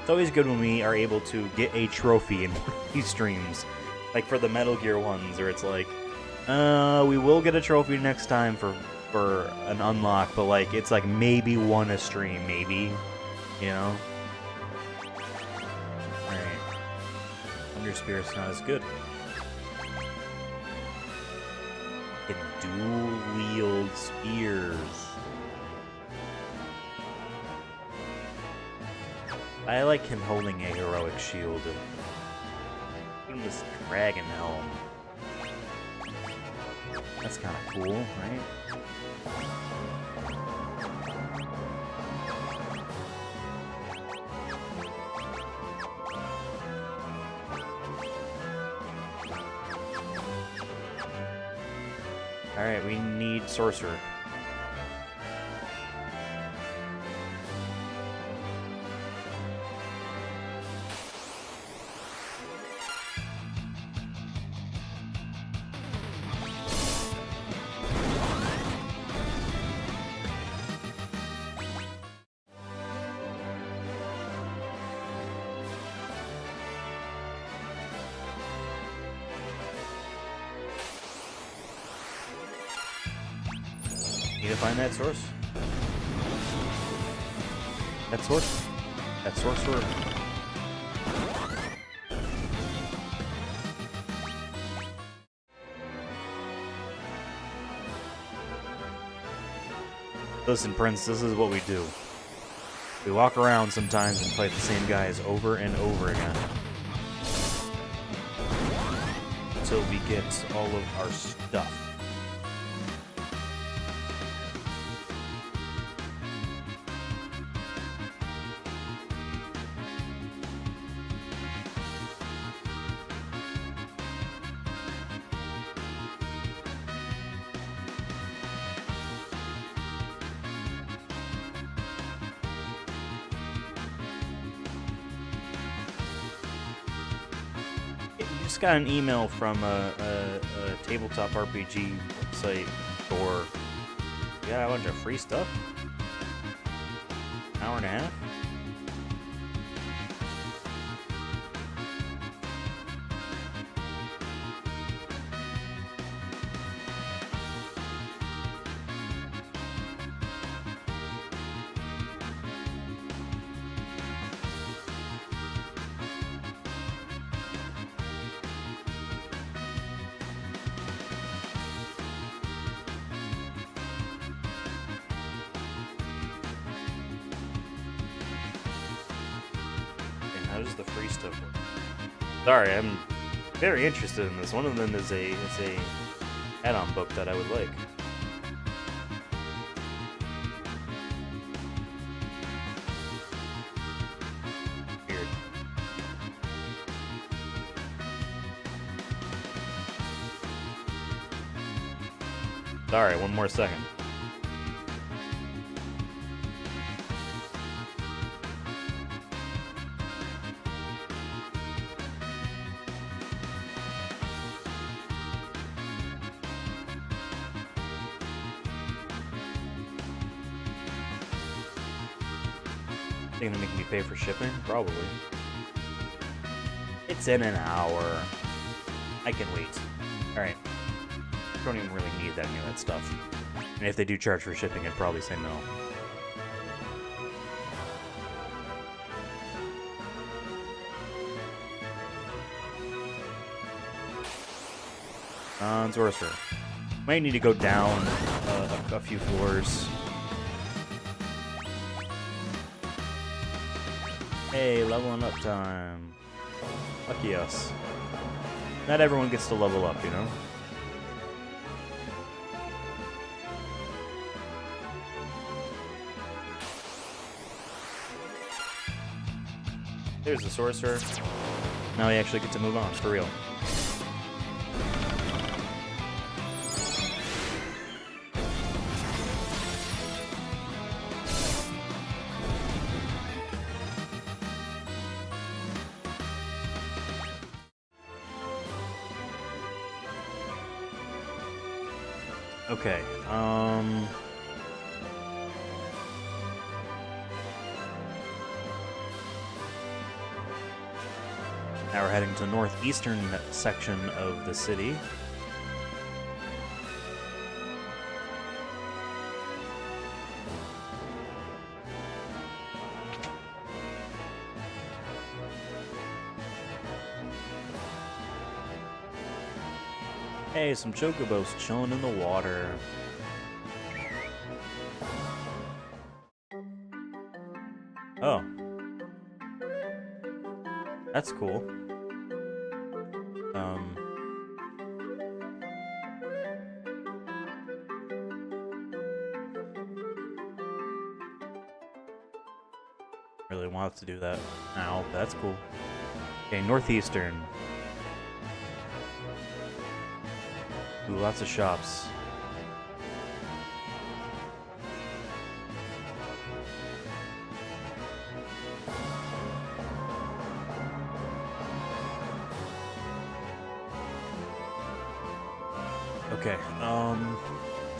It's always good when we are able to get a trophy in one of these streams. Like for the Metal Gear ones, where it's like, we will get a trophy next time for an unlock, but like it's like maybe one a stream, maybe, you know. All right, Thunder Spirit's not as good. Can dual wield spears. I like him holding a heroic shield. Give him this dragon helm. That's kind of cool, right? Alright, we need Sorcerer. Need to find that source. That source? That sorcerer. Listen, Prince, this is what we do. We walk around sometimes and fight the same guys over and over again. Until we get all of our stuff. Just got an email from a tabletop RPG website for a bunch of free stuff. Hour and a half. How does the free stuff work? Sorry, I'm very interested in this. One of them is a add-on book that I would like. Weird. Sorry, one more second. They're gonna make me pay for shipping? Probably. It's in an hour. I can wait. Alright. Don't even really need any of that stuff. And if they do charge for shipping, I'd probably say no. Sorcerer. Might need to go down a few floors. Hey, leveling up time. Lucky us. Not everyone gets to level up, you know? There's the sorcerer. Now we actually get to move on, for real. Okay, now we're heading to the northeastern section of the city. Hey, some chocobos chilling in the water. Oh. That's cool. Really want to do that now, but that's cool. Okay, northeastern. Ooh, lots of shops. Okay,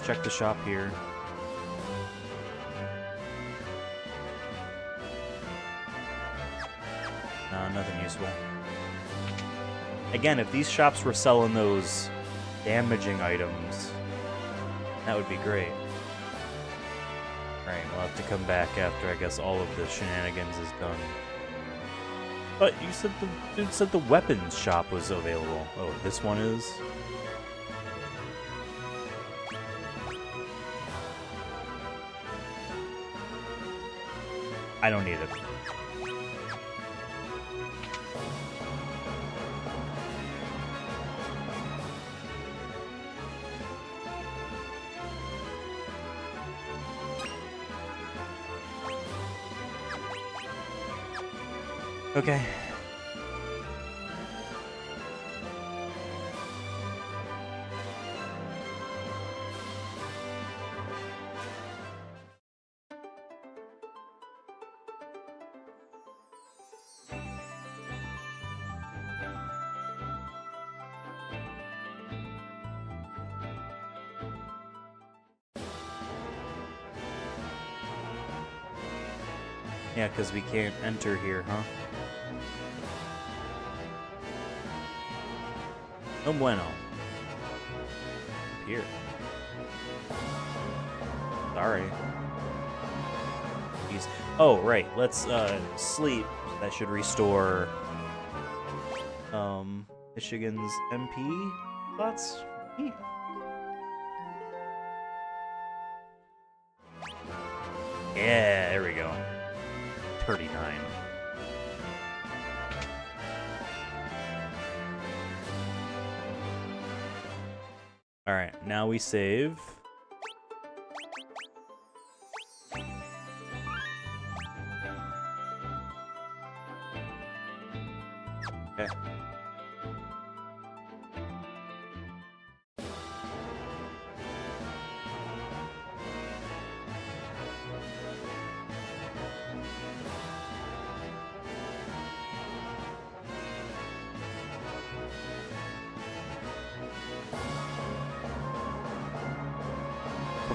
check the shop here. Nothing useful. Again, if these shops were selling those damaging items, that would be great. Alright, we'll have to come back after, I guess, all of the shenanigans is done. But you said the dude said the weapons shop was available. Oh, this one is? I don't need it. Okay. Yeah, because we can't enter here, huh? No bueno. Here. Sorry. Jeez. Oh, right. Let's sleep. That should restore Michigan's MP thoughts. Yeah, there we go. 39. Alright, now we save. Okay.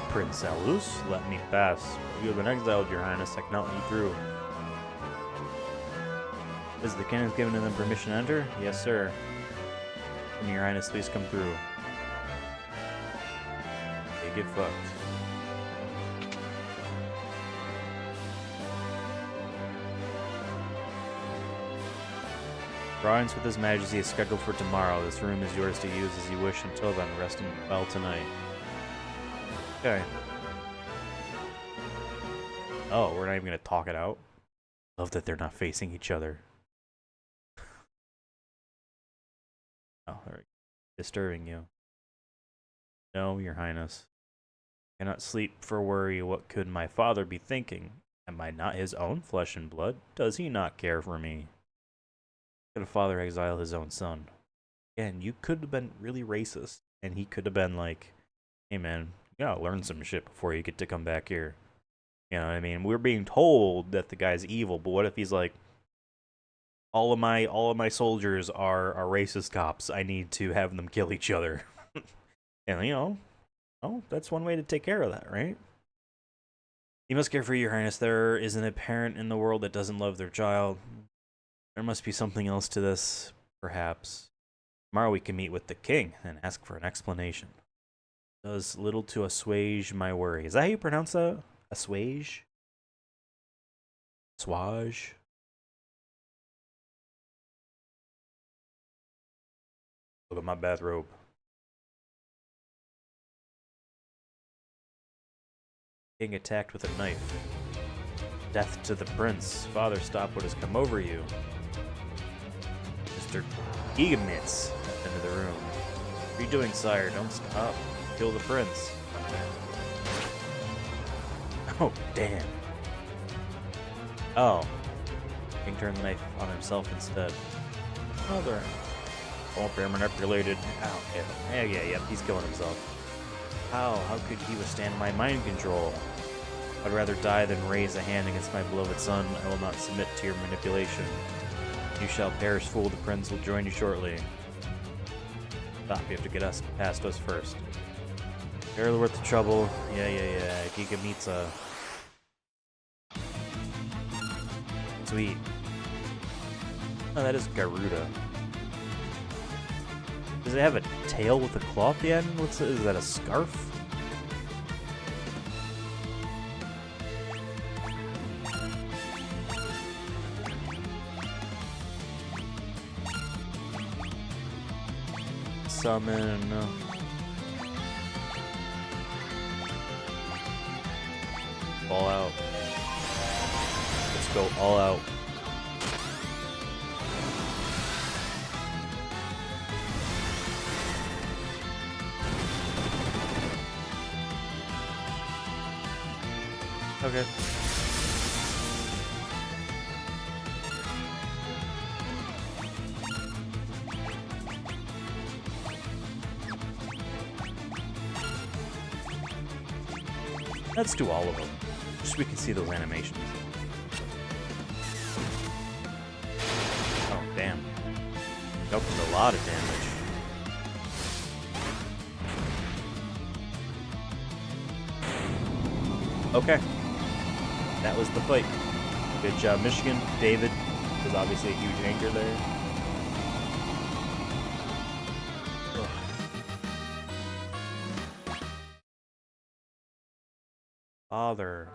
Prince Alus, let me pass. You have been exiled, Your Highness. I cannot let you through. Is the cannons given them permission to enter? Yes, sir. From Your Highness, please come through. Okay, get fucked. Drawings with His Majesty is scheduled for tomorrow. This room is yours to use as you wish. Until then, rest well tonight. Okay. Oh, we're not even gonna talk it out? Love that they're not facing each other. Oh, they're disturbing you. No, your highness. Cannot sleep for worry. What could my father be thinking? Am I not his own flesh and blood? Does he not care for me? Could a father exile his own son? Again, you could have been really racist, and he could have been like, hey man, you gotta learn some shit before you get to come back here. You know what I mean? We're being told that the guy's evil, but what if he's like, all of my soldiers are racist cops. I need to have them kill each other. And you know, oh, that's one way to take care of that, right? You must care for your highness. There isn't a parent in the world that doesn't love their child. There must be something else to this, perhaps. Tomorrow we can meet with the king and ask for an explanation. Does little to assuage my worry. Is that how you pronounce that? Assuage? Assuage? Look at my bathrobe. King attacked with a knife. Death to the prince. Father, stop what has come over you. Mr. Gigamitz into the room. What are you doing, sire? Don't stop. Kill the prince. Oh, damn. Oh. King turned the knife on himself instead. Mother. Won't be manipulated. Oh, yeah, he's killing himself. How could he withstand my mind control? I'd rather die than raise a hand against my beloved son. I will not submit to your manipulation. You shall perish, fool. The prince will join you shortly. Stop, you have to get us past us first. Barely worth the trouble. Yeah. Gigamitsa. Sweet. Oh, that is Garuda. Does it have a tail with a claw at the end? Is that a scarf? Summon. All out. Let's go all out. Okay. Let's do all of them, just so we can see those animations. Oh, damn. That was a lot of damage. Okay. That was the fight. Good job, Michigan. David was obviously a huge anchor there. Ugh. Father.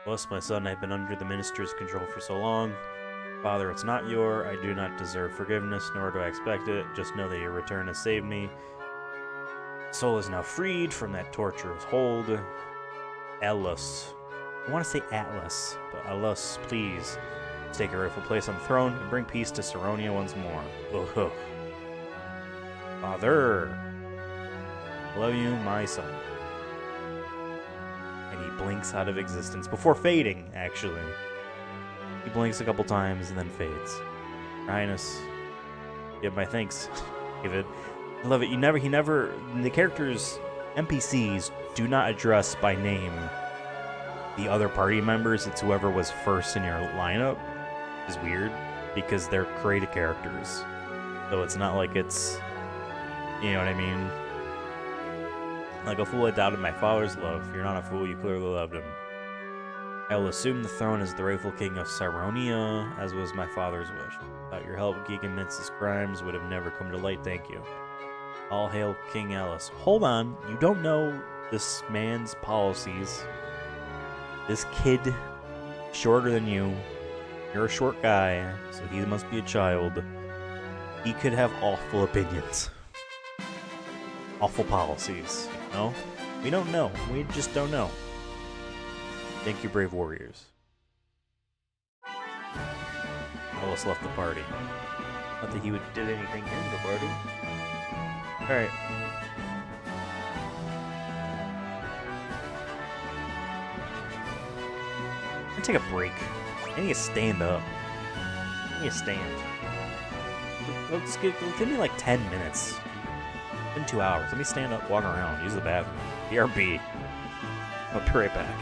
Bless my son, I've been under the minister's control for so long. Father, it's not I do not deserve forgiveness, nor do I expect it. Just know that your return has saved me. Soul is now freed from that torturous hold. Ellis. I want to say Atlas, but Atlas, please take a rightful place on the throne and bring peace to Saronia once more. Ugh. Father, I love you, my son. And he blinks out of existence before fading, actually. He blinks a couple times and then fades. Your Highness, give my thanks, David. I love it. The characters, NPCs, do not address by name the other party members. It's whoever was first in your lineup. Is weird because they're created characters, so it's not like it's, you know what I mean, like a fool I doubted my father's love. You're not a fool, you clearly loved him. I will assume the throne as the rightful king of Saronia, as was my father's wish. Without your help, Gigamintz's crimes would have never come to light. Thank you. All hail King Alice. Hold on, you don't know this man's policies. This kid, shorter than you, you're a short guy, so he must be a child. He could have awful opinions. Awful policies, you know? We don't know. We just don't know. Thank you, brave warriors. Ellis left the party. Not that he did anything in the party. Alright. I'm gonna take a break. I need to stand up. I need to stand. Give me like 10 minutes. It's been 2 hours. Let me stand up, walk around, use the bathroom. BRB. I'll be right back.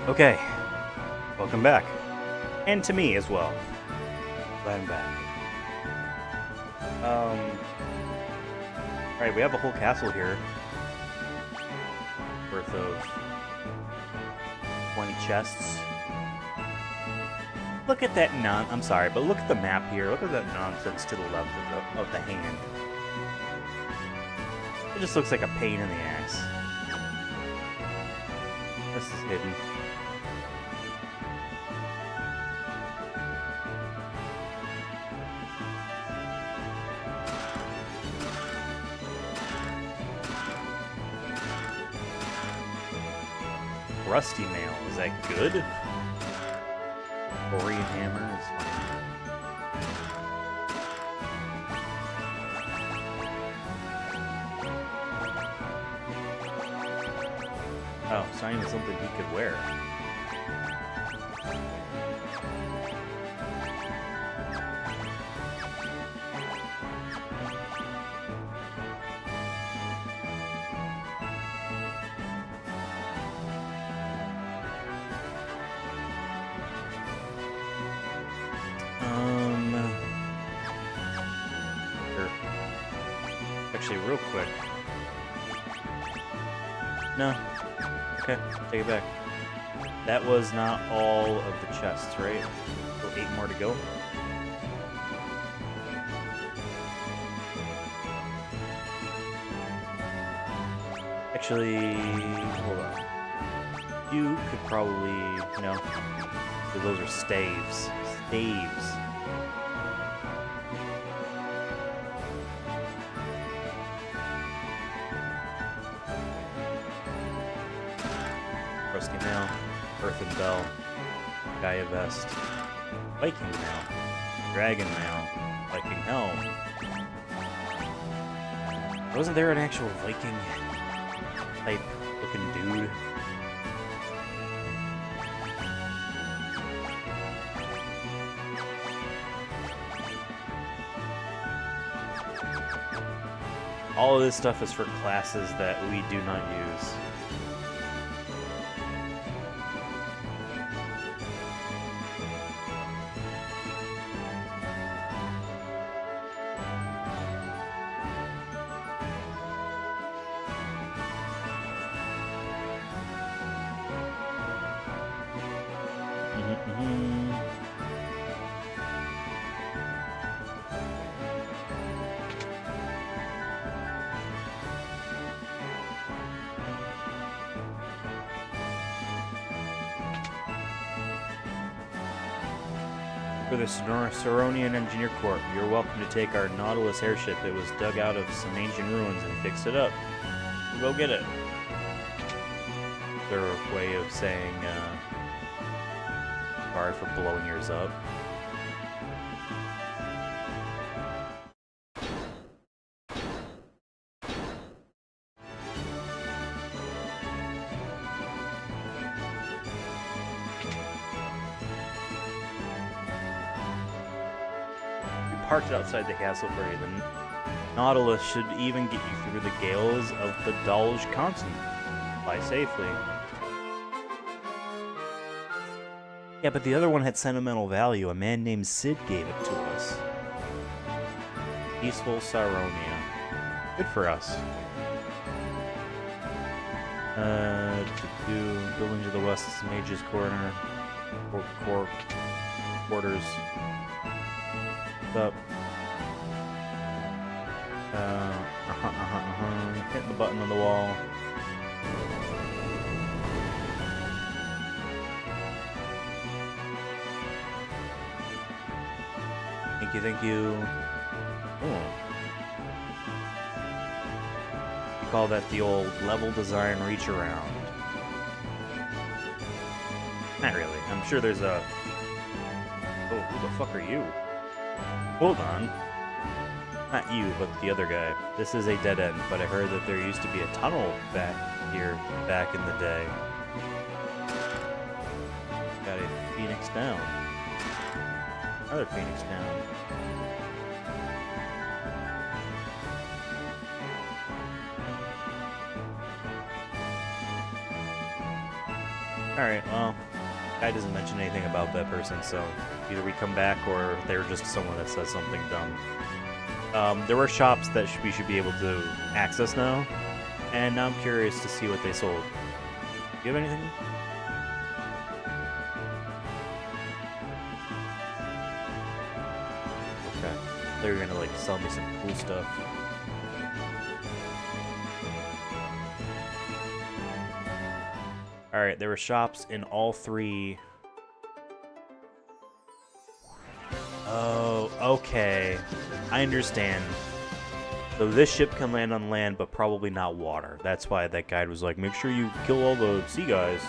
Okay, welcome back. And to me as well. Glad I'm back. Alright, we have a whole castle here. Worth of 20 chests. Look at that I'm sorry, but look at the map here. Look at that nonsense to the left of the hand. It just looks like a pain in the ass. This is hidden. Rusty mail, is that good? Korean hammer is fine. Oh, it's not even something he could wear. Actually, real quick. No. Okay, take it back. That was not all of the chests, right? So 8 more to go. Actually, hold on. You could probably, no. So those are staves. Staves. Rusty mail, earthen bell, Gaia vest, Viking mail, dragon mail, Viking helm. Wasn't there an actual Viking type looking dude? All of this stuff is for classes that we do not use. For the Soronian Engineer Corps, you're welcome to take our Nautilus airship. It was dug out of some ancient ruins and fixed it up. We'll go get it. Their way of saying, sorry for blowing yours up. Parked outside the castle for you. The Nautilus should even get you through the gales of the Dulge continent. Fly safely. Yeah, but the other one had sentimental value. A man named Sid gave it to us. Peaceful Saronia. Good for us. Building to the west is Mage's Corner. Quarters. Up. Hit the button on the wall. Thank you. Oh. You call that the old level design reach around. Not really. I'm sure there's a... Oh, who the fuck are you? Hold on. Not you, but the other guy. This is a dead end, but I heard that there used to be a tunnel back here back in the day. Got a Phoenix down. Another Phoenix down. Alright, well, guy doesn't mention anything about that person, so either we come back or they're just someone that says something dumb. There were shops that we should be able to access now, and now I'm curious to see what they sold. Do you have anything? Okay. They're gonna like sell me some cool stuff. Alright, there were shops in all three. Oh, okay. I understand. So this ship can land on land, but probably not water. That's why that guide was like, make sure you kill all the sea guys.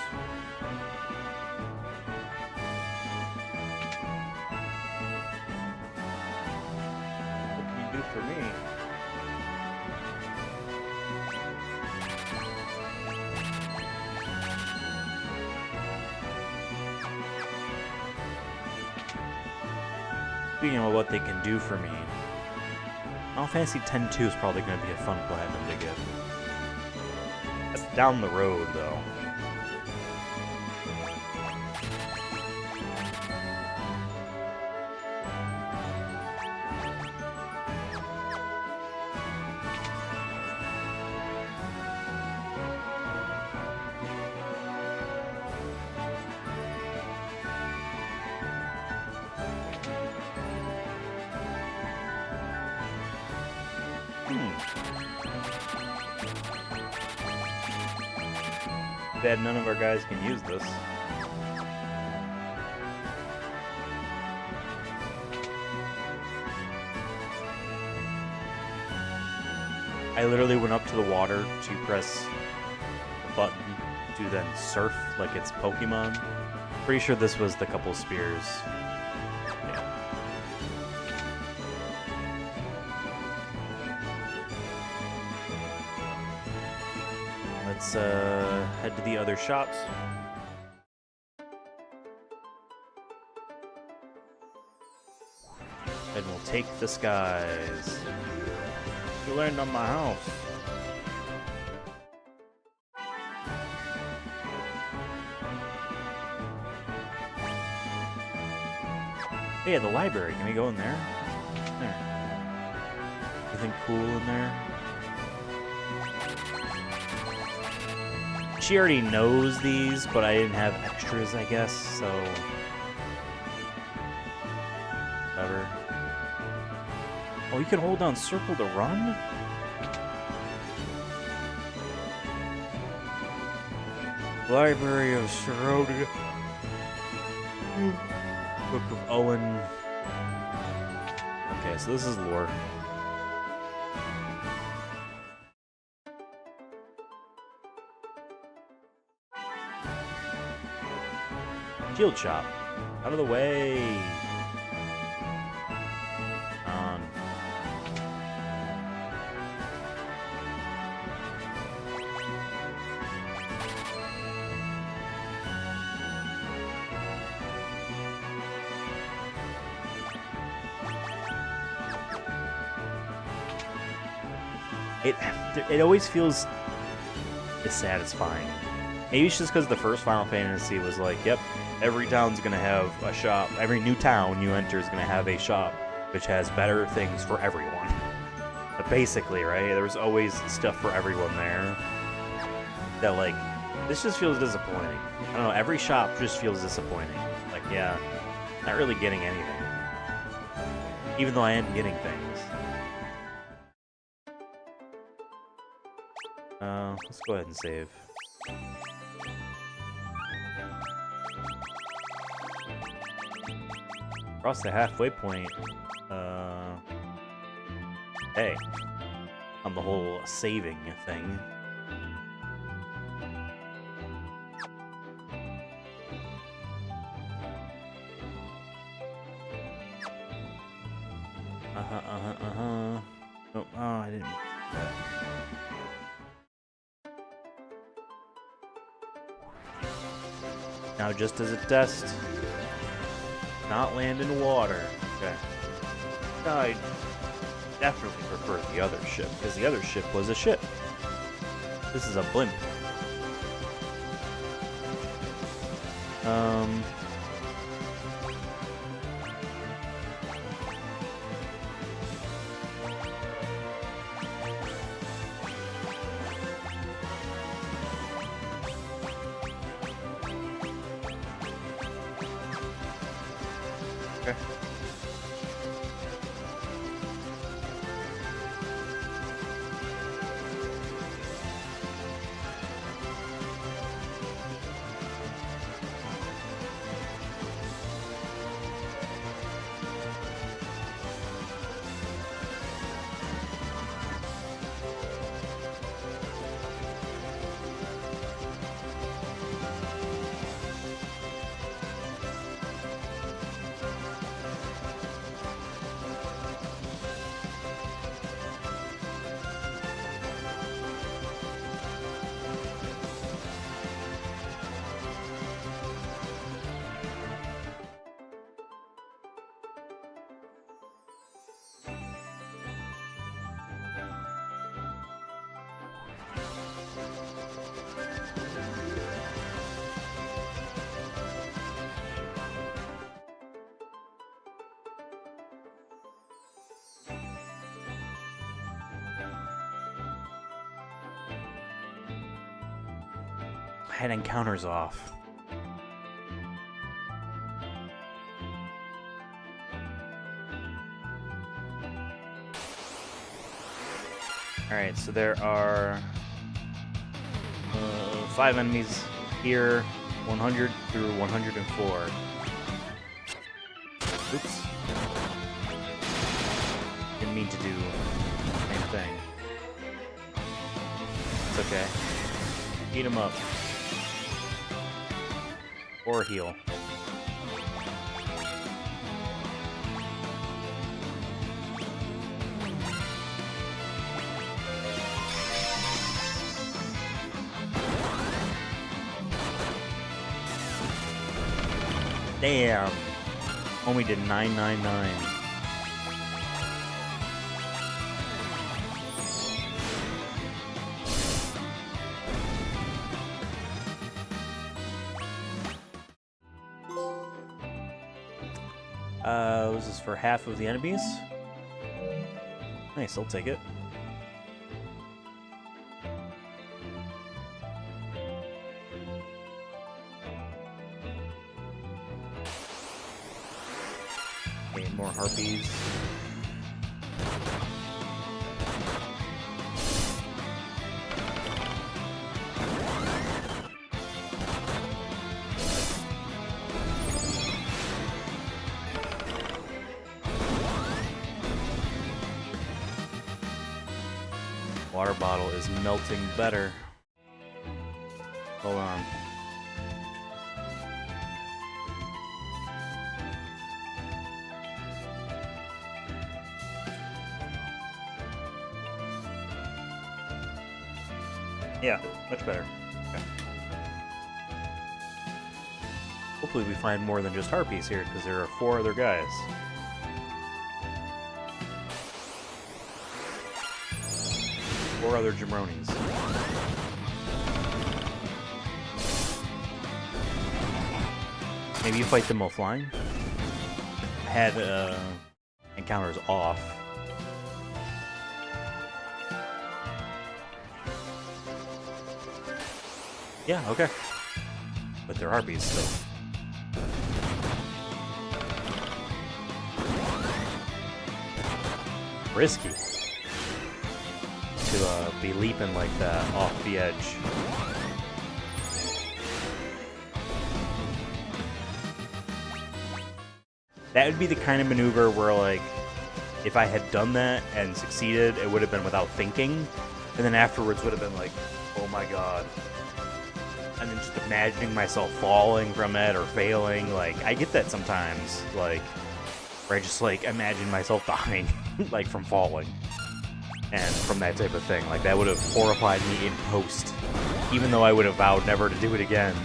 What can you do for me? Speaking of what they can do for me, Final Fantasy X-2 is probably going to be a fun platinum to get. That's down the road, though. Bad none of our guys can use this. I literally went up to the water to press the button to then surf like it's Pokemon. Pretty sure this was the couple spears. Yeah. Let's head to the other shops. And we'll take the skies. You land on my house. Hey, the library. Can we go in there? There. Anything cool in there? She already knows these, but I didn't have extras, I guess, so... whatever. Oh, you can hold down circle to run? Library of Serodia. Book of Owen. Okay, so this is lore. Shield shop. Out of the way. It always feels dissatisfying. Maybe it's just because the first Final Fantasy was like, yep, every town's gonna have a shop. Every new town you enter is gonna have a shop which has better things for everyone. But basically, right? There was always stuff for everyone there. That like, this just feels disappointing. I don't know. Every shop just feels disappointing. Like, yeah, not really getting anything, even though I am getting things. Let's go ahead and save. Across the halfway point. Hey. On the whole saving thing. Oh, I didn't. Now, just as a test, not land in water. Okay. I definitely prefer the other ship, because the other ship was a ship. This is a blimp. Okay. Had encounters off. Alright, so there are 5 enemies here, 100 through 104. Oops. Didn't mean to do the same thing. It's okay. Eat them up. Or heal. Damn. Only did 999. This is for half of the enemies. Nice, I'll take it. Okay, more harpies. Water bottle is melting better. Hold on. Yeah, much better. Okay. Hopefully we find more than just harpies here, because there are 4 other guys. Or other jabronis. Maybe you fight them while flying? I had encounters off. Yeah, okay. But they're harpies still. Risky. To be leaping like that off the edge. That would be the kind of maneuver where, like, if I had done that and succeeded, it would have been without thinking, and then afterwards would have been like, oh my god. And then just imagining myself falling from it or failing. Like, I get that sometimes, like, where I just, like, imagine myself dying, like, from falling. And from that type of thing. Like, that would have horrified me in post. Even though I would have vowed never to do it again.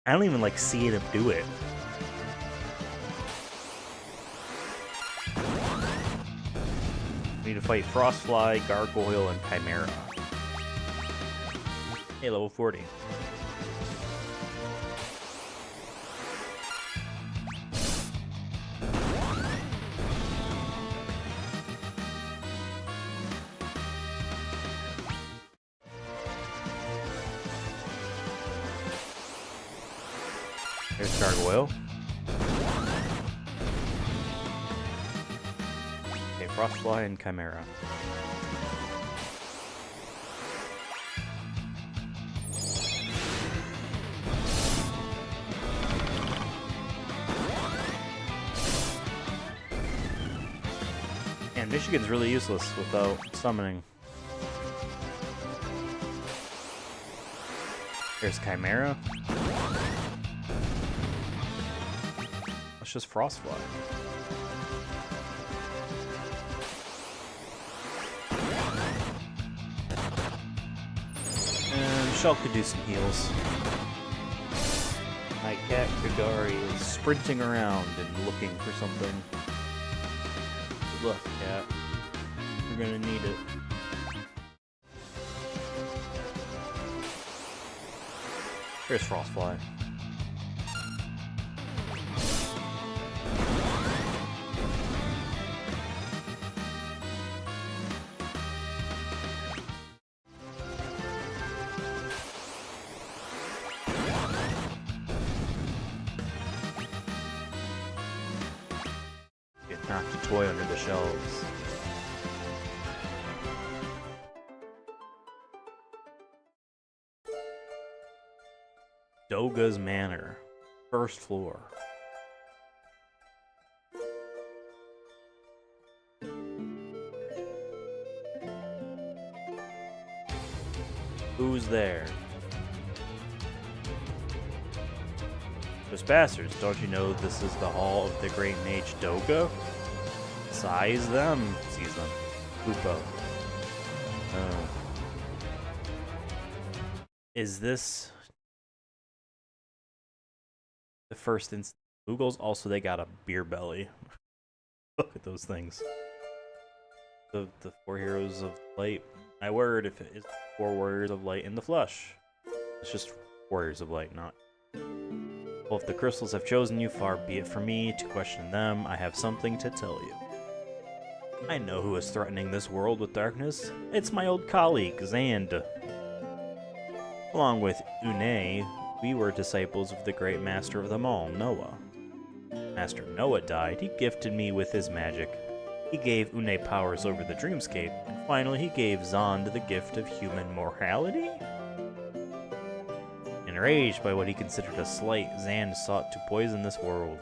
I don't even like seeing him do it. We need to fight Frostfly, Gargoyle, and Chimera. Hey, level 40. There's Gargoyle. Okay, Frostfly and Chimera. And Michigan's really useless without summoning. There's Chimera. Let's just Frostfly. And Shell could do some heals. My cat Kagari is sprinting around and looking for something. Good luck, cat. You're gonna need it. There's Frostfly. Get knocked a toy under the shelves. Doga's Manor, first floor. Who's there? Those bastards, don't you know this is the hall of the great mage Doga? Size them. Seize them. Hoopo. Is this the first instance? Google's also, they got a beer belly. Look at those things. The four heroes of light. My word, if it is four warriors of light in the flesh. It's just warriors of light, not. Well, if the crystals have chosen you, far be it from me to question them. I have something to tell you. I know who is threatening this world with darkness. It's my old colleague, Zand. Along with Une, we were disciples of the great master of them all, Noah. Master Noah died. He gifted me with his magic. He gave Une powers over the dreamscape, and finally he gave Zand the gift of human morality? Enraged by what he considered a slight, Zand sought to poison this world.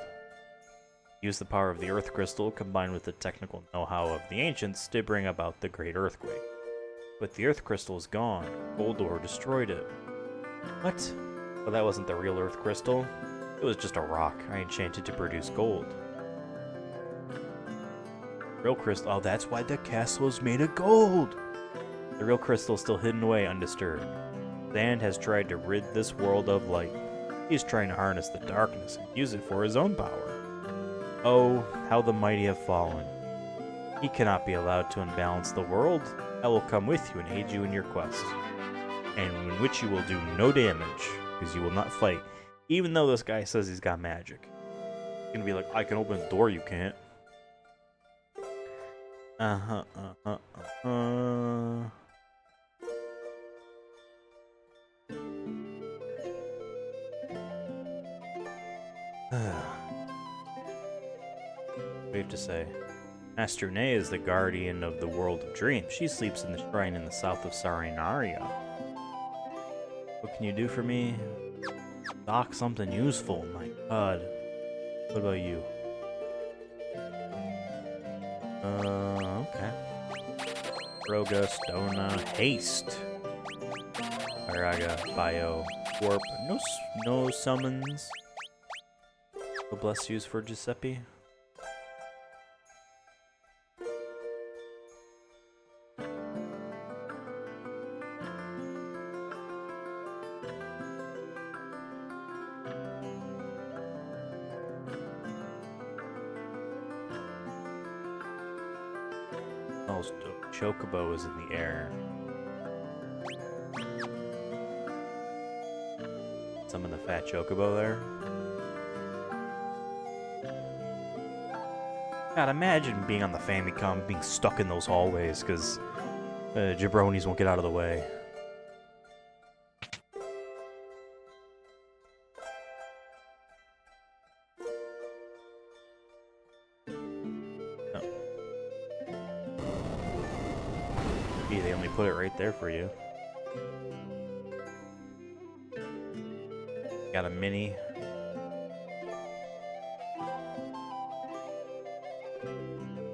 He used the power of the Earth Crystal, combined with the technical know-how of the ancients, to bring about the Great Earthquake. But the Earth Crystal is gone. Goldor destroyed it. What? Well, that wasn't the real Earth Crystal. It was just a rock I enchanted to produce gold. Real crystal. Oh, that's why the castle is made of gold! The real crystal is still hidden away undisturbed. Zand has tried to rid this world of light. He's trying to harness the darkness and use it for his own power. Oh, how the mighty have fallen. He cannot be allowed to unbalance the world. I will come with you and aid you in your quest, and in which you will do no damage, because you will not fight, even though this guy says he's got magic. He's gonna be like, I can open a door, you can't. What do you have to say? Master Ney is the guardian of the world of dreams. She sleeps in the shrine in the south of Sarinaria. What can you do for me? Doc, something useful. My god. What about you? Okay. Roga, Stona, Haste. Araga, Bio, Warp. No summons. No bless yous for Giuseppe. Chocobo is in the air. Summon the fat Chocobo there. God, imagine being on the Famicom, being stuck in those hallways because jabronis won't get out of the way. Oh. Gee, they only put it right there for you. Got a mini.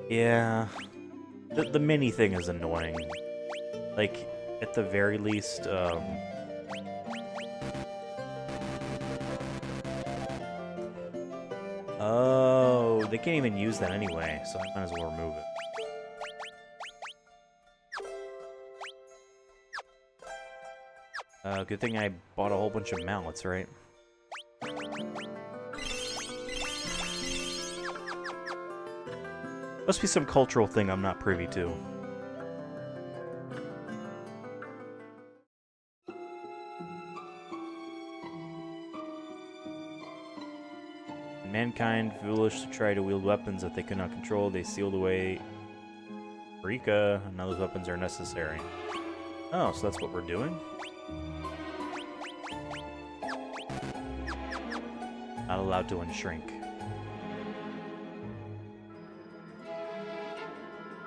Yeah, the mini thing is annoying. Like, at the very least, oh, they can't even use that anyway, so I might as well remove it. Good thing I bought a whole bunch of mallets, right? Must be some cultural thing I'm not privy to. Mankind, foolish to try to wield weapons that they could not control, they sealed away Rika, and now those weapons are necessary. Oh, so that's what we're doing? Not allowed to unshrink.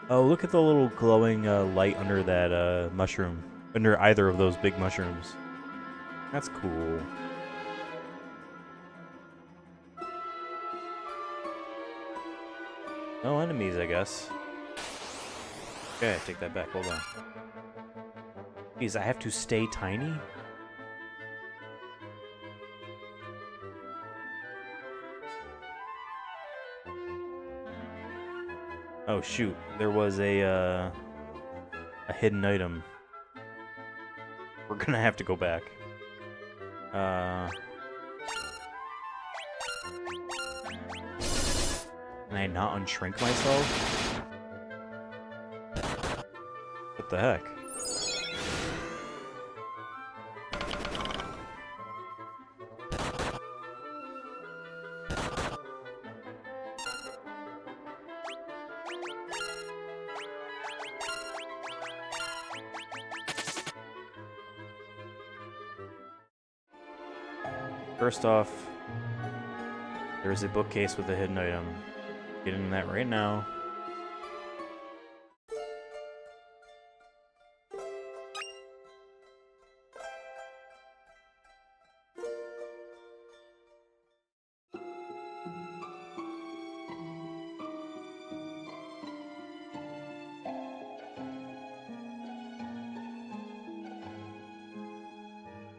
Oh, look at the little glowing light under that mushroom. Under either of those big mushrooms. That's cool. No enemies, I guess. Okay, I take that back. Hold on. Jeez, I have to stay tiny? Oh shoot, there was a hidden item. We're gonna have to go back. Can I not unshrink myself? What the heck? First off, there's a bookcase with a hidden item. Get into that right now.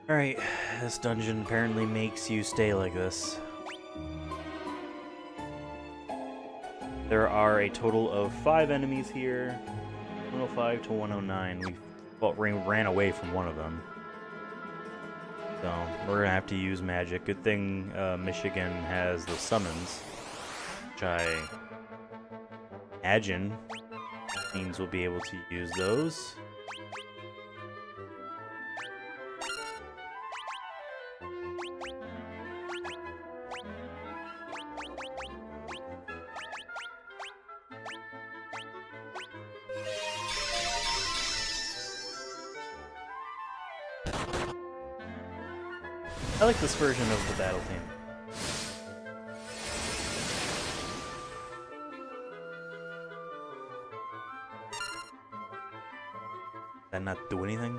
Alright, this dungeon apparently makes you stay like this. There are a total of 5 enemies here. 105 to 109. We ran away from one of them. So, we're gonna have to use magic. Good thing Michigan has the summons, which I imagine means we'll be able to use those. I like this version of the battle team. Did that not do anything?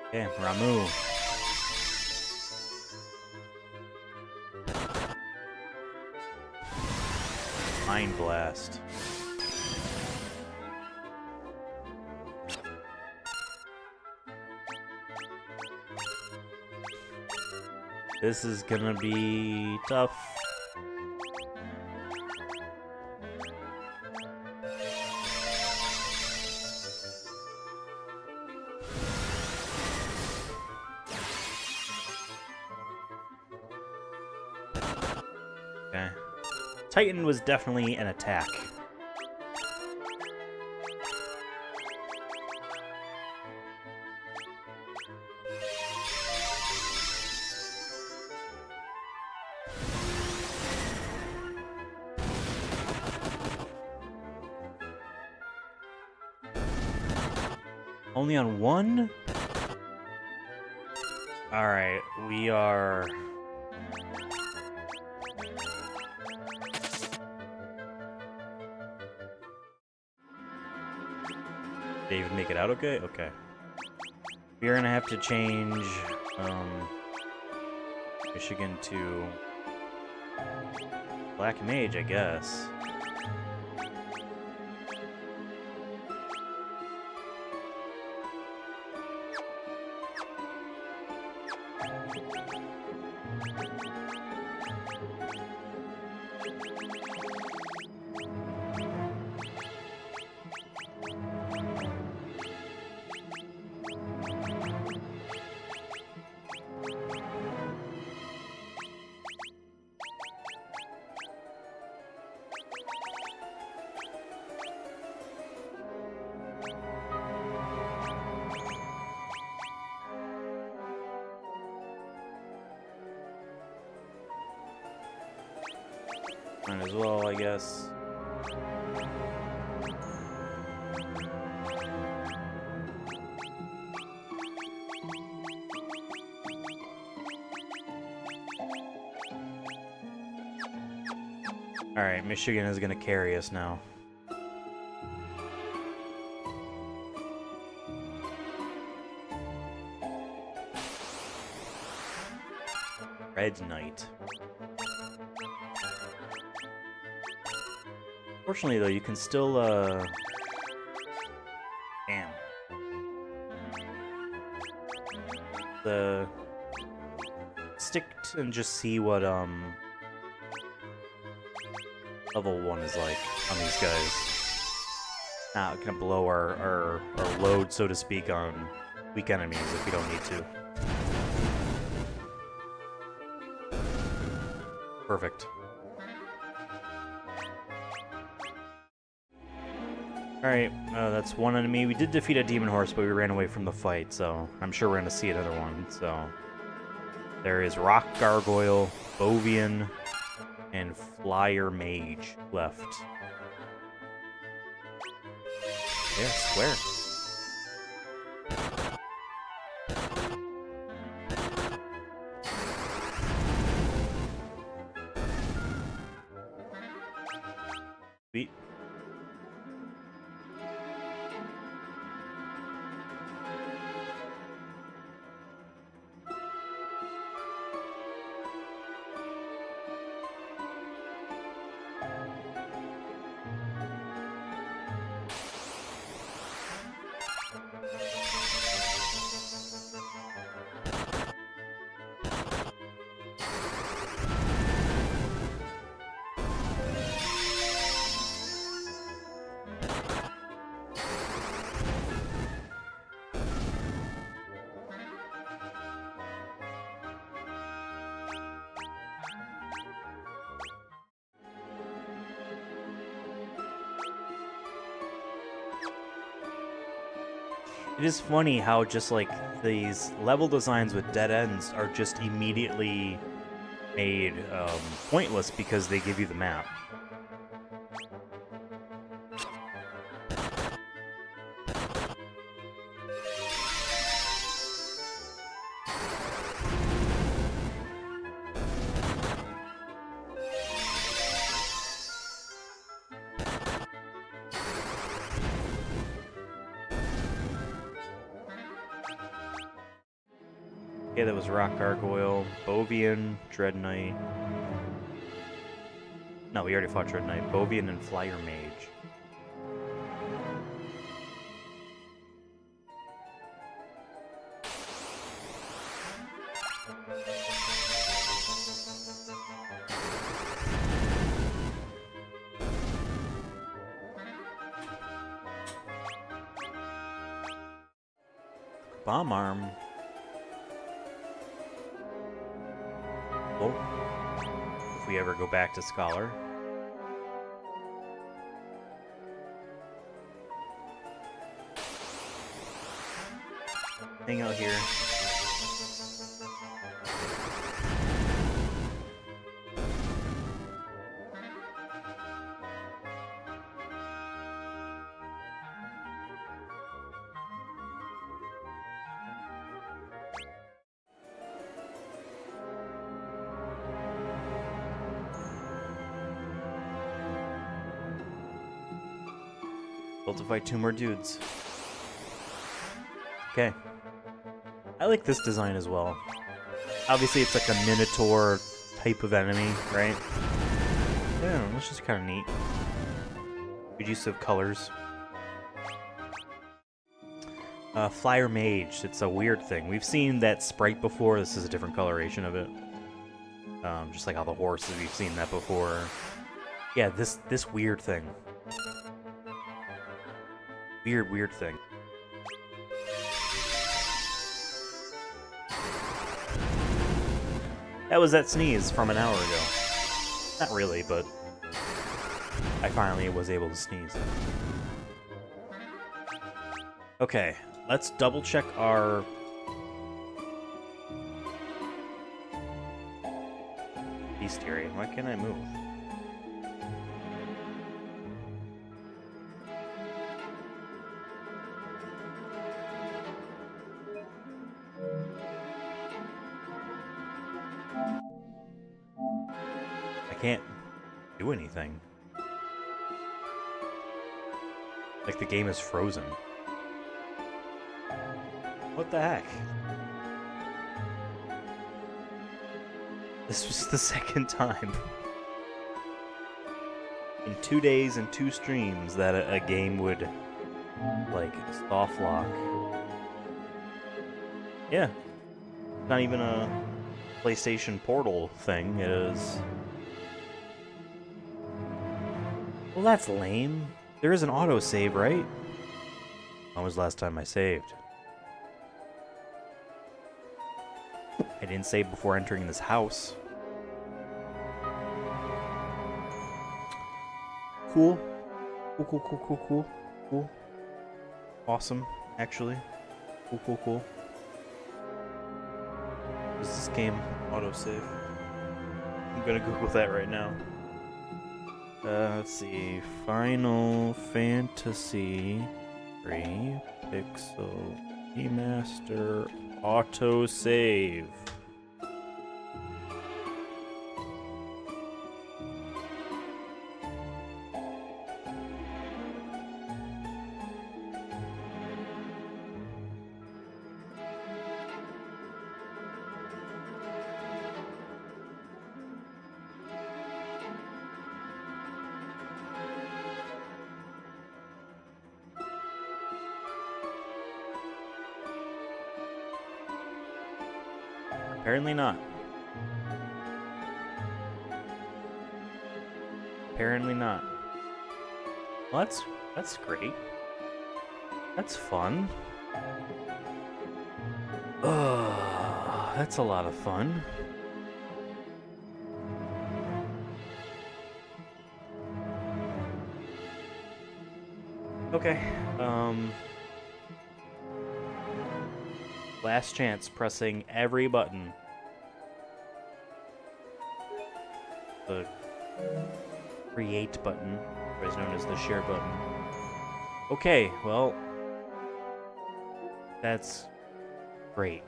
Okay, Ramu. Mind Blast. This is gonna be tough. Okay. Titan was definitely an attack. Only on one? Alright, we are... Did you even make it out okay? Okay. We're gonna have to change, Michigan to Black Mage, I guess. Might as well, I guess. Alright, Michigan is gonna carry us now. Red Knight. Fortunately, though, you can still, damn. Stick and just see what, level 1 is like on these guys. Not gonna blow our load, so to speak, on weak enemies if we don't need to. Perfect. Alright, that's one enemy. We did defeat a demon horse, but we ran away from the fight, so I'm sure we're gonna see another one, so... There is Rock Gargoyle, Bovian, and Flyer Mage left. Yeah, swear. Sweet. It is funny how just like these level designs with dead ends are just immediately made pointless because they give you the map. Okay, that was Rock Gargoyle, Bovian, Dread Knight. No, we already fought Dread Knight. Bovian and Flyer Mage. Bomb Arm. If we ever go back to Scholar. Hang out here. Built to fight 2 more dudes. Okay. I like this design as well. Obviously, it's like a Minotaur type of enemy, right? Yeah, that's just kind of neat. Good use of colors. Flyer Mage, it's a weird thing. We've seen that sprite before. This is a different coloration of it. Just like how the horses, we've seen that before. Yeah, this weird thing. Weird thing. That was that sneeze from an hour ago. Not really, but I finally was able to sneeze. Okay, let's double check our... bestiary. Why can't I move? I can't do anything. Like the game is frozen. What the heck? This was the second time in 2 days and 2 streams that a game would, like, soft lock. Yeah. Not even a PlayStation Portal thing, it is... Well, that's lame. There is an autosave, right? When was the last time I saved? I didn't save before entering this house. Cool. Cool. Awesome, actually. Cool. Is this game autosave? I'm gonna Google that right now. Let's see. Final Fantasy Pixel Remaster autosave. Apparently not. Apparently not. Well, that's great. That's fun. Oh, that's a lot of fun. Okay. Last chance, pressing every button. The create button, otherwise known as the share button. Okay, well, that's great.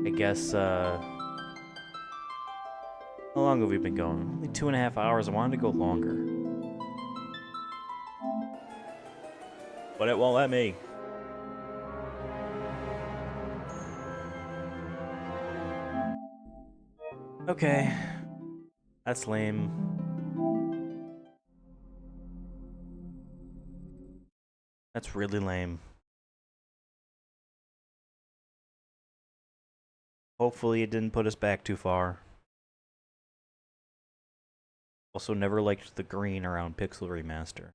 I guess, how long have we been going? Only 2.5 hours. I wanted to go longer. But it won't let me. Okay. That's lame. That's really lame. Hopefully it didn't put us back too far. Also never liked the green around Pixel Remaster.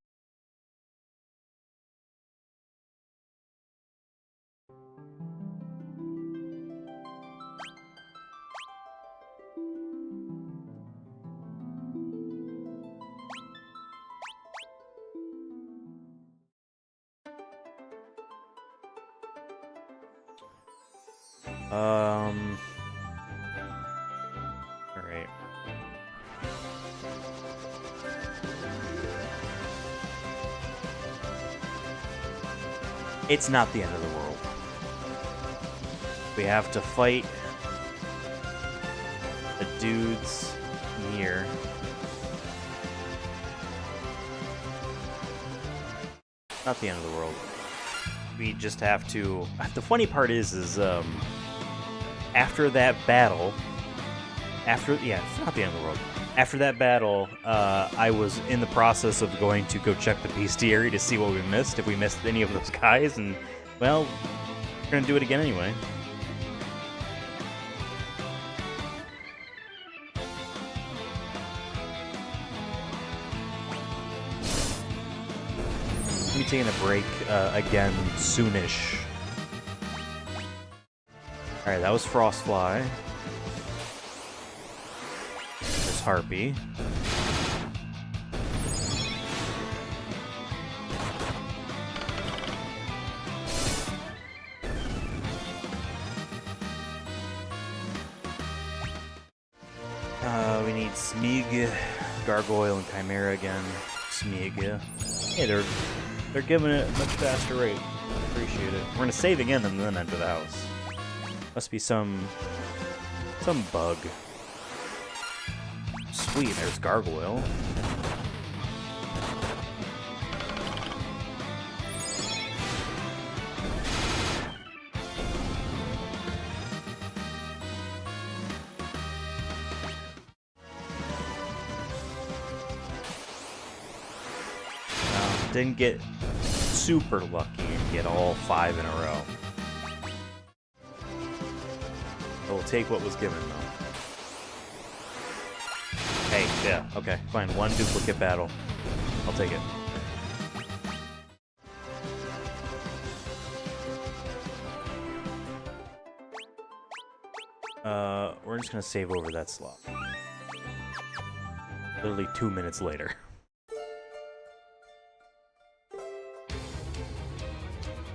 Alright. It's not the end of the world. We have to fight the dudes here. Not the end of the world. We just have to... The funny part is after that battle... Yeah, it's not the end of the world. After that battle, I was in the process of going to go check the bestiary to see what we missed, if we missed any of those guys, and, well, we're gonna do it again anyway. I'll be taking a break again soonish. Alright, that was Frostfly. There's Harpy. We need Smeeg, Gargoyle, and Chimera again. Smeeg. Hey, they're giving it a much faster rate. Appreciate it. We're gonna save again and then enter the house. Must be some bug. Sweet, there's Gargoyle. Didn't get super lucky and get all 5 in a row. We'll take what was given, though. Hey, yeah, okay, fine. 1 duplicate battle. I'll take it. We're just gonna save over that slot. Literally 2 minutes later.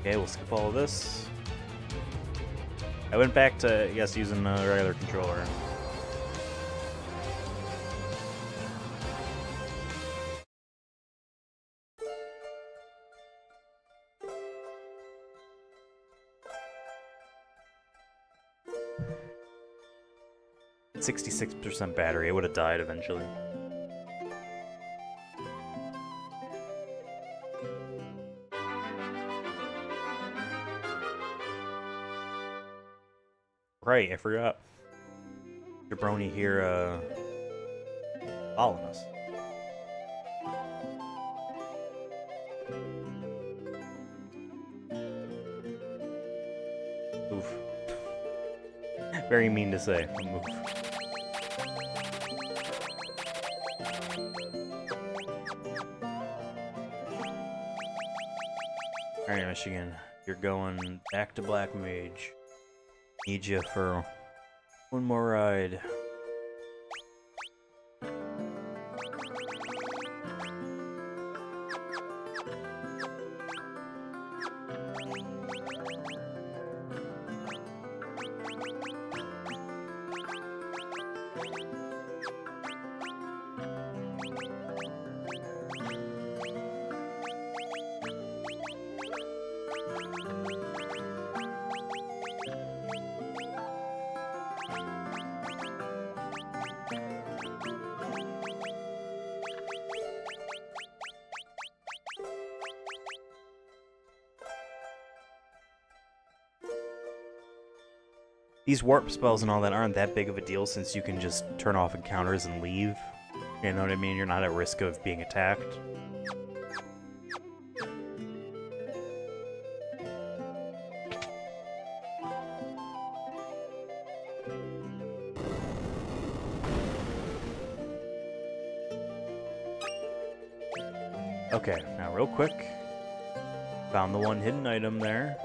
Okay, we'll skip all of this. I went back to, I guess, using a regular controller. At 66% battery, it would have died eventually. Right, I forgot. Jabroni here, following us. Oof. Very mean to say. Oof. Alright, Michigan. You're going back to Black Mage. Need you for one more ride. These warp spells and all that aren't that big of a deal since you can just turn off encounters and leave. You know what I mean? You're not at risk of being attacked. Okay, now real quick. Found the one hidden item there.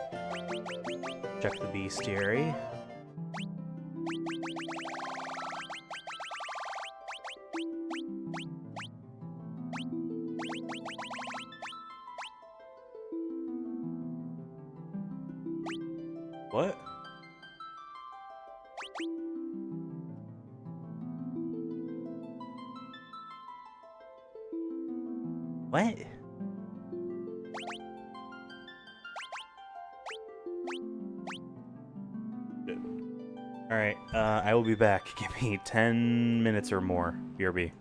Check the bestiary. What? What? Alright, I will be back. Give me 10 minutes or more. BRB.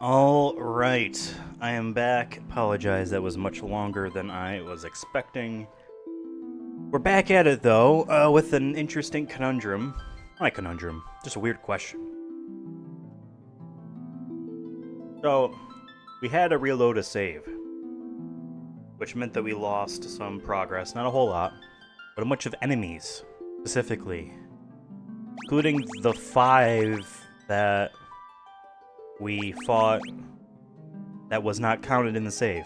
All right, I am back. Apologize, that was much longer than I was expecting. We're back at it, though, with an interesting conundrum. Not a conundrum, just a weird question. So, we had to reload a save, which meant that we lost some progress. Not a whole lot, but a bunch of enemies, specifically. Including the 5 that we fought that was not counted in the save.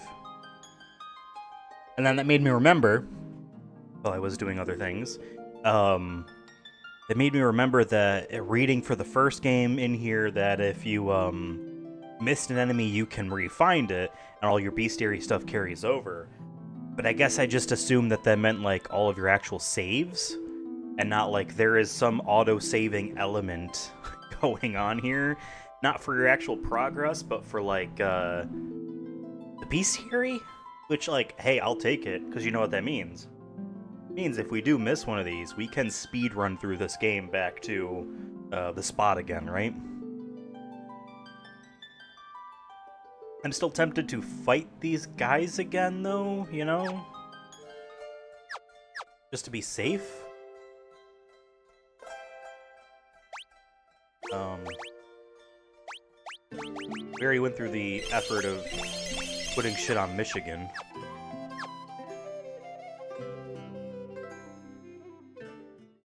And then that made me remember, while I was doing other things, it made me remember that reading for the first game in here that if you missed an enemy, you can re-find it, and all your bestiary stuff carries over. But I guess I just assumed that meant like all of your actual saves, and not like there is some auto-saving element going on here. Not for your actual progress, but for, like, the bestiary? Which, like, hey, I'll take it, because you know what that means. It means if we do miss one of these, we can speed run through this game back to the spot again, right? I'm still tempted to fight these guys again, though, you know? Just to be safe? We already went through the effort of putting shit on Michigan.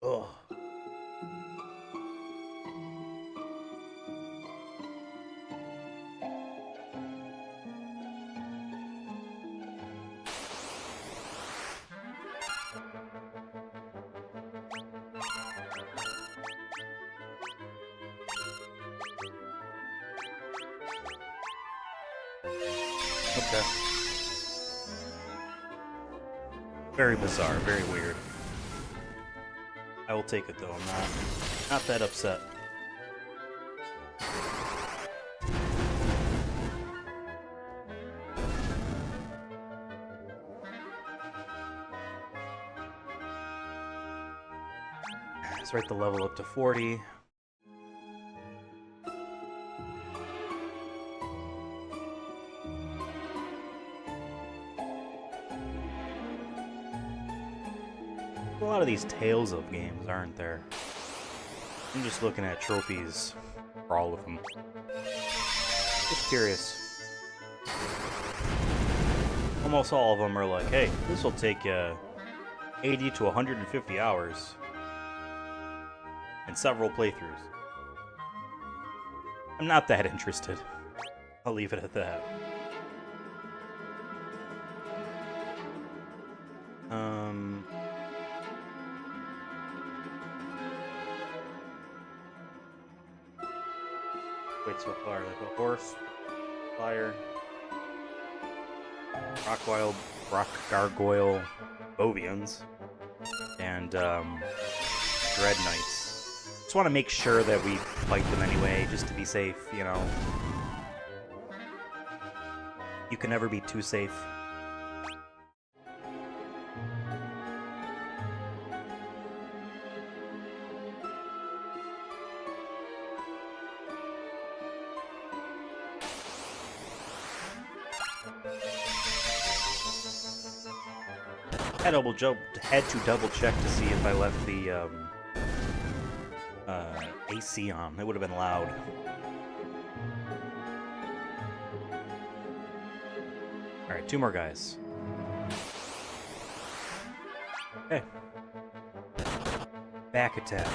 Ugh. Okay. Very bizarre, very weird. I will take it though, I'm not that upset. Let's write the level up to 40. A lot of these Tales of games, aren't there? I'm just looking at trophies for all of them. Just curious. Almost all of them are like, hey, this will take 80 to 150 hours and several playthroughs. I'm not that interested. I'll leave it at that. Wait, so far, like a horse, fire, rock gargoyle, bovians, and dread knights. Just want to make sure that we fight them anyway, just to be safe, you know. You can never be too safe. Had to double check to see if I left the AC on. It would have been loud. All right, 2 more guys. Okay. Back attack.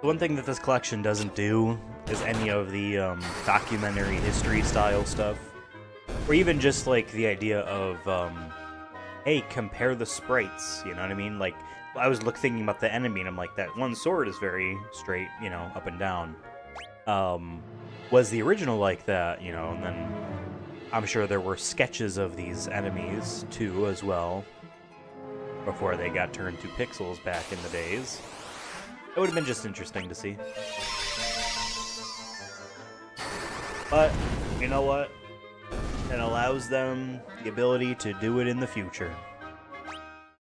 One thing that this collection doesn't do is any of the documentary history style stuff, or even just like the idea of, hey, compare the sprites. You know what I mean? Like, I was thinking about the enemy, and I'm like, that one sword is very straight, you know, up and down. Was the original like that, you know? And then I'm sure there were sketches of these enemies too, as well, before they got turned to pixels back in the days. It would have been just interesting to see. But, you know what? It allows them the ability to do it in the future.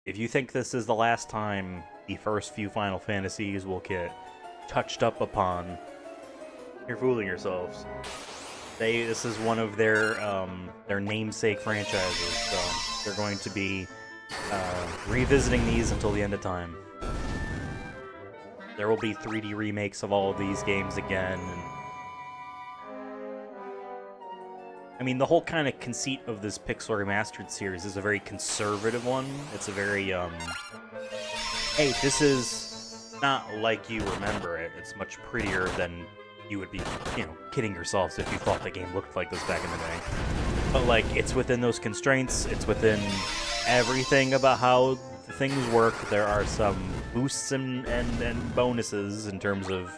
If you think this is the last time the first few Final Fantasies will get touched up upon, you're fooling yourselves. This is one of their namesake franchises, so they're going to be revisiting these until the end of time. There will be 3D remakes of all of these games again. And I mean, the whole kind of conceit of this Pixel Remastered series is a very conservative one. It's a very, hey, this is not like you remember it. It's much prettier than you would be, you know, kidding yourselves if you thought the game looked like this back in the day. But, like, it's within those constraints. It's within everything about how things work. There are some boosts and bonuses in terms of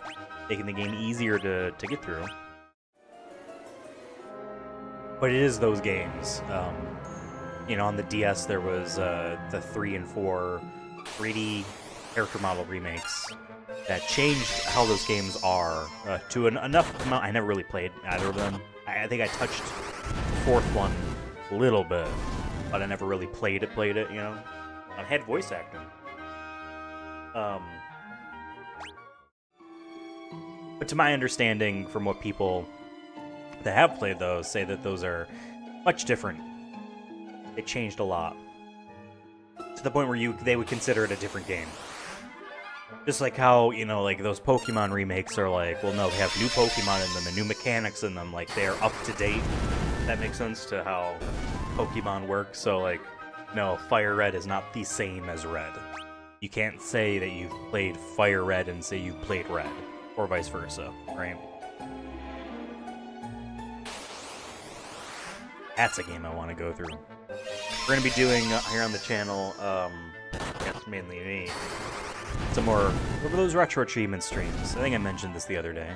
making the game easier to get through. But it is those games. You know, on the DS there was the 3 and 4 3D character model remakes that changed how those games are to enough amount. I never really played either of them. I think I touched the 4th one a little bit, but I never really played it, you know? I had voice acting. But to my understanding, from what people that have played those say, that those are much different. It changed a lot. To the point where they would consider it a different game. Just like how, you know, like those Pokemon remakes are like, well, no, they have new Pokemon in them and new mechanics in them. Like, they are up to date. That makes sense to how Pokemon works. So, like, no, Fire Red is not the same as Red. You can't say that you've played Fire Red and say you played Red, or vice versa, right? That's a game I want to go through. We're going to be doing, here on the channel, that's mainly me, some more of those retro achievement streams. I think I mentioned this the other day.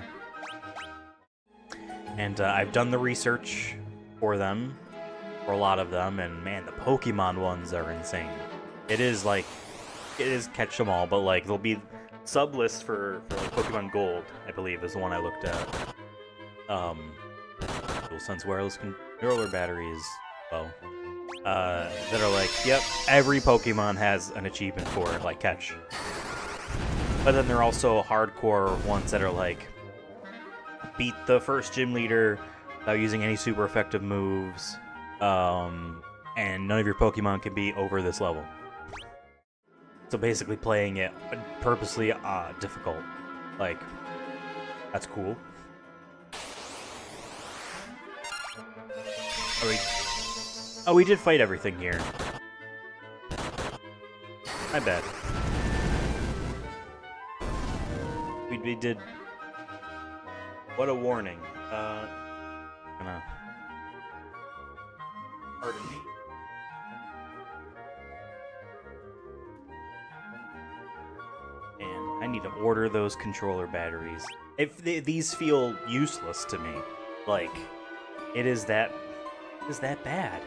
And I've done the research for them, for a lot of them, and man, the Pokemon ones are insane. It is catch them all, but like there'll be sub-lists for like Pokemon Gold, I believe, is the one I looked at. DualSense wireless controller batteries, well, that are like, yep, every Pokemon has an achievement for it, like catch. But then there are also hardcore ones that are like, beat the first gym leader without using any super effective moves, and none of your Pokemon can be over this level. So basically playing it purposely difficult. Like, that's cool. Oh, we did fight everything here. My bad. We did. What a warning. Gonna. Pardon me. And I need to order those controller batteries. These feel useless to me. Like, it is that bad.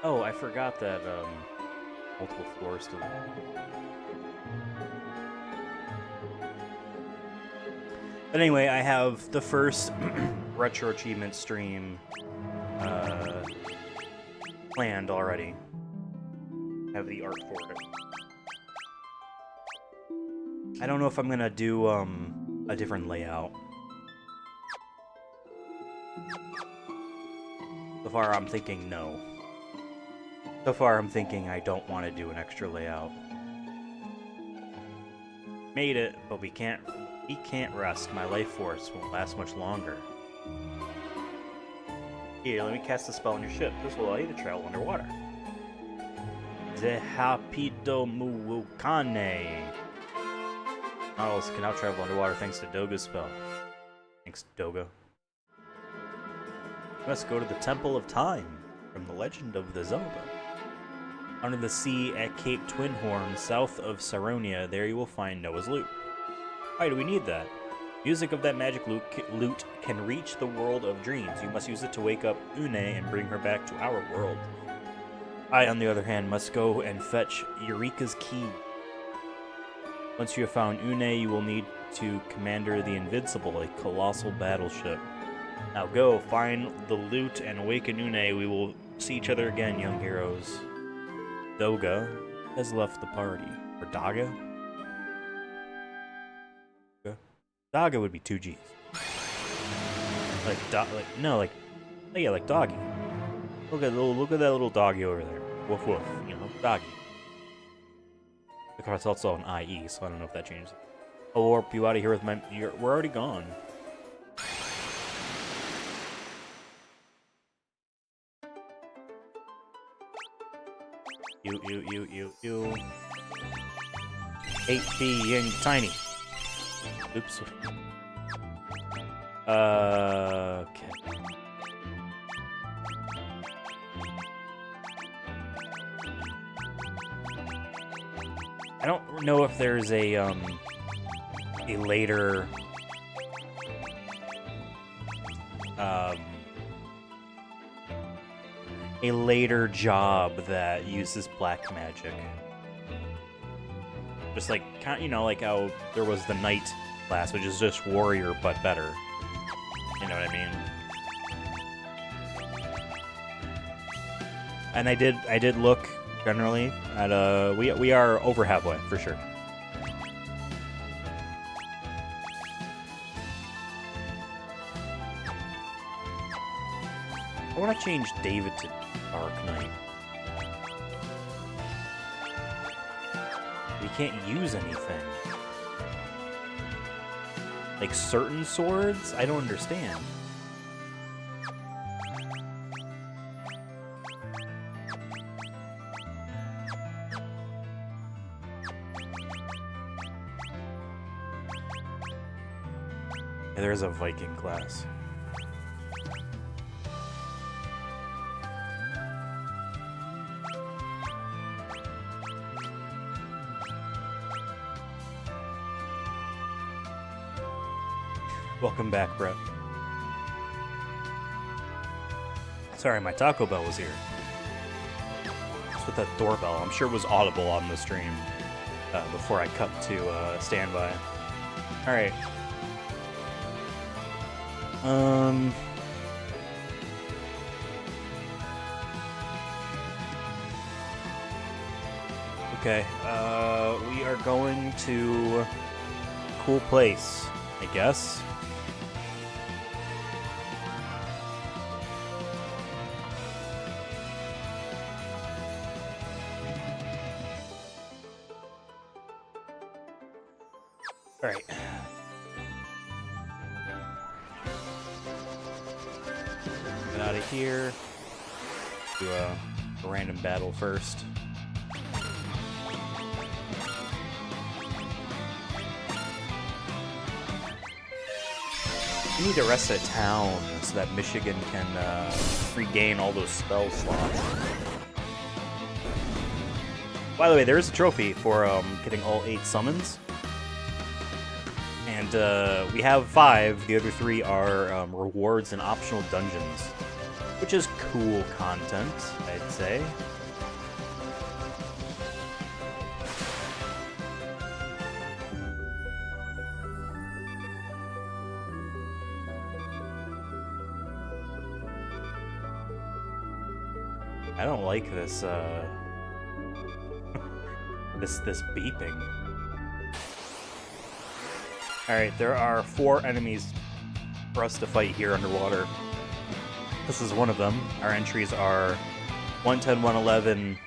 Oh, I forgot that multiple floors to that. But anyway, I have the first retro achievement stream planned already. have the art for it. I don't know if I'm gonna do a different layout. So far I'm thinking no. So far I'm thinking I don't want to do an extra layout. Made it, but we can't rest. My life force won't last much longer. Here, let me cast a spell on your ship. This will allow you to travel underwater. Zehapito Muwukane. Nautilus can now travel underwater thanks to Doga's spell. Thanks, Doga. You must go to the Temple of Time from the Legend of the Zelda. Under the sea at Cape Twinhorn, south of Saronia, there you will find Noah's Lute. Why do we need that? Music of that magic lute can reach the world of dreams. You must use it to wake up Une and bring her back to our world. I, on the other hand, must go and fetch Eureka's key. Once you have found Une, you will need to commander the Invincible, a colossal battleship. Now go, find the lute, and awaken Une. We will see each other again, young heroes. Doga has left the party. Or Daga? Daga would be 2 G's. Like doggy. Look at that little doggy over there. Woof woof, you know, doggy. The car's also an IE, so I don't know if that changes. I'll warp you out of here with my. We're already gone. You. Hate being tiny. Oops. Okay. I don't know if there's a later job that uses black magic. Just like, you know, like how there was the knight class, which is just warrior but better. You know what I mean? And I did look generally at we are over halfway for sure. I want to change David to Dark Knight. He can't use anything. Like certain swords? I don't understand. Yeah, there's a Viking class. Welcome back, Brett. Sorry, my Taco Bell was here. Just with that doorbell. I'm sure it was audible on the stream before I cut to standby. Alright. Okay, we are going to a cool place, I guess. Alright. Get out of here. Do a random battle first. We need the rest of town so that Michigan can regain all those spell slots. By the way, there is a trophy for getting all 8 summons. And we have 5. The other 3 are rewards and optional dungeons, which is cool content, I'd say. I don't like this This beeping. Alright, there are 4 enemies for us to fight here underwater. This is one of them. Our entries are 110, 111,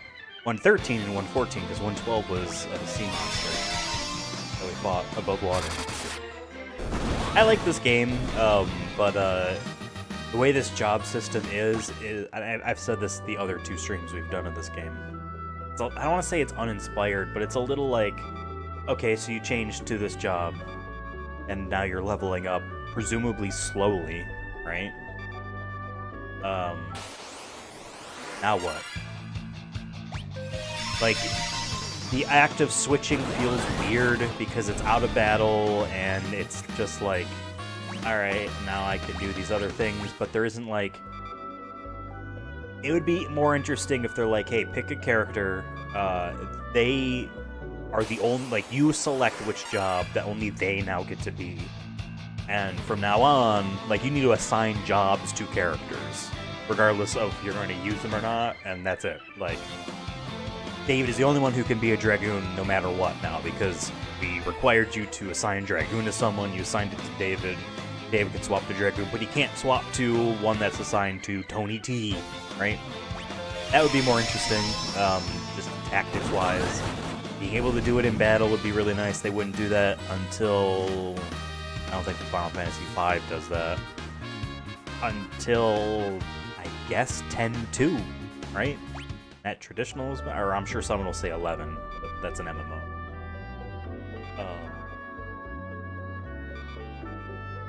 113, and 114, because 112 was a sea monster that we fought above water. I like this game, but the way this job system is I've said this the other 2 streams we've done of this game. I don't want to say it's uninspired, but it's a little like, okay, so you changed to this job, and now you're leveling up, presumably slowly, right? Now what? Like, the act of switching feels weird because it's out of battle, and it's just like, alright, now I can do these other things, but there isn't like... It would be more interesting if they're like, hey, pick a character, they are the only, like, you select which job that only they now get to be. And from now on, like, you need to assign jobs to characters, regardless of if you're going to use them or not, and that's it. Like, David is the only one who can be a Dragoon no matter what now, because we required you to assign Dragoon to someone, you assigned it to David. David can swap to Dragoon, but he can't swap to one that's assigned to Tony T, right? That would be more interesting, just tactics-wise. Being able to do it in battle would be really nice. They wouldn't do that until... I don't think Final Fantasy V does that. Until, I guess, 10-2, right? That traditional is... Or I'm sure someone will say 11, but that's an MMO.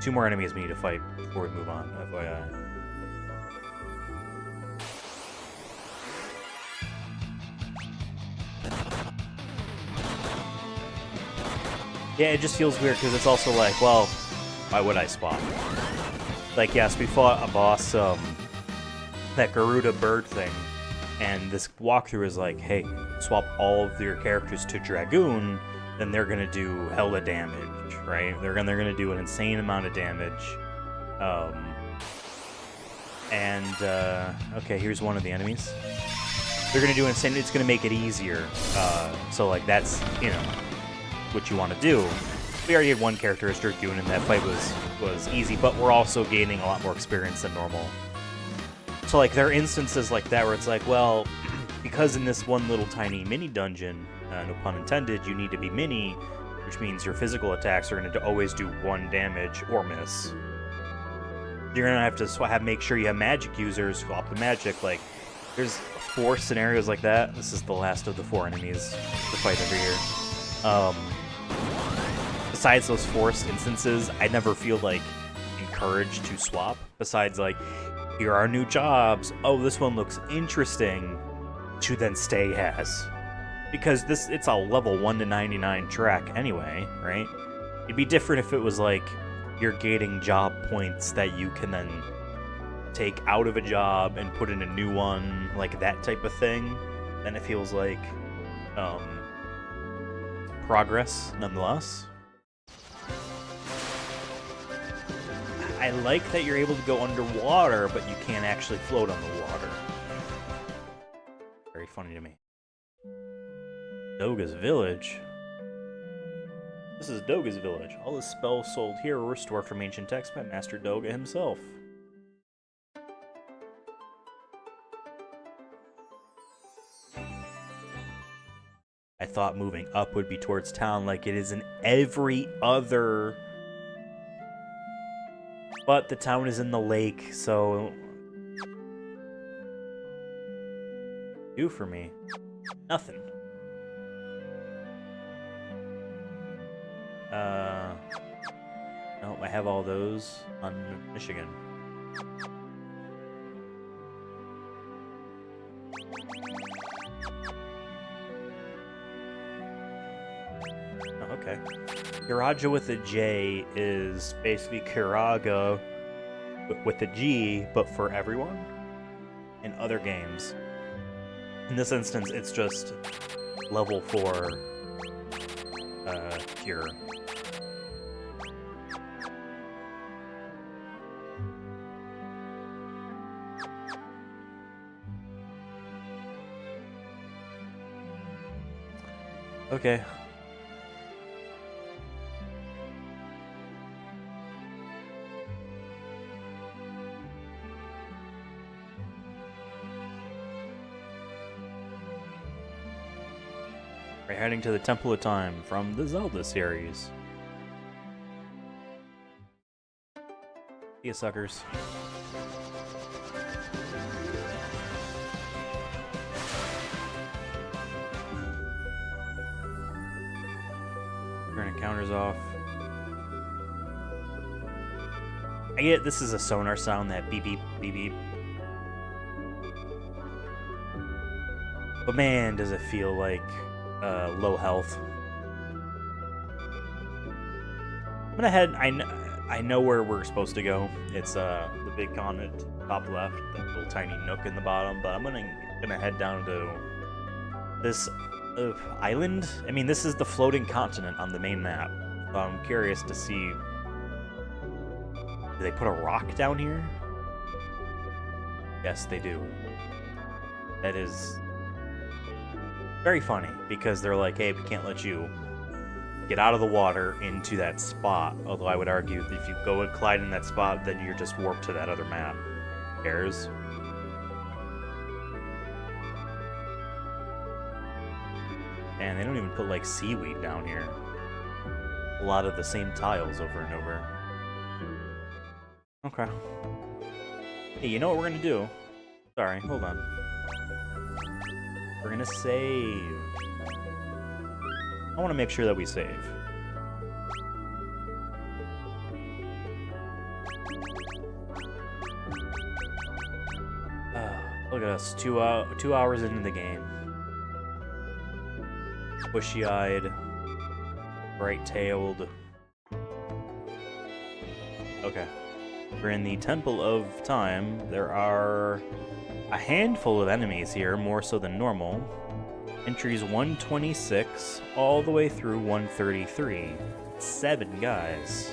2 more enemies we need to fight before we move on, FYI. Yeah, it just feels weird because it's also like, well, why would I swap? Like, yes, we fought a boss, that Garuda bird thing, and this walkthrough is like, hey, swap all of your characters to Dragoon, then they're gonna do hella damage, right? They're gonna do an insane amount of damage. Okay, here's one of the enemies. They're gonna do insane. It's gonna make it easier. So like that's, you know, what you want to do. We already had one character as Dragoon, and that fight was easy, but we're also gaining a lot more experience than normal. So like there are instances like that where it's like, well, because in this one little tiny mini dungeon, no pun intended, you need to be mini, which means your physical attacks are going to always do 1 damage or miss. You're going to have to make sure you have magic users, swap the magic. Like, there's 4 scenarios like that. This is the last of the 4 enemies to fight over here. Besides those forced instances, I never feel like encouraged to swap. Besides, like, here are new jobs. Oh, this one looks interesting. To then stay as. Because it's a level 1 to 99 track anyway, right? It'd be different if it was like you're gating job points that you can then take out of a job and put in a new one, like that type of thing. Then it feels like progress nonetheless. I like that you're able to go underwater, but you can't actually float on the water. Very funny to me. Doga's Village? This is Doga's Village. All the spells sold here were restored from ancient texts by Master Doga himself. I thought moving up would be towards town like it is in every other... But the town is in the lake, so... Do for me? Nothing. No, I have all those on Michigan. Oh, okay. Kiraja with a J is basically Kiraga with a G, but for everyone in other games. In this instance, it's just level 4 cure. Okay. We're heading to the Temple of Time from the Zelda series. See ya, suckers. Turn encounters off. I get this is a sonar sound, that beep beep beep beep. But man, does it feel like low health. I'm gonna head. I know where we're supposed to go. It's the big continent, top left, that little tiny nook in the bottom. But I'm gonna head down to this island. I mean, this is the floating continent on the main map. So I'm curious to see. Do they put a rock down here? Yes, they do. That is very funny, because they're like, hey, we can't let you get out of the water into that spot. Although I would argue that if you go and collide in that spot, then you're just warped to that other map. Who cares? And they don't even put like seaweed down here. A lot of the same tiles over and over. Okay. Hey, you know what we're gonna do? Sorry, hold on. We're gonna save. I want to make sure that we save. Look at us, 2 hours into the game. Bushy-eyed, bright-tailed. Okay. We're in the Temple of Time. There are a handful of enemies here, more so than normal. Entries 126 all the way through 133. 7 guys.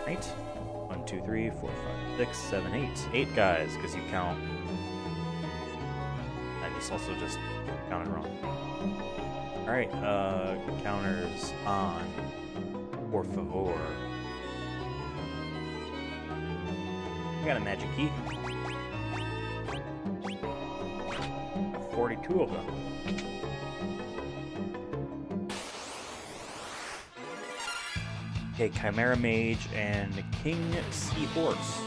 Right? 1, 2, 3, 4, 5, 6, 7, 8. 8 guys, because you count. I just counted wrong. Alright, counters on. Por favor. I got a magic key. 42 of them. Okay, Chimera Mage and King Seahorse.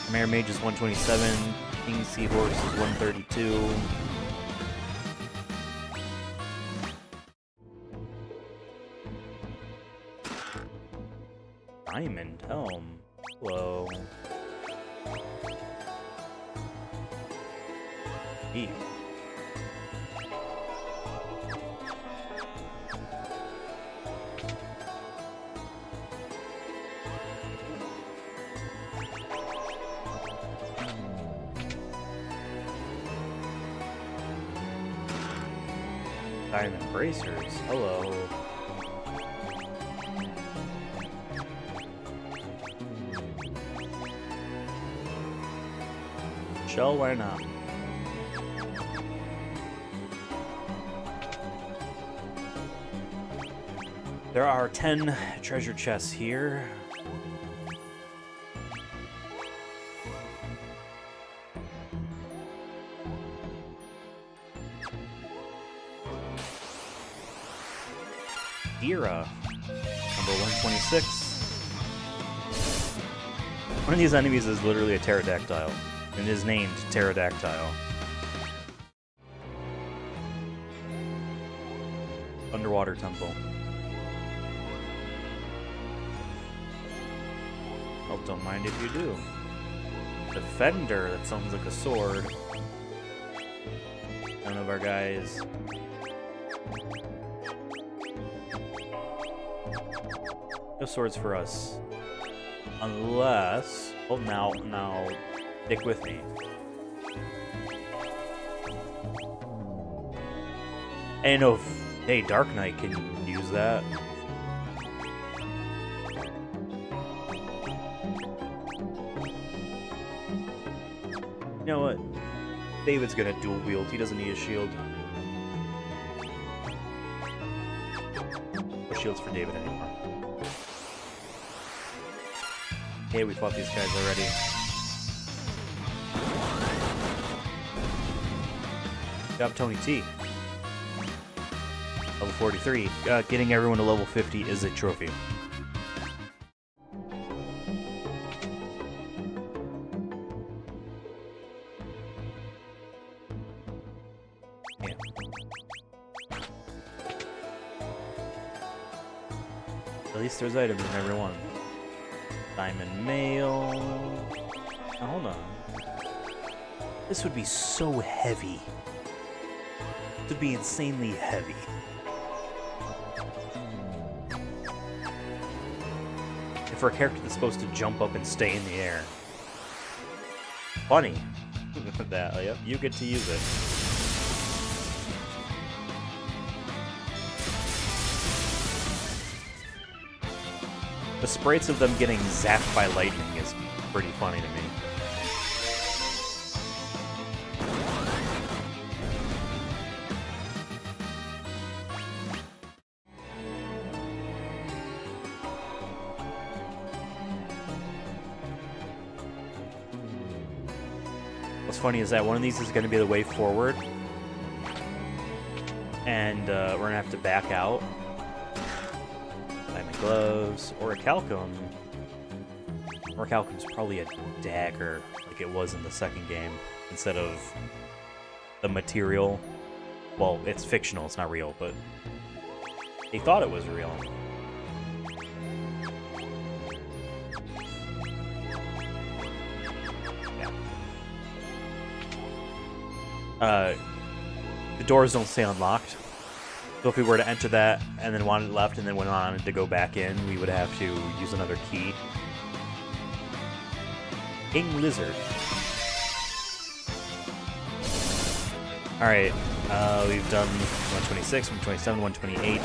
Chimera Mage is 127, King Seahorse is 132. Diamond Helm. Hello. Eat. Diamond Bracers. Hello. Shell, why not? There are 10 treasure chests here. Dira, number 126. One of these enemies is literally a pterodactyl, and is named Pterodactyl. Underwater temple. Oh, don't mind if you do. Defender, that sounds like a sword. None of our guys. No swords for us. Unless... Oh, now, stick with me. I didn't know if... Hey, Dark Knight can use that. You know what? David's gonna dual wield. He doesn't need a shield. shields for David anymore. Hey, we fought these guys already. Good job, Tony T. Level 43. Getting everyone to level 50 is a trophy. Yeah. At least there's items in every one. Diamond mail. Now, hold on. This would be so heavy. It would be insanely heavy. If for a character that's supposed to jump up and stay in the air. Funny. That, yep, you get to use it. The sprites of them getting zapped by lightning is pretty funny to me. What's funny is that one of these is going to be the way forward, and we're going to have to back out. Diamond gloves, or a calcum. Or calcum's probably a dagger, like it was in the second game, instead of the material. Well, it's fictional, it's not real, but they thought it was real. The doors don't stay unlocked. So if we were to enter that and then wanted left and then went on to go back in, we would have to use another key. King Lizard. Alright, we've done 126, 127, 128,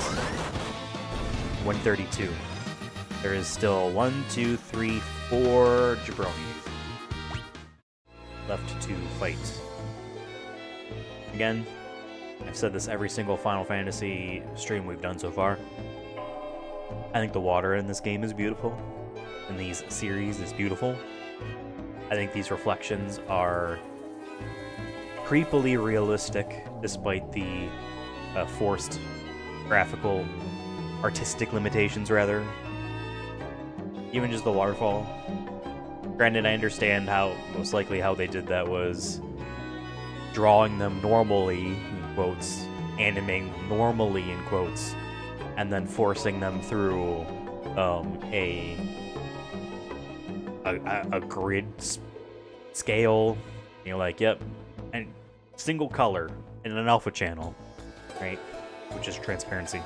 132. There is still 1, 2, 3, 4 jabronis left to fight. Again, I've said this every single Final Fantasy stream we've done so far. I think the water in this game is beautiful. In these series is beautiful. I think these reflections are creepily realistic, despite the forced graphical, artistic limitations, rather. Even just the waterfall. Granted, I understand how, most likely how they did that was drawing them normally, in quotes, animating them normally, in quotes, and then forcing them through a grid scale. You're like, yep, and single color in an alpha channel, right? Which is transparency.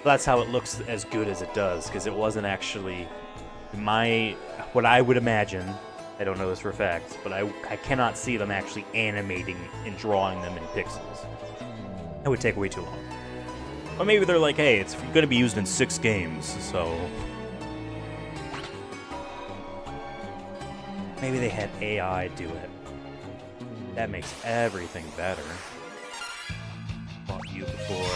That's how it looks as good as it does, because it wasn't actually what I would imagine. I don't know this for a fact, but I cannot see them actually animating and drawing them in pixels. That would take way too long. But maybe they're like, hey, it's going to be used in 6 games, so maybe they had AI do it. That makes everything better. Fought you before.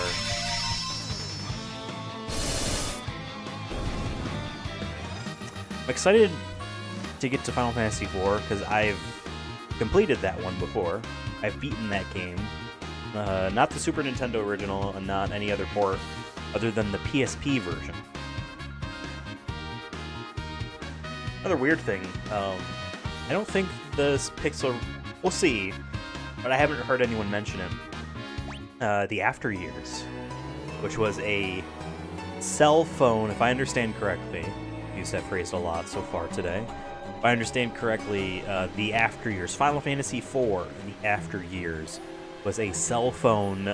I'm excited to get to Final Fantasy IV, because I've completed that one before. I've beaten that game. Not the Super Nintendo original, and not any other port other than the PSP version. Another weird thing, I don't think this Pixel... We'll see, but I haven't heard anyone mention it. The After Years, which was a cell phone, if I understand correctly. I've used that phrase a lot so far today. If I understand correctly, the After Years, Final Fantasy IV, and the After Years, was a cell phone,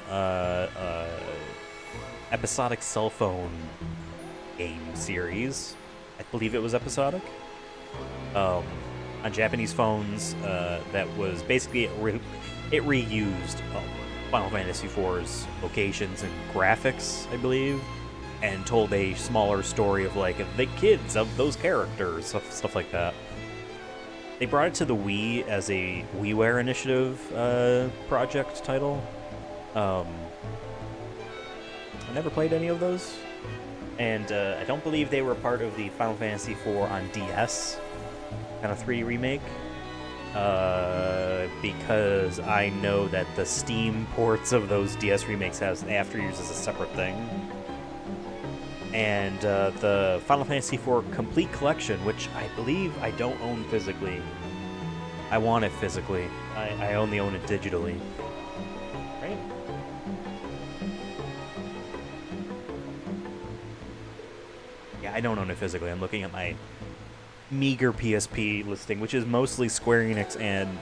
episodic cell phone game series. I believe it was episodic. On Japanese phones, that was basically, it reused Final Fantasy IV's locations and graphics, I believe, and told a smaller story of, like, the kids of those characters, stuff like that. They brought it to the Wii as a WiiWare Initiative project title. I never played any of those, and I don't believe they were part of the Final Fantasy IV on DS kind of 3D remake. Because I know that the Steam ports of those DS remakes has After Years as a separate thing. And the Final Fantasy IV Complete Collection, which I believe I don't own physically. I want it physically. I only own it digitally. Right? Yeah, I don't own it physically. I'm looking at my meager PSP listing, which is mostly Square Enix and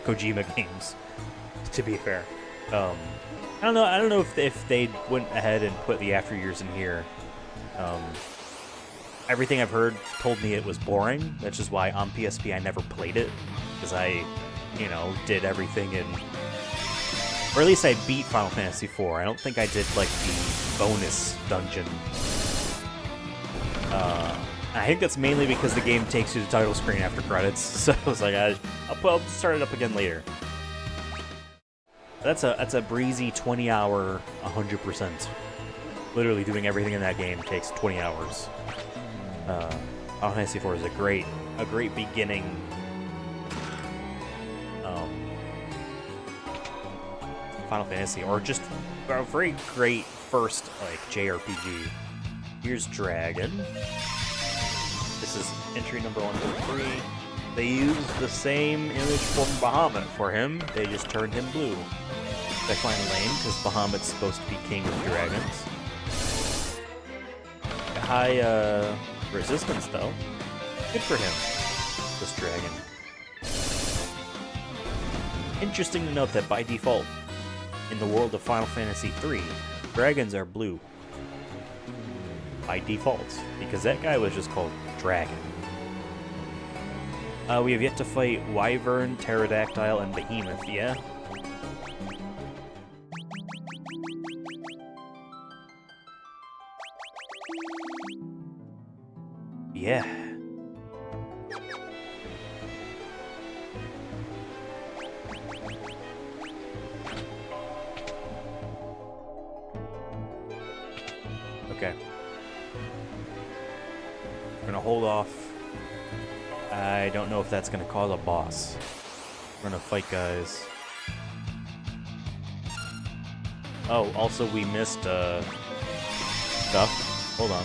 Kojima games, to be fair. I don't know if they went ahead and put the After Years in here. Everything I've heard told me it was boring. That's just why on PSP I never played it, because I, did everything in, or at least I beat Final Fantasy IV. I don't think I did like the bonus dungeon. I think that's mainly because the game takes you to the title screen after credits, so I was like, I'll start it up again later. That's a breezy 20-hour, 100%. Literally doing everything in that game takes 20 hours. Final Fantasy IV is a great beginning. Final Fantasy, or just a very great first JRPG. Here's Dragon. This is entry number 123. They used the same image from Bahamut for him. They just turned him blue. I find it lame because Bahamut's supposed to be king of dragons. High resistance though. Good for him. This dragon. Interesting to note that by default, in the world of Final Fantasy III, dragons are blue. By default, because that guy was just called Dragon. We have yet to fight Wyvern, Pterodactyl, and Behemoth, yeah? Yeah. Okay. We're gonna hold off. I don't know if that's gonna cause a boss. We're gonna fight guys. Oh, also we missed stuff. Hold on.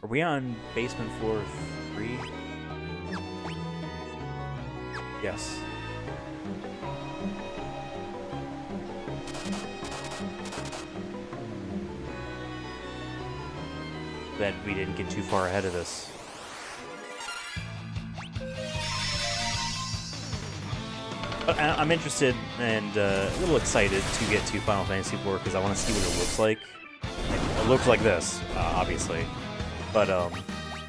Are we on basement floor 3? Yes. That we didn't get too far ahead of this. But I'm interested and a little excited to get to Final Fantasy IV because I want to see what it looks like. It looks like this, obviously, but I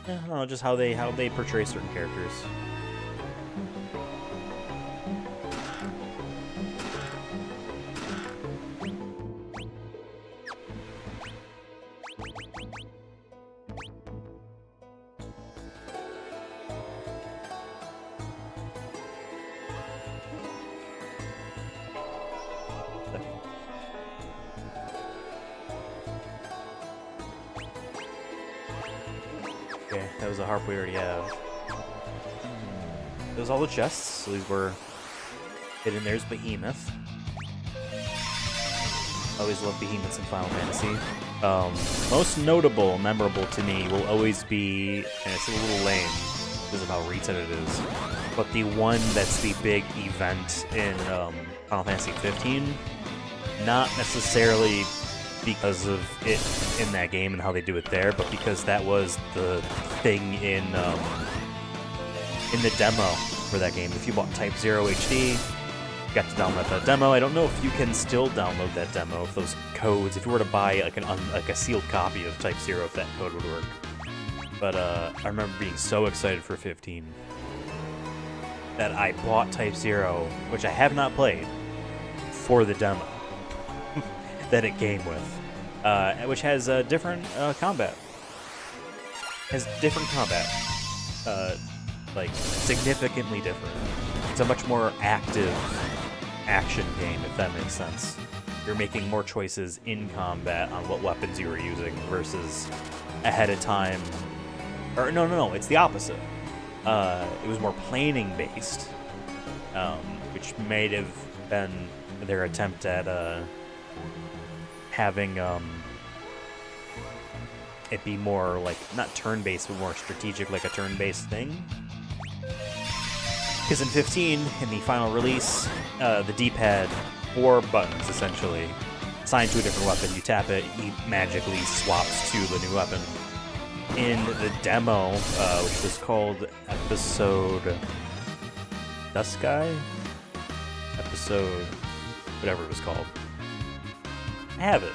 don't know, just how they portray certain characters. Okay, that was a harp we already have. Those all the chests, so these were hidden. There's Behemoth. Always love Behemoths in Final Fantasy. Most notable, memorable to me will always be, and it's a little lame because of how recent it is, but the one that's the big event in Final Fantasy 15, not necessarily because of it in that game and how they do it there, but because that was the thing in the demo for that game. If you bought Type 0 HD, you got to download that demo. I don't know if you can still download that demo, if those codes, if you were to buy like a sealed copy of Type 0, if that code would work. But I remember being so excited for 15 that I bought Type 0, which I have not played, for the demo that it came with, which has different combat. Has different combat. like significantly different. It's a much more active action game, if that makes sense. You're making more choices in combat on what weapons you were using versus ahead of time. Or no, it's the opposite. It was more planning based, which may have been their attempt at having it be more like, not turn-based, but more strategic, like a turn-based thing. Because in 15, in the final release, the D-pad, 4 buttons essentially, assigned to a different weapon. You tap it, he magically swaps to the new weapon. In the demo, which was called Episode Dusky? Episode whatever it was called. I have it.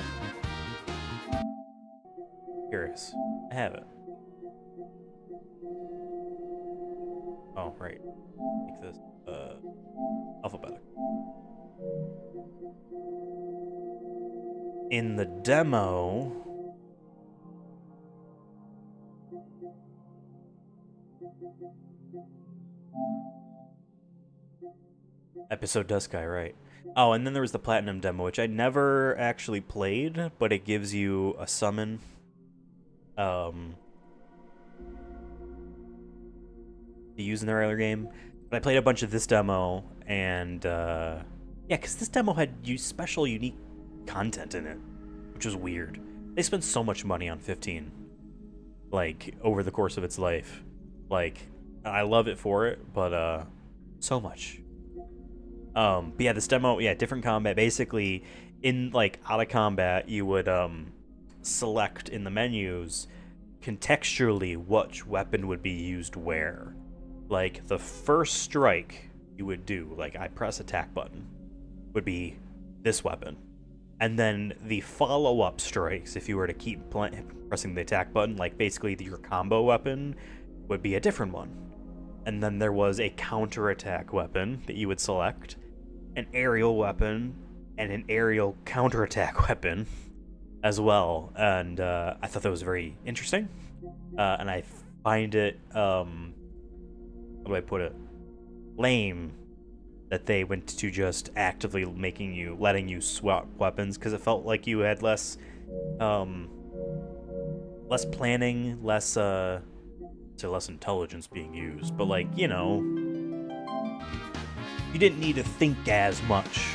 Curious. I have it. Oh, right. Make this alphabetic. In the demo, Episode Dusky, right. Oh, and then there was the Platinum demo, which I never actually played, but it gives you a summon. To use in the regular game. But I played a bunch of this demo, and yeah, because this demo had special, unique content in it, which was weird. They spent so much money on 15, like, over the course of its life. Like, I love it for it, but so much. But yeah, this demo, yeah, different combat. Basically, in, like, out of combat, you would select in the menus contextually which weapon would be used where. Like, the first strike you would do, like, I press attack button, would be this weapon. And then the follow-up strikes, if you were to keep pressing the attack button, like, basically your combo weapon would be a different one. And then there was a counterattack weapon that you would select, an aerial weapon, and an aerial counterattack weapon as well. And I thought that was very interesting. And I find it, how do I put it, lame that they went to just actively letting you swap weapons, because it felt like you had less planning, less intelligence being used, but, like, you know, you didn't need to think as much.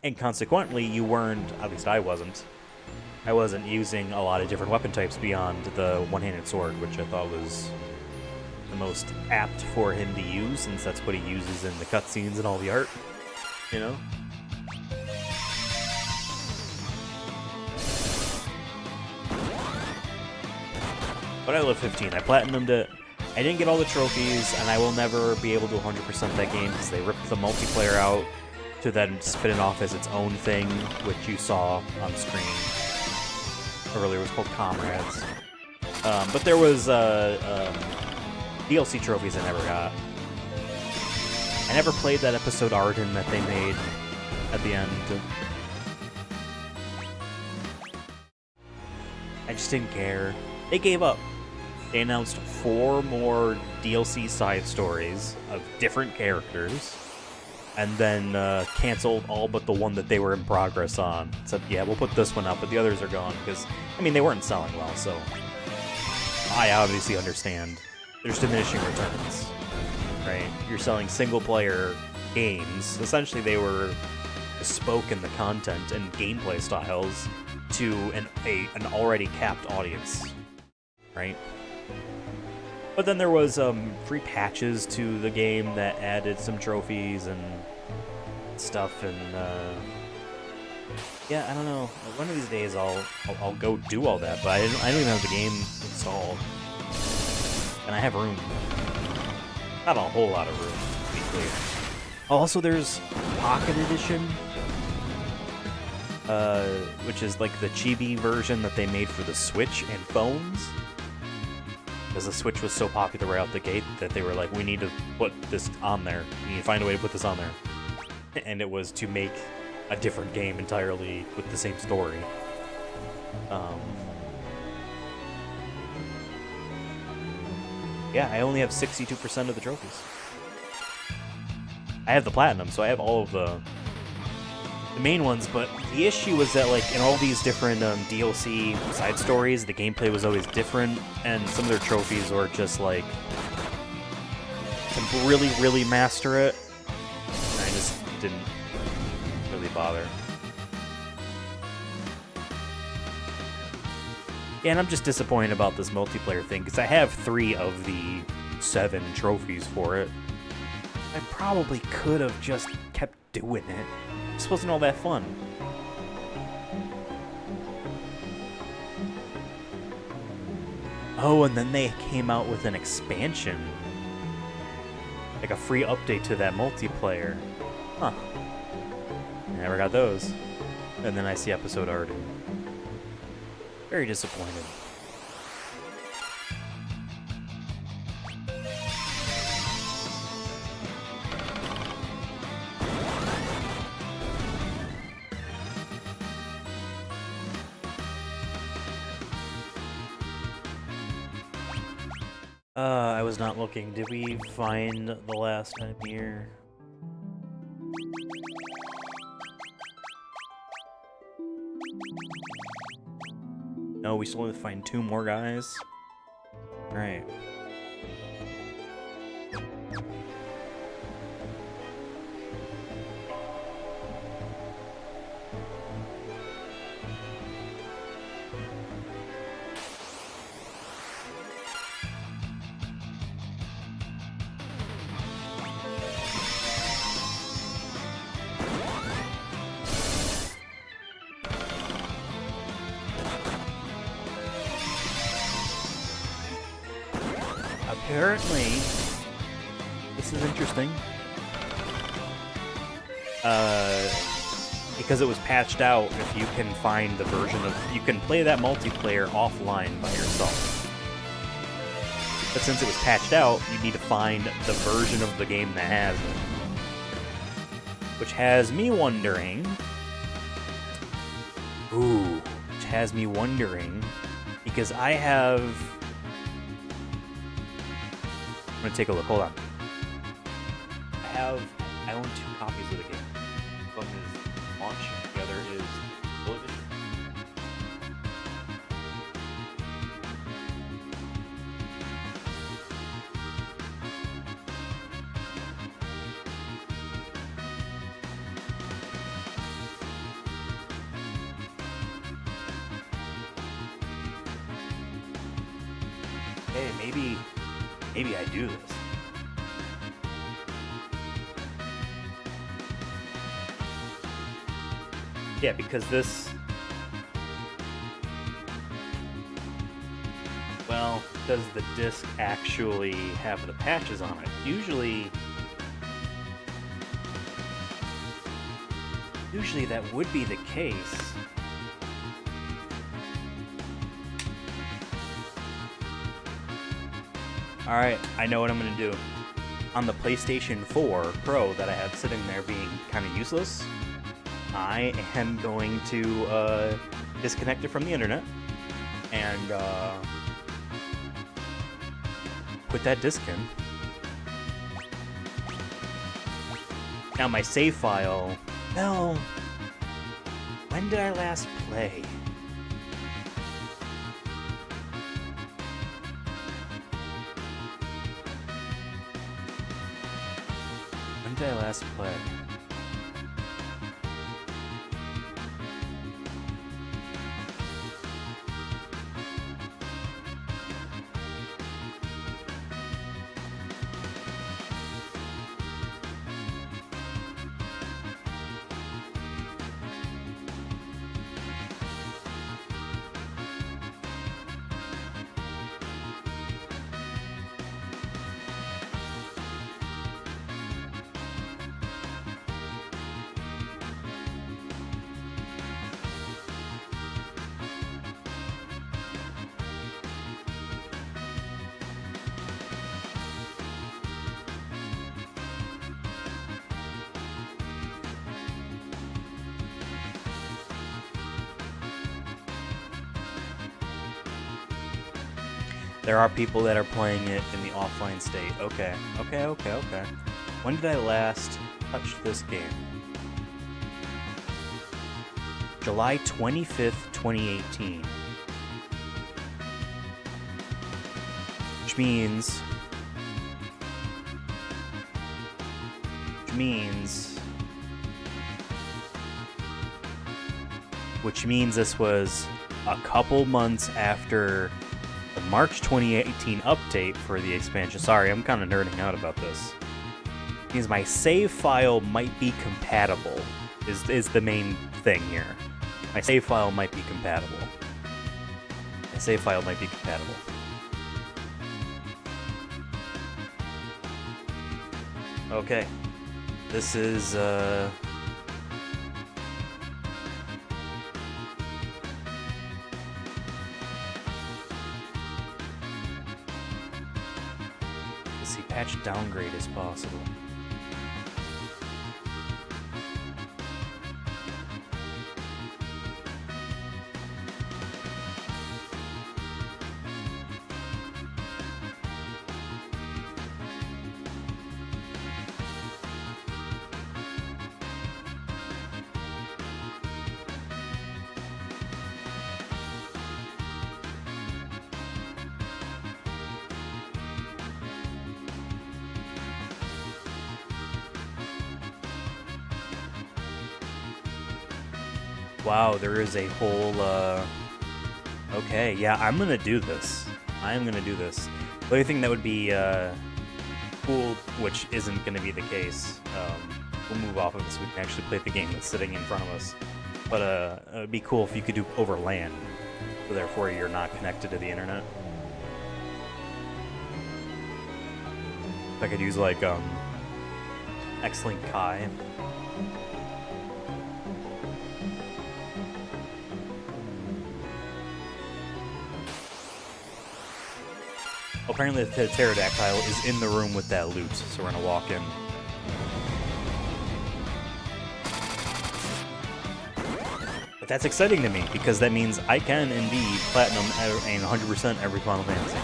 And consequently, you weren't, at least I wasn't using a lot of different weapon types beyond the one-handed sword, which I thought was the most apt for him to use, since that's what he uses in the cutscenes and all the art, you know? But I love 15. I platinumed it. I didn't get all the trophies, and I will never be able to 100% that game, because they ripped the multiplayer out to then spin it off as its own thing, which you saw on screen earlier. It was called Comrades. But there was DLC trophies I never got. I never played that episode Arden that they made at the end. I just didn't care. They gave up. They announced 4 more DLC side stories of different characters, and then canceled all but the one that they were in progress on. Said, yeah, we'll put this one up, but the others are gone, because, I mean, they weren't selling well, so I obviously understand. There's diminishing returns, right? You're selling single-player games. Essentially, they were bespoke in the content and gameplay styles to an already capped audience, right? But then there was free patches to the game that added some trophies and stuff, and yeah, I don't know. One of these days I'll go do all that, but I don't even have the game installed, and I have room. Not a whole lot of room, to be clear. Also, there's Pocket Edition, which is like the chibi version that they made for the Switch and phones. Because the Switch was so popular right out the gate that they were like, we need to put this on there. We need to find a way to put this on there. And it was to make a different game entirely with the same story. Yeah, I only have 62% of the trophies. I have the platinum, so I have all of the main ones, but the issue was that, like, in all these different DLC side stories, the gameplay was always different, and some of their trophies were just, like, to really, really master it, and I just didn't really bother. Yeah, and I'm just disappointed about this multiplayer thing, because I have 3 of the 7 trophies for it. I probably could have just kept doing it. This wasn't all that fun. Oh, and then they came out with an expansion. Like a free update to that multiplayer. Huh. Never got those. And then I see episode already. Very disappointed. I was not looking. Did we find the last time here? No, we still have to find 2 more guys. Alright. Apparently, this is interesting. Because it was patched out, if you can find the version of... You can play that multiplayer offline by yourself. But since it was patched out, you need to find the version of the game that has it. Which has me wondering... Ooh, which has me wondering... Because I have... I'm gonna take a look. Hold on. I own 2 copies of the game. One is launch, the other is television. Hey, maybe I do this. Yeah, because this... Well, does the disc actually have the patches on it? Usually that would be the case. Alright, I know what I'm gonna do. On the PlayStation 4 Pro that I have sitting there being kind of useless, I am going to disconnect it from the internet and put that disc in. Now my save file, well, when did I last play? When did I last play? There are people that are playing it in the offline state. Okay. When did I last touch this game? July 25th, 2018. Which means this was a couple months after the March 2018 update for the expansion. Sorry, I'm kind of nerding out about this. It means my save file might be compatible, is the main thing here. My save file might be compatible. Okay. This is, let's see, patch downgrade is possible. Wow, there is a whole, okay, yeah, I'm gonna do this. The only thing that would be, cool, which isn't gonna be the case, we'll move off of this, we can actually play the game that's sitting in front of us. But, it'd be cool if you could do over LAN, so therefore you're not connected to the internet. If I could use, like, X-Link Kai. Apparently the pterodactyl is in the room with that loot, so we're gonna walk in. But that's exciting to me, because that means I can indeed platinum and 100% every Final Fantasy.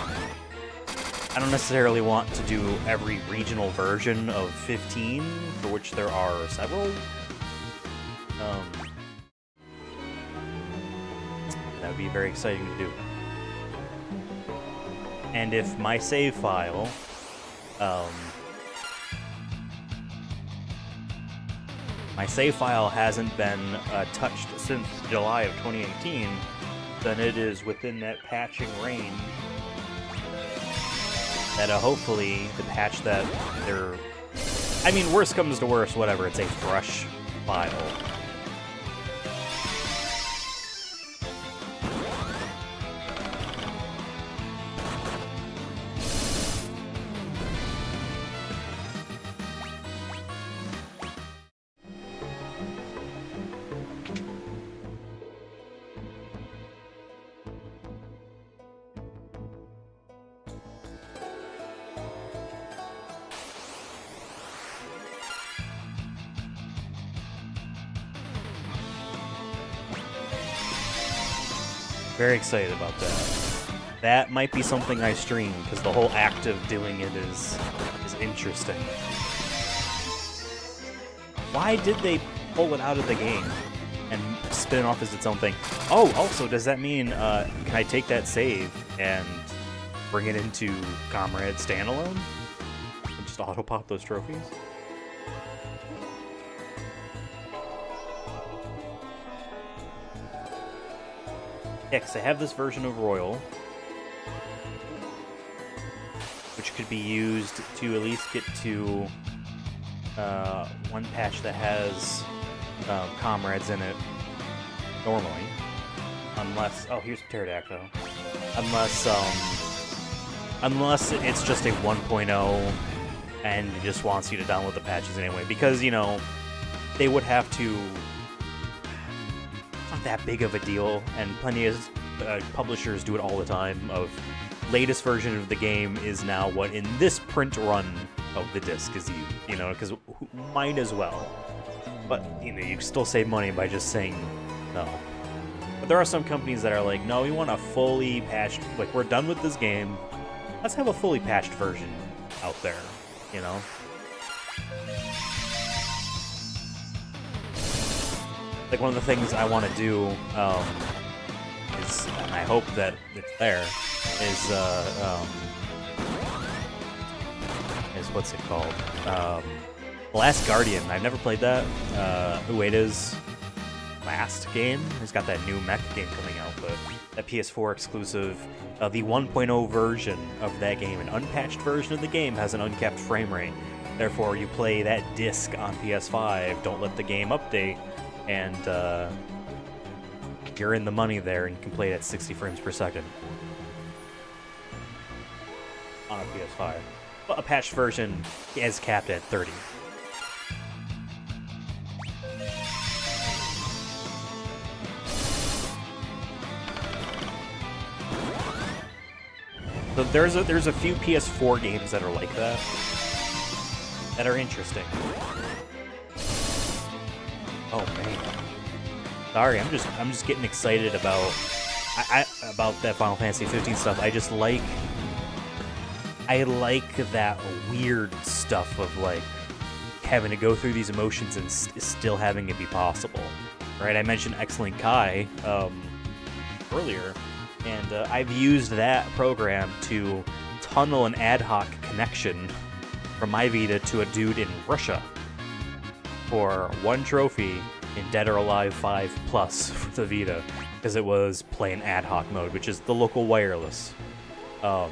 I don't necessarily want to do every regional version of 15, for which there are several. That would be very exciting to do. And if my save file, hasn't been touched since July of 2018, then it is within that patching range that hopefully the patch that they're... I mean, worst comes to worst, whatever, it's a fresh file. Very excited about that. That might be something I stream, because the whole act of doing it is interesting. Why did they pull it out of the game and spin it off as its own thing? Oh, also, does that mean, can I take that save and bring it into Comrade Standalone? And just auto-pop those trophies? Yeah, because I have this version of Royal, which could be used to at least get to one patch that has comrades in it normally. Unless... oh, here's Pterodactyl. Unless it's just a 1.0 and it just wants you to download the patches anyway. Because, you know, they would have to... that big of a deal, and plenty of publishers do it all the time. Of latest version of the game is now what in this print run of the disc is you know, because might as well. But you know, you can still save money by just saying no. But there are some companies that are like, no, we want a fully patched, like, we're done with this game. Let's have a fully patched version out there, you know? Like, one of the things I want to do, is, and I hope that it's there, is what's it called? The Last Guardian. I've never played that. Ueda's last game. He's got that new mech game coming out, but that PS4 exclusive. The 1.0 version of that game, an unpatched version of the game, has an uncapped frame rate. Therefore, you play that disc on PS5, don't let the game update, and you're in the money there and can play it at 60 frames per second on a PS5. But a patched version is capped at 30. So there's a few PS4 games that are like that are interesting. Oh man, sorry, I'm just getting excited about about that Final Fantasy 15 stuff. I like that weird stuff of like having to go through these emotions and still having it be possible, right? I mentioned X-Link Kai earlier. And I've used that program to tunnel an ad hoc connection from my Vita to a dude in Russia for one trophy in Dead or Alive 5 Plus for the Vita, because it was playing ad hoc mode, which is the local wireless. So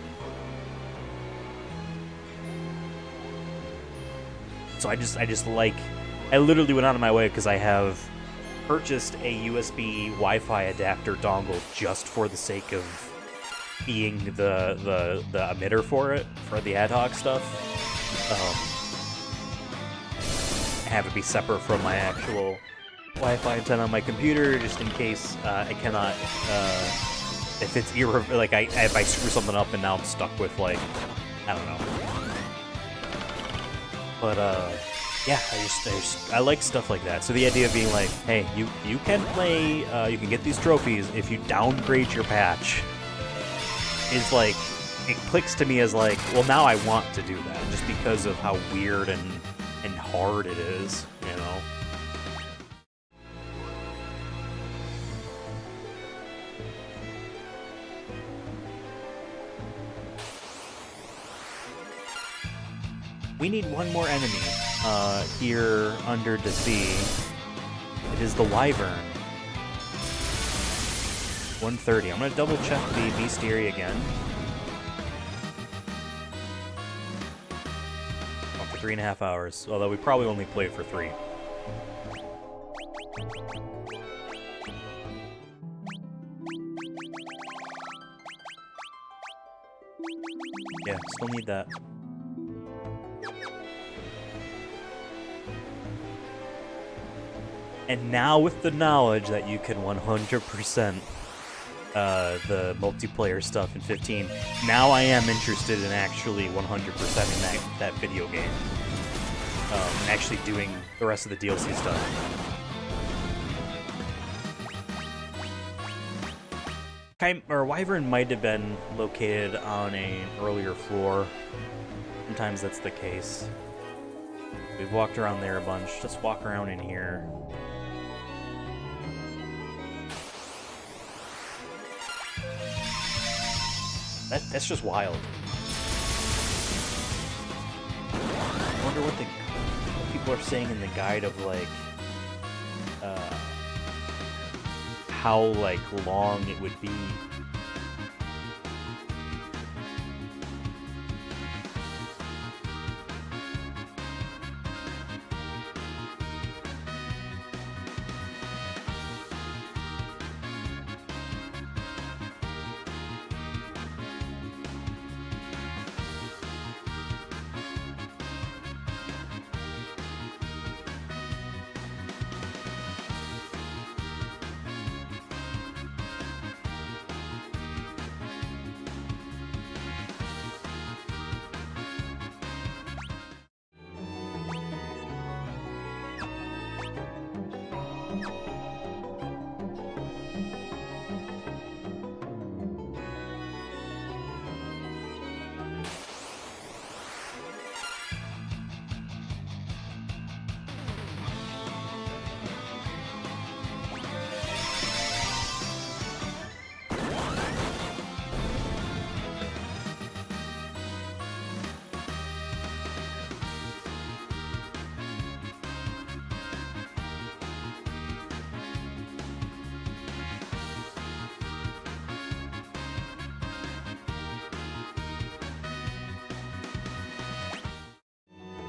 I literally went out of my way because I have purchased a USB Wi-Fi adapter dongle just for the sake of being the emitter for it, for the ad hoc stuff. Have it be separate from my actual Wi-Fi antenna on my computer, just in case I cannot, if it's if I screw something up and now I'm stuck with, like, I don't know. But yeah, I like stuff like that. So the idea of being like, hey, you can play, you can get these trophies if you downgrade your patch, is like, it clicks to me as like, well, now I want to do that, just because of how weird and hard it is, you know? We need one more enemy here under the sea. It is the Wyvern. 130. I'm gonna double check the bestiary again. Oh, for 3.5 hours. Although we probably only played for 3. Yeah, still need that. And now with the knowledge that you can 100% the multiplayer stuff in 15, now I am interested in actually 100%ing that video game. And actually doing the rest of the DLC stuff. Wyvern might have been located on an earlier floor. Sometimes that's the case. We've walked around there a bunch. Let's walk around in here. That's just wild. I wonder what people are saying in the guide of like how like long it would be.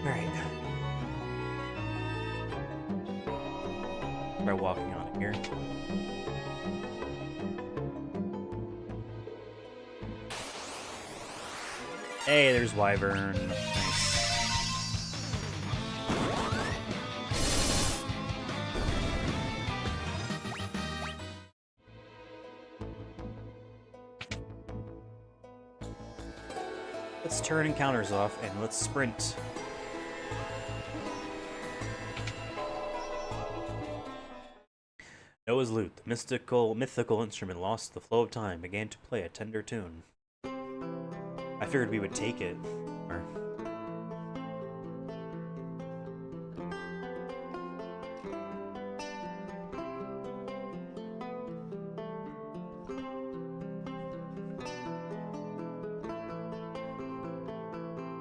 Alright. Try walking on it here. Hey, there's Wyvern. Nice. Let's turn encounters off and let's sprint. Noah's lute, the mythical instrument lost the flow of time, began to play a tender tune. I figured we would take it. Or...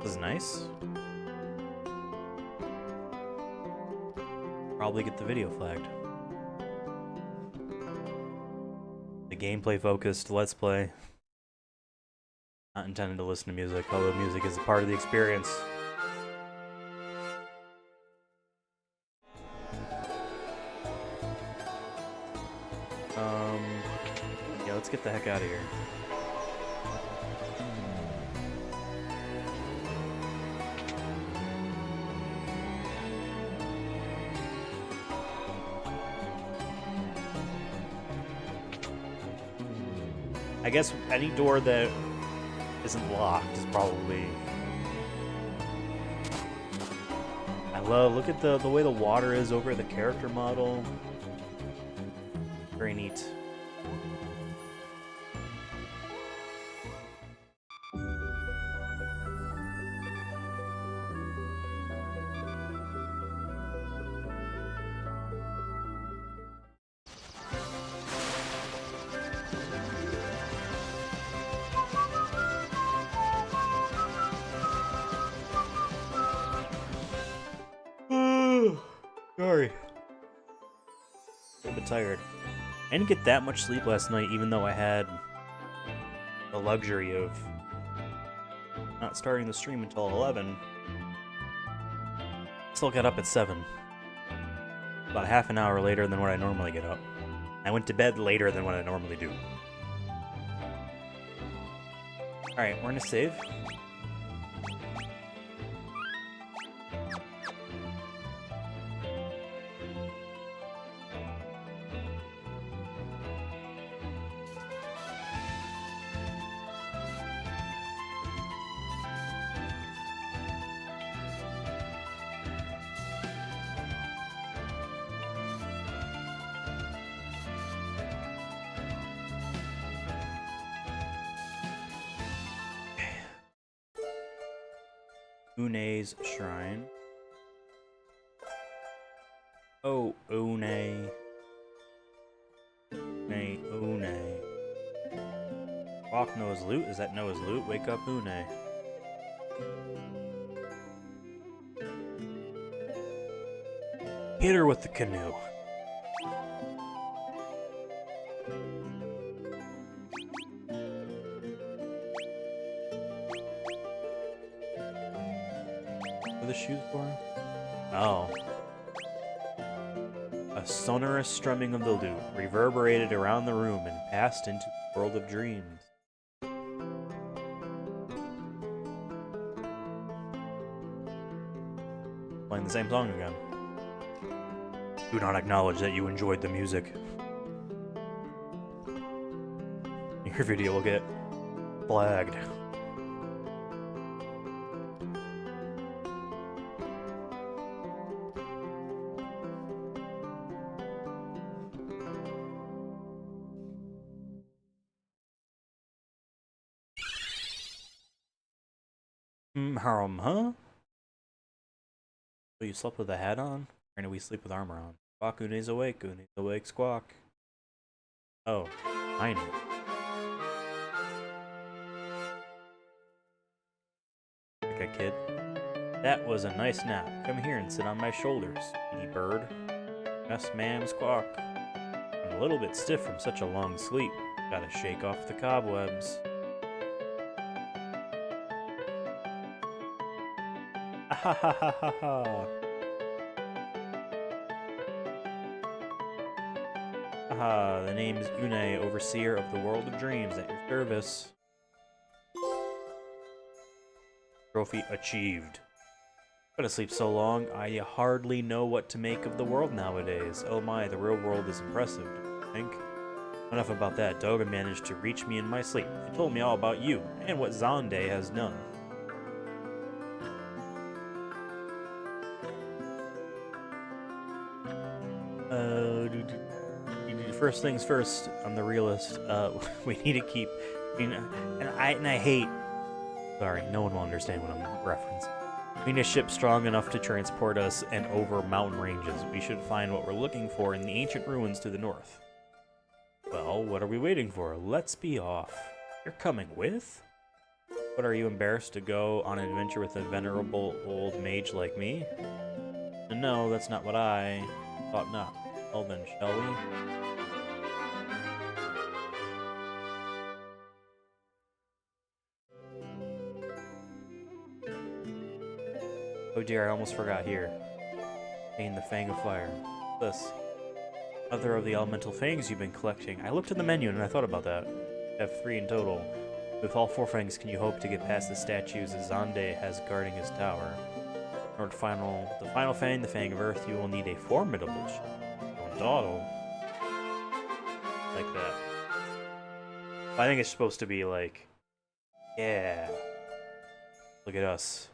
This is nice. Probably get the video flagged. The gameplay focused let's play. Not intended to listen to music, although music is a part of the experience. Yeah, let's get the heck out of here. I guess any door that isn't locked is probably... look at the way the water is over the character model. Very neat. Sorry. I'm a bit tired. I didn't get that much sleep last night, even though I had the luxury of not starting the stream until 11. Still got up at 7. About half an hour later than what I normally get up. I went to bed later than what I normally do. Alright, we're gonna save. Une's Shrine. Oh, Une. Une. Walk Noah's Lute? Is that Noah's Lute? Wake up, Une. Hit her with the canoe. What are the shoes for? Oh. A sonorous strumming of the lute reverberated around the room and passed into the world of dreams. Playing the same song again. Do not acknowledge that you enjoyed the music. Your video will get flagged. Huh? So you slept with a hat on? Or do we sleep with armor on? Squawk, Une's awake. Une's awake, squawk. Oh, I know. Like a kid. That was a nice nap. Come here and sit on my shoulders, sweetie bird. Yes, ma'am, squawk. I'm a little bit stiff from such a long sleep. Gotta shake off the cobwebs. Ha ha ha ha ha. Aha, the name is Une, overseer of the world of dreams, at your service. Trophy achieved. Been asleep so long, I hardly know what to make of the world nowadays. Oh my, the real world is impressive, don't you think? Enough about that. Doga managed to reach me in my sleep. He told me all about you, and what Zonde has done. First things first, I'm the realist. We need to keep, and I hate. Sorry, no one will understand what I'm referencing. We need a ship strong enough to transport us and over mountain ranges. We should find what we're looking for in the ancient ruins to the north. Well, what are we waiting for? Let's be off. You're coming with? What, are you embarrassed to go on an adventure with a venerable old mage like me? No, that's not what I thought not. Well then, shall we? Oh dear, I almost forgot here. Gain the Fang of Fire. This. Other of the elemental fangs you've been collecting. I looked at the menu and I thought about that. You have 3 in total. With all 4 fangs, can you hope to get past the statues Zonde has guarding his tower? In order to the final fang, the Fang of Earth, you will need a formidable dawdle. Like that. I think it's supposed to be like, yeah. Look at us.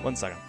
One second.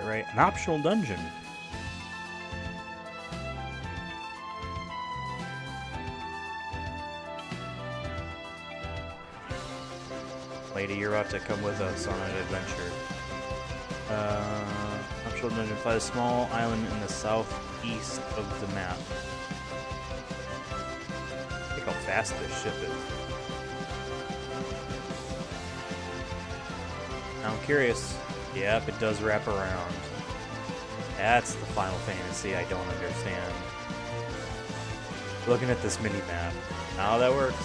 Right. An optional dungeon. Lady, you're about to come with us on an adventure. Optional dungeon. Fly a small island in the southeast of the map. Look how fast this ship is. Now I'm curious. Yep, it does wrap around. That's the Final Fantasy I don't understand. Looking at this mini-map. How that works.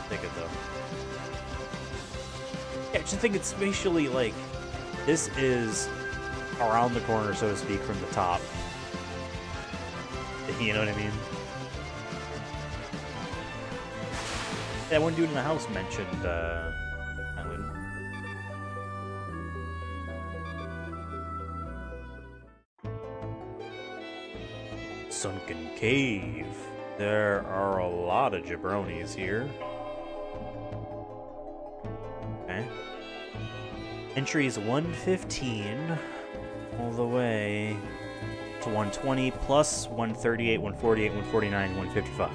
Take it though. Yeah, I just think it's spatially like, this is around the corner, so to speak, from the top. You know what I mean? That one dude in the house mentioned, island. Sunken Cave. There are a lot of jabronis here. Okay. Entry is 115 all the way to 120 plus 138, 148, 149, 155.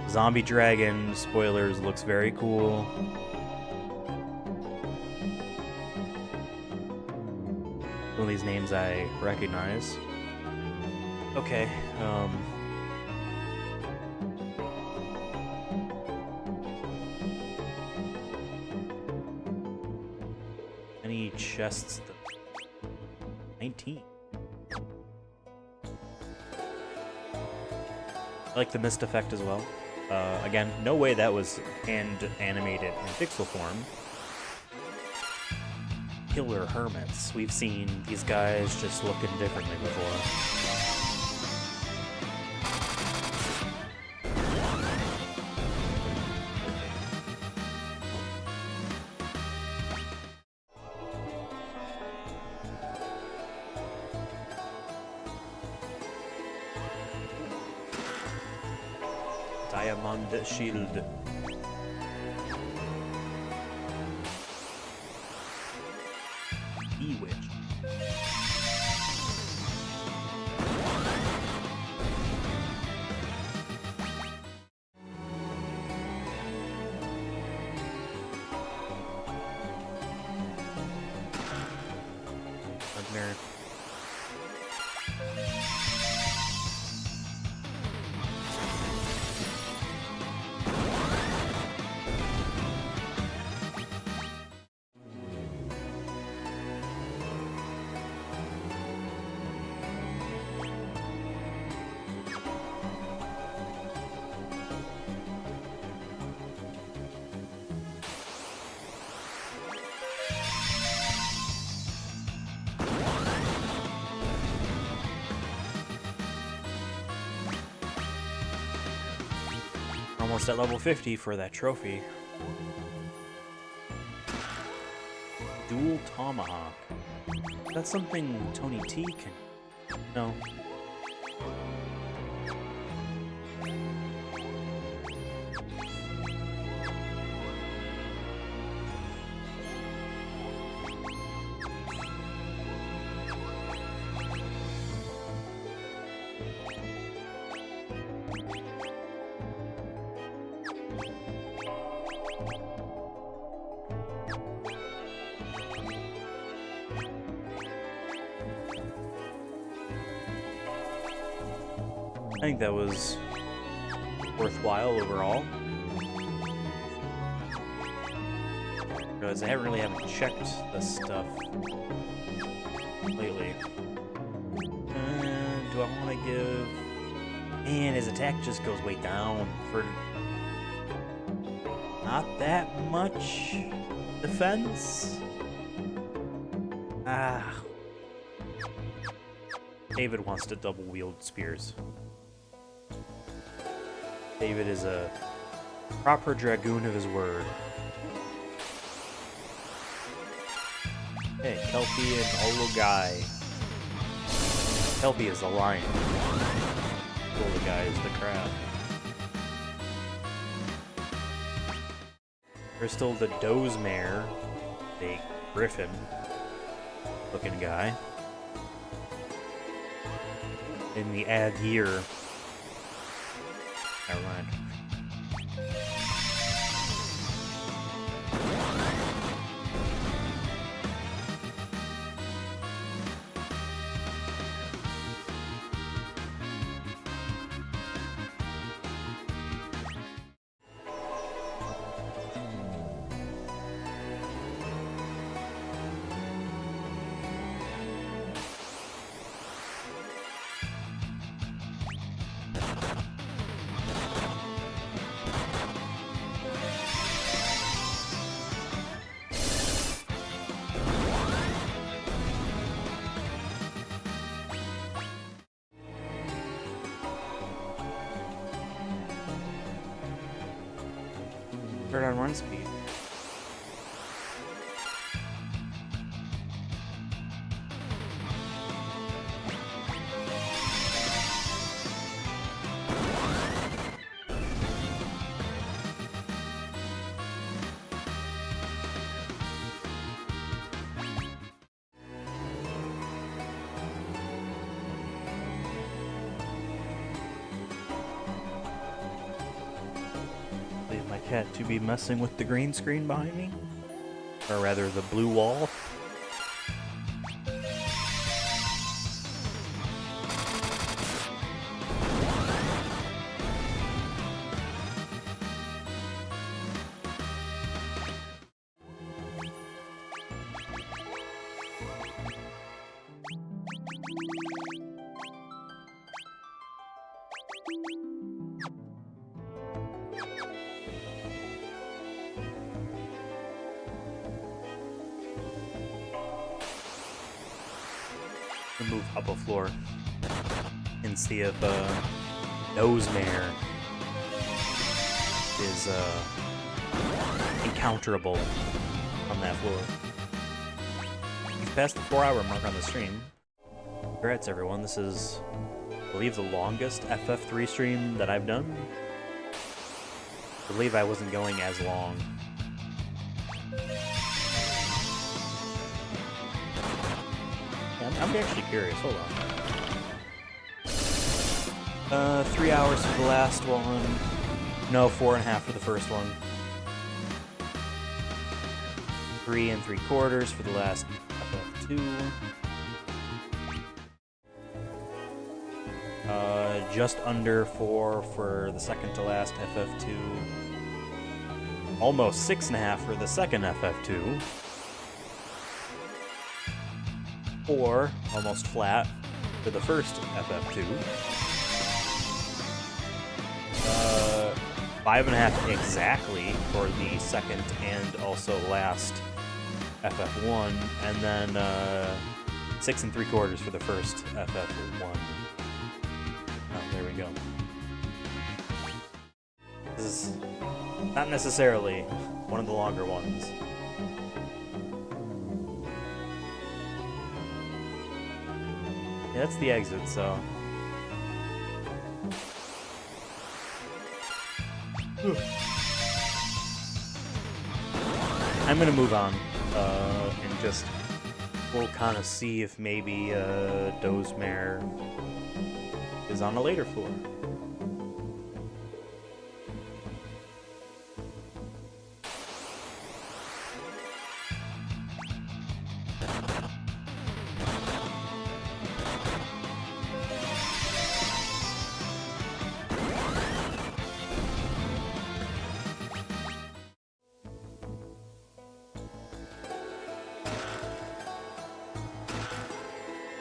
Zombie Dragon, spoilers, looks very cool. One of these names I recognize. Okay, any chests? 19. I like the mist effect as well. Again, no way that was hand animated in pixel form. Killer hermits. We've seen these guys just looking differently before. Diamond Shield. Bewitch. Nerd. Almost at level 50 for that trophy. Dual Tomahawk. That's something Tony T can... No. I think that was worthwhile overall. Because I haven't checked this stuff lately. Do I want to give... Man, his attack just goes way down for not that much defense. David wants to double wield spears. David is a proper dragoon of his word. Hey, Kelpie and Ologai. Kelpie is the lion. Ologai is the crab. There's still the Dozemare, a griffin looking guy. In the ad here. Never mind. Third on run speed. Cat to be messing with the green screen behind me, or rather the blue wall. Move up a floor and see if Dozemare is encounterable on that floor. You've passed the 4-hour mark on the stream. Congrats, everyone. This is, I believe, the longest FF3 stream that I've done. believe I wasn't going as long. I'm actually curious. Hold on. 3 hours for the last one. No, 4.5 for the first one. 3 3/4 for the last FF2. Just under 4 for the second to last FF2. Almost 6.5 for the second FF2. 4, almost flat, for the first FF2. 5.5 exactly for the second and also last FF1, and then 6 3/4 for the first FF1. Oh, there we go. This is not necessarily one of the longer ones. Yeah, that's the exit, so... I'm gonna move on, and just... we'll kind of see if maybe, Dozemare is on a later floor.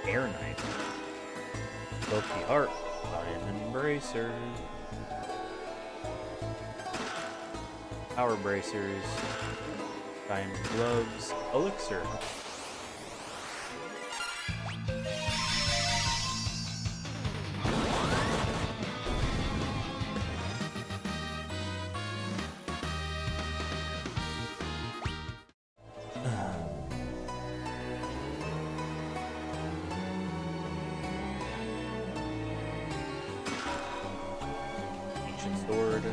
Air Knight. Loki Heart. Diamond Bracer. Power Bracers. Diamond Gloves. Elixir. Sword.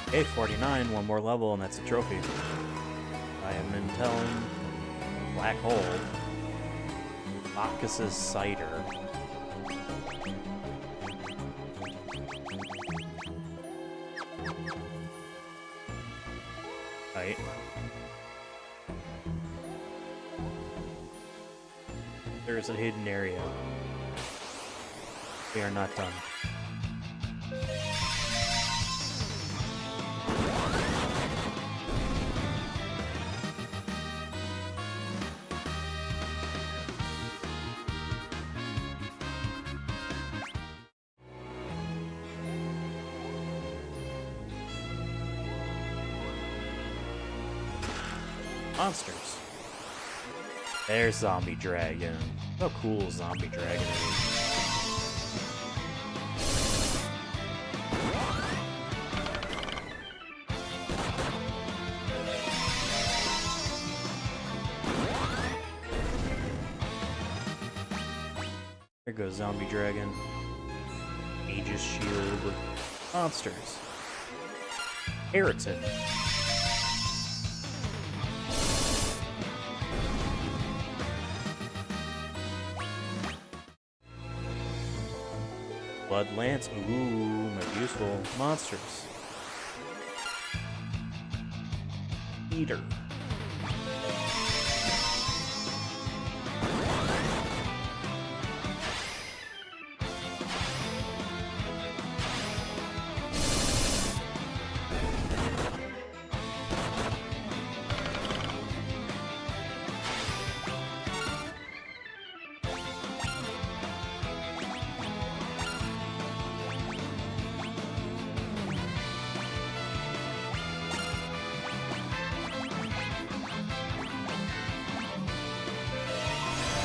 Okay, 49, one more level and that's a trophy. Diamond Talon, Black Hole, Bacchus's Cider. Right. There's a hidden area. We are not done. Monsters. There's Zombie Dragon. How cool Zombie Dragon is. There goes Zombie Dragon. Aegis Shield. Monsters. Keratin. Blood Lance, ooh, my useful monsters. Eater.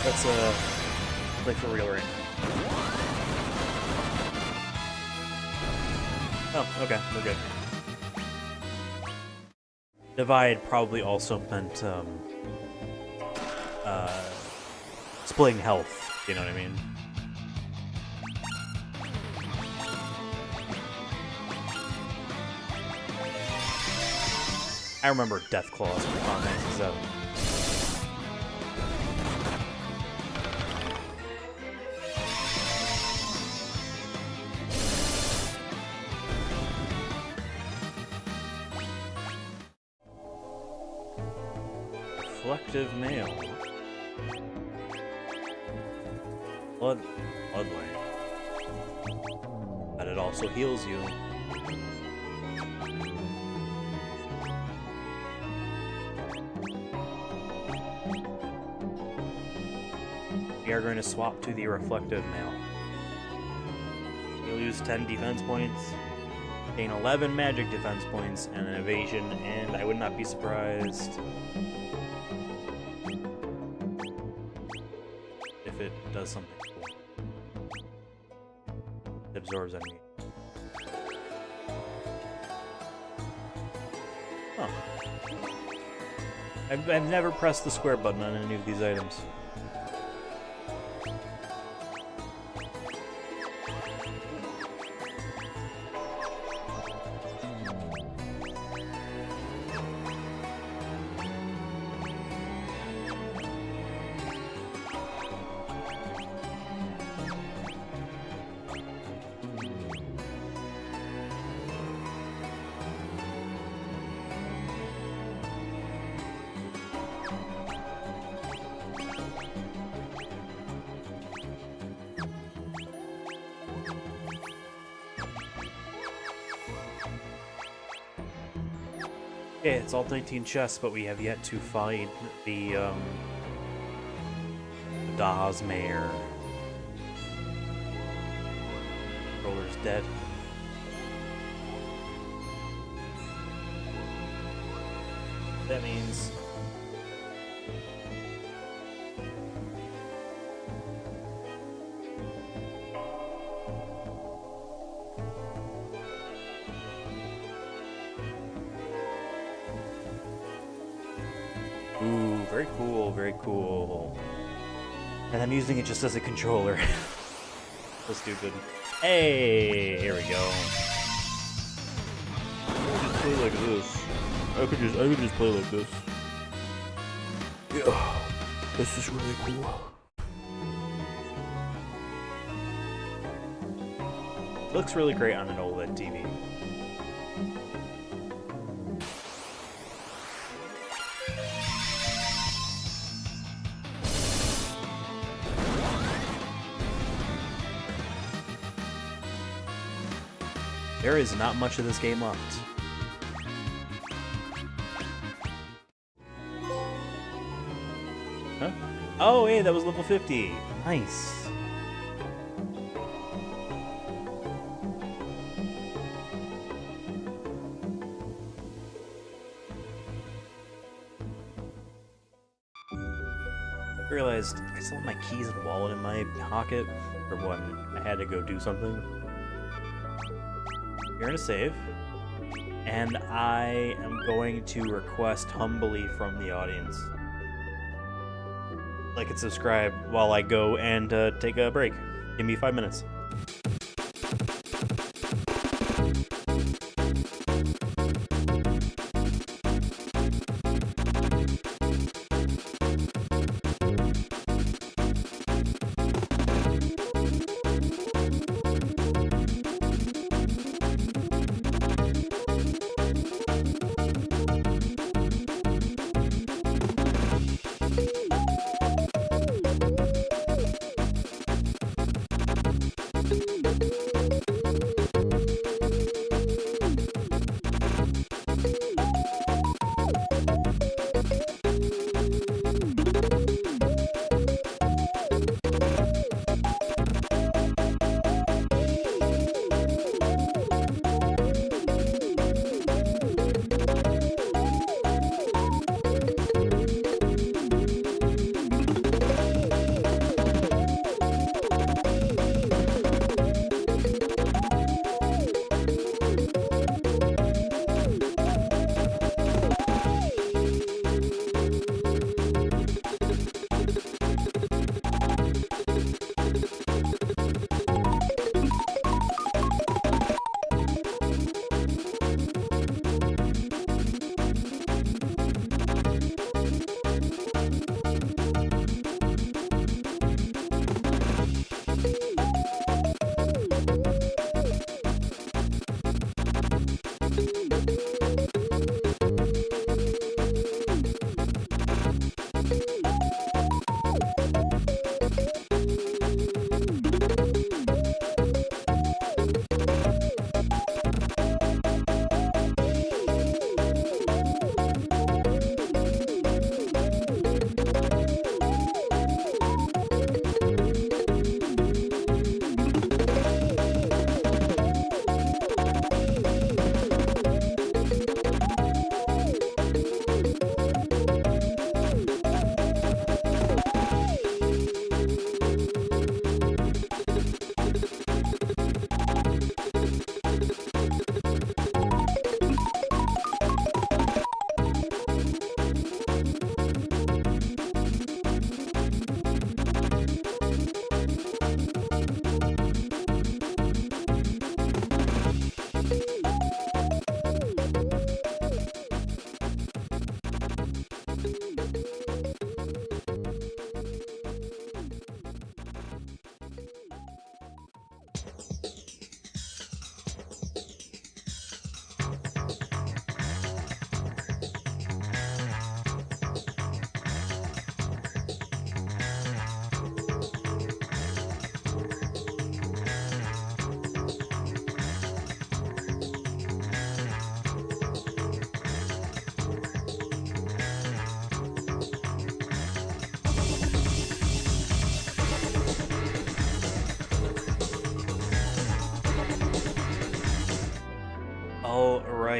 Let's play for real right now. Oh, okay, we're good. Divide probably also meant splitting health, you know what I mean? I remember Death Claws from Final Fantasy 7. Reflective mail. Bloodline. But it also heals you. We are going to swap to the reflective mail. You'll lose 10 defense points, gain 11 magic defense points, and an evasion, and I would not be surprised if it does something cool. It absorbs enemy. Huh. I've never pressed the square button on any of these items. Okay, it's all 19 chests, but we have yet to find the Dazmare. Roller's dead. That means ooh, very cool, very cool. And I'm using it just as a controller. So stupid. Hey, here we go. Just play like this. I could just play like this. Yeah, this is really cool. It looks really great on an OLED TV. There is not much of this game left. Huh? Oh, hey, that was level 50. Nice. I realized I still have my keys and wallet in my pocket from when I had to go do something. You're gonna save, and I am going to request humbly from the audience. Like and subscribe while I go and take a break. Give me 5 minutes.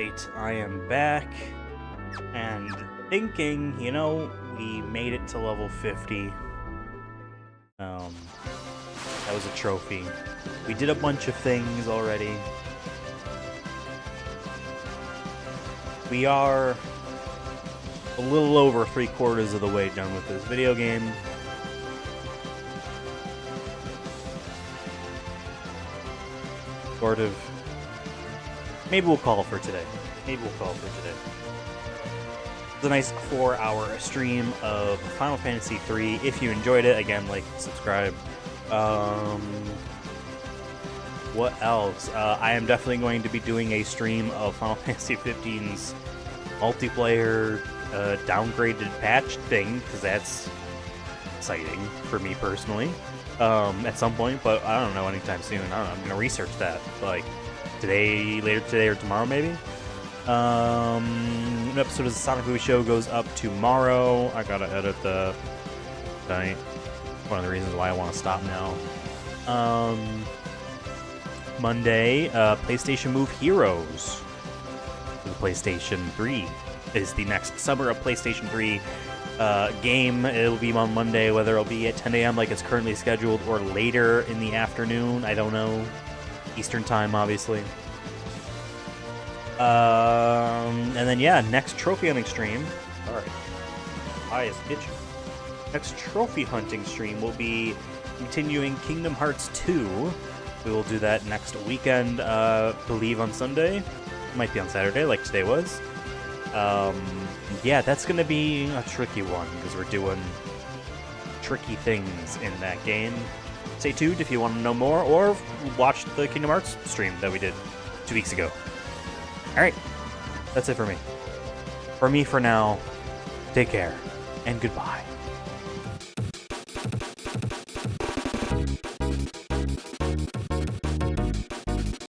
Alright, I am back, and thinking, you know, we made it to level 50. That was a trophy. We did a bunch of things already. We are a little over 3/4 of the way done with this video game. Sort of. Maybe we'll call it for today. It's a nice 4-hour stream of Final Fantasy 3. If you enjoyed it, again, like, subscribe. What else? I am definitely going to be doing a stream of Final Fantasy 15's multiplayer downgraded patch thing, because that's exciting for me personally. At some point, but I don't know, anytime soon. I don't know, I'm gonna research that, like, later today or tomorrow, maybe? An episode of the Sonic Movie Show goes up tomorrow. I gotta edit the tonight. One of the reasons why I want to stop now. Monday, PlayStation Move Heroes. The PlayStation 3 is the next Summer of PlayStation 3 game. It'll be on Monday, whether it'll be at 10 a.m. like it's currently scheduled or later in the afternoon. I don't know. Eastern time, obviously. And then, yeah, next trophy hunting stream. Alright. Eye is itching. Next trophy hunting stream will be continuing Kingdom Hearts 2. We will do that next weekend, believe on Sunday. It might be on Saturday, like today was. Yeah, that's gonna be a tricky one, because we're doing tricky things in that game. Stay tuned if you want to know more, or watch the Kingdom Hearts stream that we did 2 weeks ago. Alright, that's it for me. For me for now, take care, and goodbye.